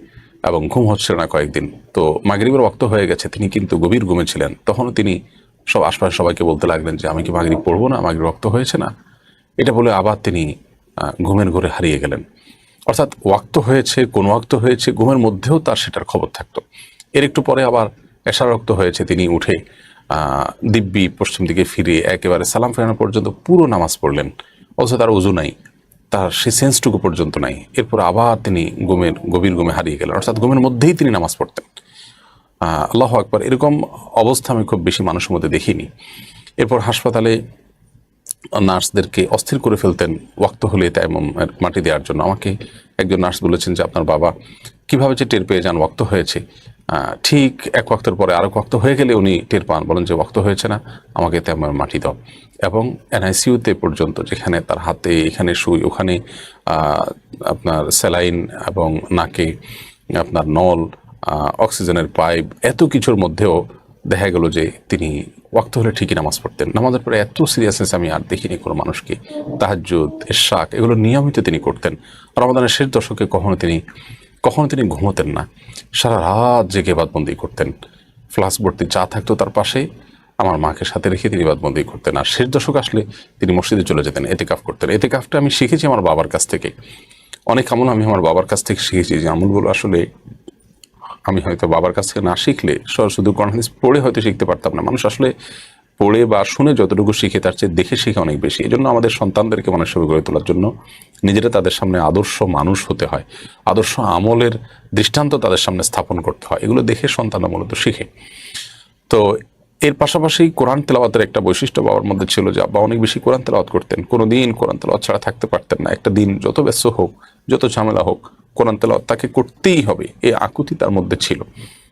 এবং ঘুম হচ্ছে না কয়েকদিন। তো মাগরিবের ওয়াক্ত হয়ে গেছে, তিনি কিন্তু গভীর ঘুমে ছিলেন। তখনও তিনি আশপাশে সবাইকে বলতে লাগলেন যে আমি কি মাগরিব পড়বো না, মাগরিব ওয়াক্ত হয়েছে না। এটা বলে আবার তিনি ঘুমের ঘোরে হারিয়ে গেলেন। অর্থাৎ ওয়াক্ত হয়েছে, কোন ওয়াক্ত হয়েছে, ঘুমের মধ্যেও তার সেটার খবর থাকতো। এর একটু পরে আবার এশার ওয়াক্ত হয়েছে, তিনি উঠে দিব্যি পশ্চিম দিকে ফিরে একেবারে সালাম ফেরানো পর্যন্ত পুরো নামাজ পড়লেন, অথচ তার ওযু নাই, তার সেই সেন্সটুকু পর্যন্ত নাই। এরপর আবার তিনি গভীর ঘুমে হারিয়ে গেলেন। অর্থাৎ ঘুমের মধ্যেই তিনি নামাজ পড়তেন। আল্লাহু আকবার। এরকম অবস্থা আমি খুব বেশি মানুষের মধ্যে দেখিনি। এরপর হাসপাতালে নার্সদেরকে অস্থির করে ফেলতেন ওয়াক্ত হলে তায়াম্মুম মাটি দেওয়ার জন্য। আমাকে একজন নার্স বলেছেন যে আপনার বাবা কিভাবে যে টের পেয়ে যান ওয়াক্ত হয়েছে, ঠিক এক ওয়াক্তের পরে আরেক ওয়াক্ত হয়ে গেলে উনি টের পান, বলেন যে ওয়াক্ত হয়েছে না, আমাকে তেমন মাটি দাও। এবং এনআইসিউতে পর্যন্ত, যেখানে তার হাতে এখানে সুই, ওখানে আপনার স্যালাইন এবং নাকে আপনার নল, অক্সিজেনের পাইপ, এত কিছুর মধ্যেও দেখা গেল যে তিনি ওয়াক্ত হলে ঠিকই নামাজ পড়তেন। নামাজের পরে এত সিরিয়াসনেস আমি আর দেখিনি কোনো মানুষকে। তাহাজ্জুদ, ইশরাক এগুলো নিয়মিত তিনি করতেন। রমাদানের শেষ দশকে কখনো তিনি ঘুমোতেন না, সারা রাত জেগে বাদবন্দি করতেন। ফ্লাস্ক ভর্তি চা থাকতো তার পাশে, আমার মাকে সাথে রেখে তিনি বাদবন্দি করতেন। আর শেষ দশক আসলে তিনি মসজিদে চলে যেতেন, এতেকাফ করতেন। এতেকাফটা আমি শিখেছি আমার বাবার কাছ থেকে। অনেক আমল আমি আমার বাবার কাছ থেকে শিখেছি, যে আমলগুলো আসলে আমি হয়তো বাবার কাছ থেকে না শিখলে, শুধু কোরআন হাদিস পড়ে হয়তো শিখতে পারতাম না। মানুষ আসলে পড়ে বা শুনে যতটুকু শিখে তার চেয়ে দেখে শিখে অনেক বেশি। এই জন্য আমাদের সন্তানদেরকে মানুষ হিসেবে গড়ে তোলার জন্য নিজেরা তাদের সামনে আদর্শ মানুষ হতে হয়, আদর্শ আমলের দৃষ্টান্ত তাদের সামনে স্থাপন করতে হয়। এগুলো দেখে সন্তানরা মূলত শিখে। তো এর পাশাপাশি কোরআন তেলাওয়াতের একটা বৈশিষ্ট্য বাবার মধ্যে ছিল, যে আব্বা অনেক বেশি কোরআন তেলাওয়াত করতেন। কোনো দিন কোরআন তেলাওয়াত ছাড়া থাকতে পারতেন না। একটা দিন যত ব্যস্ত হোক, যত ঝামেলা হোক, কোরআন তেলাওয়াত তাকে করতেই হবে, এই আকুতি তার মধ্যে ছিল।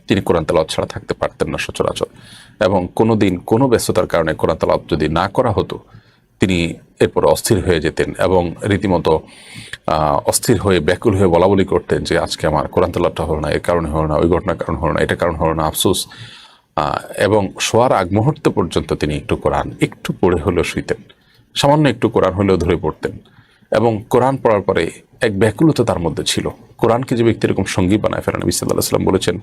তিনি কোরআন তেলাওয়াত ছাড়া থাকতে পারতেন না সচরাচর। এবং কোনো দিন কোনো ব্যস্ততার কারণে কোরআন তেলাওয়াত যদি না করা হতো, তিনি এরপর অস্থির হয়ে যেতেন এবং রীতিমতো অস্থির হয়ে ব্যাকুল হয়ে বলাবলি করতেন যে আজকে আমার কোরআন তেলাওয়াতটা হলো না, এর কারণে হলো না, ওই ঘটনার কারণ হলো না, এটা কারণ হলো না, আফসোস। এবং শোয়ার আগ মুহূর্ত পর্যন্ত তিনি একটু কোরআন একটু পড়ে হলেও শুইতেন, সামান্য একটু কোরআন হলেও ধরে পড়তেন। এবং কোরআন পড়ার পরে এক ব্যাকুলতা তার মধ্যে ছিল। কোরআনকে যে ব্যক্তি এরকম সঙ্গী বানায় ফেলেন, নবী সাল্লাল্লাহু আলাইহি ওয়াসাল্লাম বলেছেন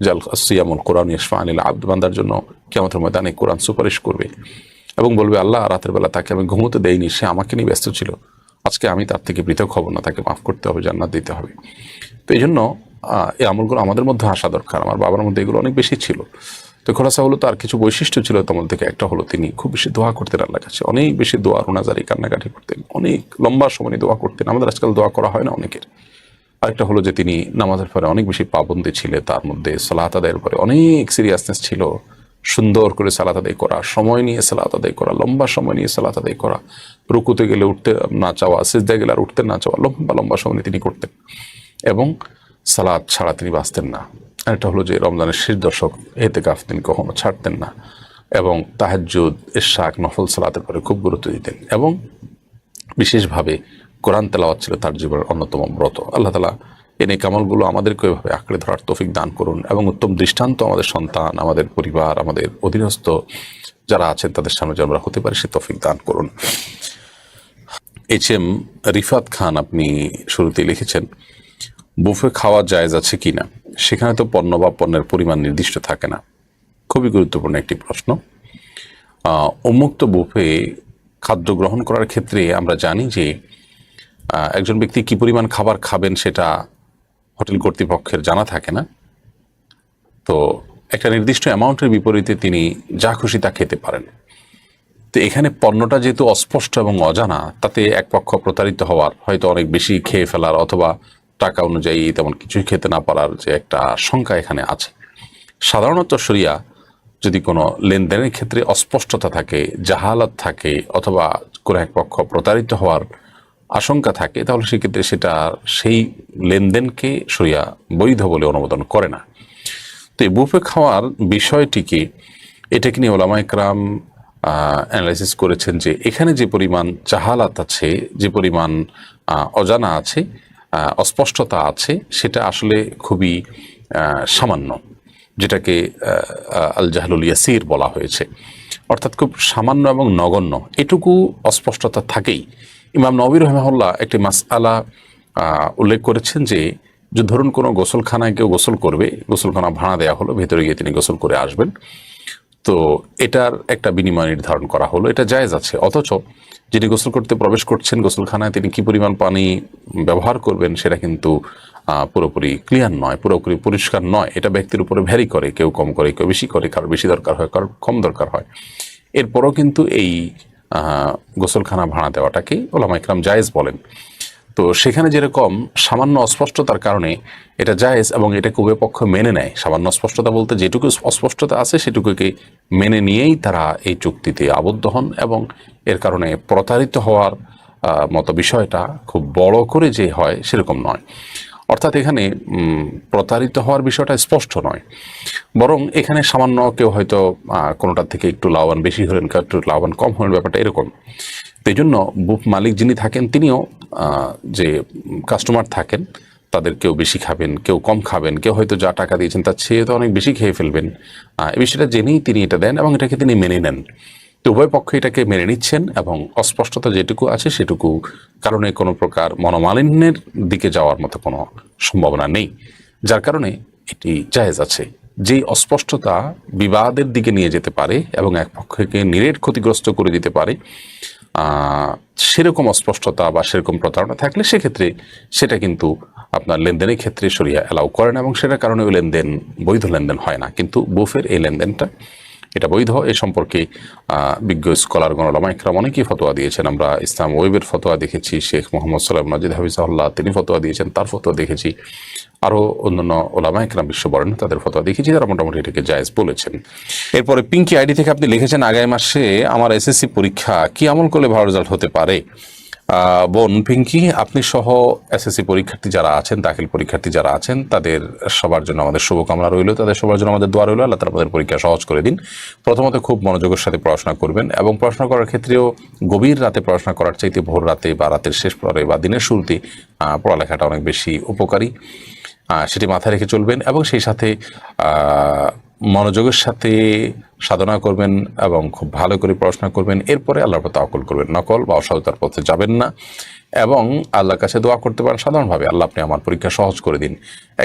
যে আল সিয়ামুল কোরআন ইয়াশফা আনিল আবদ, বান্দার জন্য কিয়ামতের ময়দানে কোরআন সুপারিশ করবে এবং বলবে, আল্লাহ রাতের বেলা তাকে আমি ঘুমোতে দেইনি, সে আমাকে নিয়ে ব্যস্ত ছিল, আজকে আমি তার থেকে পৃথক হব না, তাকে মাফ করতে হবে, জান্নাত দিতে হবে। তো এই জন্য এই আমলগুলো আমাদের মধ্যে আসা দরকার। আমার বাবার মধ্যে এগুলো অনেক বেশি ছিল। তো খোলাসা হলো, তার কিছু বৈশিষ্ট্য ছিল তোমার থেকে। একটা হলো তিনি খুব বেশি দোয়া করতেন আল্লাহর কাছে, অনেক বেশি দোয়া, রোনাজারি, কান্নাকাটি করতেন, অনেক লম্বা সময় দোয়া করতেন। আমাদের আজকাল দোয়া করা হয় না অনেকের। আরেকটা হলো যে তিনি নামাজের পরে অনেক বেশি পাবন্দী ছিলেন। তার মধ্যে সালাত আদায়ের পরে অনেক সিরিয়াসনেস ছিল। সুন্দর করে সালাত আদায় করা, সময় নিয়ে সালাত আদায় করা, লম্বা সময় নিয়ে সালাত আদায় করা, রুকুতে গেলে উঠতে না চাওয়া, সিজদায় গেলে আর উঠতে না চাওয়া, লম্বা লম্বা সময় নিয়ে তিনি করতেন। এবং সালাত ছাড়া তিনি বাঁচতেন না। আরেকটা হলো যে রমজানের শেষ দশক এতেকাফ তিনি কখনো ছাড়তেন না। এবং তাহাজ্জুদ, ইশরাক, নফল সালাতের পরে খুব গুরুত্ব দিতেন। এবং বিশেষভাবে কোরআন তেলাওয়াত ছিল তার জীবনের অন্যতম ব্রত। আল্লাহ তাআলা এই নেক আমলগুলো আমাদেরকে ওইভাবে আঁকড়ে ধরার তৌফিক দান করুন এবং উত্তম দৃষ্টান্ত আমাদের সন্তান, আমাদের পরিবার, আমাদের অধীনস্থ যারা আছেন তাদের সামনে যেন আমরা হতে পারি, সে তৌফিক দান করুন। HM রিফাত খান, আপনি শুরুতেই লিখেছেন বুফে খাওয়া জায়েজ আছে কিনা। সেখানে তো পণ্য বা পণ্যের পরিমাণ নির্দিষ্ট থাকে না। খুবই গুরুত্বপূর্ণ একটি প্রশ্ন। উন্মুক্ত বুফে খাদ্য গ্রহণ করার ক্ষেত্রে আমরা জানি যে একজন ব্যক্তি কি পরিমাণ খাবার খাবেন সেটা হোটেল কর্তৃপক্ষের জানা থাকে না। তো একটা নির্দিষ্ট অ্যামাউন্টের বিপরীতে তিনি যা খুশি তা খেতে পারেন। তো এখানে পণ্যটা যেহেতু অস্পষ্ট এবং অজানা, তাতে এক পক্ষ প্রতারিত হওয়ার, হয়তো অনেক বেশি খেয়ে ফেলার অথবা টাকা অনুযায়ী তেমন কিছুই খেতে না পারার যে একটা শঙ্কা এখানে আছে। সাধারণত শরিয়া যদি কোনো লেনদেনের ক্ষেত্রে অস্পষ্টতা থাকে, জাহালাত থাকে, অথবা কোনো এক পক্ষ প্রতারিত হওয়ার আশঙ্কা থাকে, তাহলে সেক্ষেত্রে সেটা সেই লেনদেনকে শরিয়া বৈধ বলে অনুমোদন করে না। তো এই বুফে খাওয়ার বিষয়টিকে, এটাকে নিয়ে ওলামায়ে কেরাম অ্যানালাইসিস করেছেন যে এখানে যে পরিমাণ জাহালাত আছে, যে পরিমাণ অজানা আছে, অস্পষ্টতা আছে, সেটা আসলে খুবই সামান্য, যেটাকে আল জাহলুল ইয়াসির বলা হয়েছে, অর্থাৎ খুব সামান্য এবং নগণ্য, এটুকু অস্পষ্টতা থাকেই। ইমাম নবী রাহিমাহুল্লাহ একটি মাসআলা উল্লেখ করেছেন যে ধরুন কোনো গোসলখানায় কেউ গোসল করবে, গোসলখানা ভাড়া দেওয়া হলো, ভেতরে গিয়ে তিনি গোসল করে আসবেন, তো এটার একটা বিনিময় নির্ধারণ করা হলো, এটা জায়েজ আছে। অথচ যিনি গোসল করতে প্রবেশ করছেন গোসলখানায়, তিনি কি পরিমাণ পানি ব্যবহার করবেন সেটা কিন্তু পুরোপুরি ক্লিয়ার নয়, পুরোপুরি পরিষ্কার নয়। এটা ব্যক্তির উপরে ভ্যারি করে, কেউ কম করে, কেউ বেশি করে, কারোর বেশি দরকার হয়, কারোর কম দরকার হয়। এরপরও কিন্তু এই গোসলখানা ভাড়া দেওয়াটাকে ওলামায়ে কেরাম জায়েজ বলেন। তো সেখানে যেরকম সামান্য অস্পষ্টতার কারণে এটা জায়েজ এবং এটাকে উভয় পক্ষ মেনে নেয়। সামান্য অস্পষ্টতা বলতে যেটুকু অস্পষ্টতা আছে সেটুকুকে মেনে নিয়েই তারা এই চুক্তিতে আবদ্ধ হন, এবং এর কারণে প্রতারিত হওয়ার মতো বিষয়টা খুব বড় করে যে হয় সেরকম নয়। অর্থাৎ এখানে প্রতারিত হওয়ার বিষয়টা স্পষ্ট নয়, বরং এখানে সামান্য কেউ হয়তো কোনোটার থেকে একটু লাভবান বেশি হলেন, একটু লাভবান কম হলেন, ব্যাপারটা এরকম। তো এই জন্য বুক মালিক যিনি থাকেন তিনিও যে কাস্টমার থাকেন তাদের কেউ বেশি খাবেন, কেউ কম খাবেন, কেউ হয়তো যা টাকা দিয়েছেন তার চেয়ে তো অনেক বেশি খেয়ে ফেলবেন, এই বিষয়টা জেনেই তিনি এটা দেন এবং এটাকে তিনি মেনে নেন। তো উভয় পক্ষ এটাকে মেনে নিচ্ছেন এবং অস্পষ্টতা যেটুকু আছে সেটুকু কারণে কোনো প্রকার মনোমালিন্যের দিকে যাওয়ার মতো কোনো সম্ভাবনা নেই, যার কারণে এটি জায়েজ আছে। যেই অস্পষ্টতা বিবাদের দিকে নিয়ে যেতে পারে এবং এক পক্ষকে নিরেট ক্ষতিগ্রস্ত করে দিতে পারে, সেরকম অস্পষ্টতা বা সেরকম প্রতারণা থাকলে সেক্ষেত্রে সেটা কিন্তু আপনার লেনদেনের ক্ষেত্রে শরিয়া অ্যালাউ করে না এবং সেটার কারণে ওই লেনদেন বৈধ লেনদেন হয় না। কিন্তু বুফের এই লেনদেনটা এটা বৈধ। এ সম্পর্কে বিজ্ঞ স্কলারগণ ওলামা ইকরাম অনেকেই ফতোয়া দিয়েছেন। আমরা ইসলাম ওয়েবের ফতোয়া দেখেছি, শেখ মোহাম্মদ সালাম নাজিদ হাফিজাহুল্লাহ তিনি ফতোয়া দিয়েছেন, তার ফতোয়া দেখেছি, আরও অন্যান্য ওলামা ইকরাম বিশ্ববরেণ্য তাদের ফতোয়া দেখেছি, তারা মোটামুটি এটাকে জায়েজ বলেছেন। এরপরে পিঙ্কি আইডি থেকে আপনি লিখেছেন, আগামী মাসে আমার এসএসসি পরীক্ষা, কি আমল করলে ভালো রেজাল্ট হতে পারে? বোন পিঙ্কি, আপনি সহ এসএসসি পরীক্ষার্থী যারা আছেন, দাখিল পরীক্ষার্থী যারা আছেন, তাদের সবার জন্য আমাদের শুভকামনা রইল, তাদের সবার জন্য আমাদের দোয়া রইল, আল্লাহ তাআলা আমাদের পরীক্ষা সহজ করে দিন। প্রথমত খুব মনোযোগের সাথে পড়াশোনা করবেন এবং পড়াশোনা করার ক্ষেত্রেও গভীর রাতে পড়াশোনা করার চাইতে ভোর রাতে বা রাতের শেষ পরে বা দিনের শুরুতে পড়ালেখাটা অনেক বেশি উপকারী, সেটি মাথায় রেখে চলবেন এবং সেই সাথে মনোযোগের সাথে সাধনা করবেন এবং খুব ভালো করে পড়াশোনা করবেন। এরপরে আল্লাহর উপর তাওয়াক্কুল করবেন, নকল বা অসাধুতার পথে যাবেন না এবং আল্লাহর কাছে দোয়া করতে পারেন সাধারণভাবে, আল্লাহ আপনি আমার পরীক্ষা সহজ করে দিন।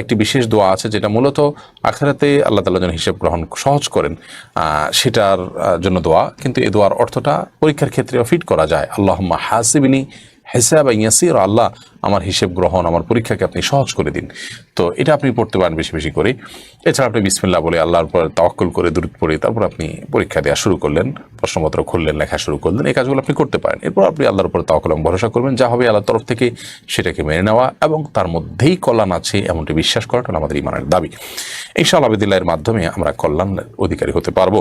একটি বিশেষ দোয়া আছে যেটা মূলত আখিরাতে আল্লাহ তাআলা যেন হিসাব গ্রহণ সহজ করেন সেটার জন্য দোয়া, কিন্তু এই দোয়ার অর্থটা পরীক্ষার ক্ষেত্রেও ফিট করা যায়। আল্লাহুম্মা হাসিবনি হিসাবান ইয়াসীরা, আল্লাহ আমার হিসেব গ্রহণ, আমার পরীক্ষাকে আপনি সহজ করে দিন। তো এটা আপনি পড়তে পারেন বেশি বেশি করে। এছাড়া আপনি বিসমিল্লাহ বলে আল্লাহর উপর তাওয়াক্কুল করে দুরূদ পড়ে তারপর আপনি পরীক্ষা দেওয়া শুরু করলেন, প্রশ্নপত্র খুললেন, লেখা শুরু করলেন, এই কাজগুলো আপনি করতে পারেন। এরপর আপনি আল্লাহর উপর তাওয়াক্কুল এবং ভরসা করবেন, যা হবে আল্লাহর তরফ থেকে সেটাকে মেনে নেওয়া এবং তার মধ্যেই কল্যাণ আছে এমনটি বিশ্বাস করাটা আমাদের ইমানের দাবি। ইনশাআল্লাহ বিদিল্লাহের মাধ্যমে আমরা কল্যাণের অধিকারী হতে পারবো।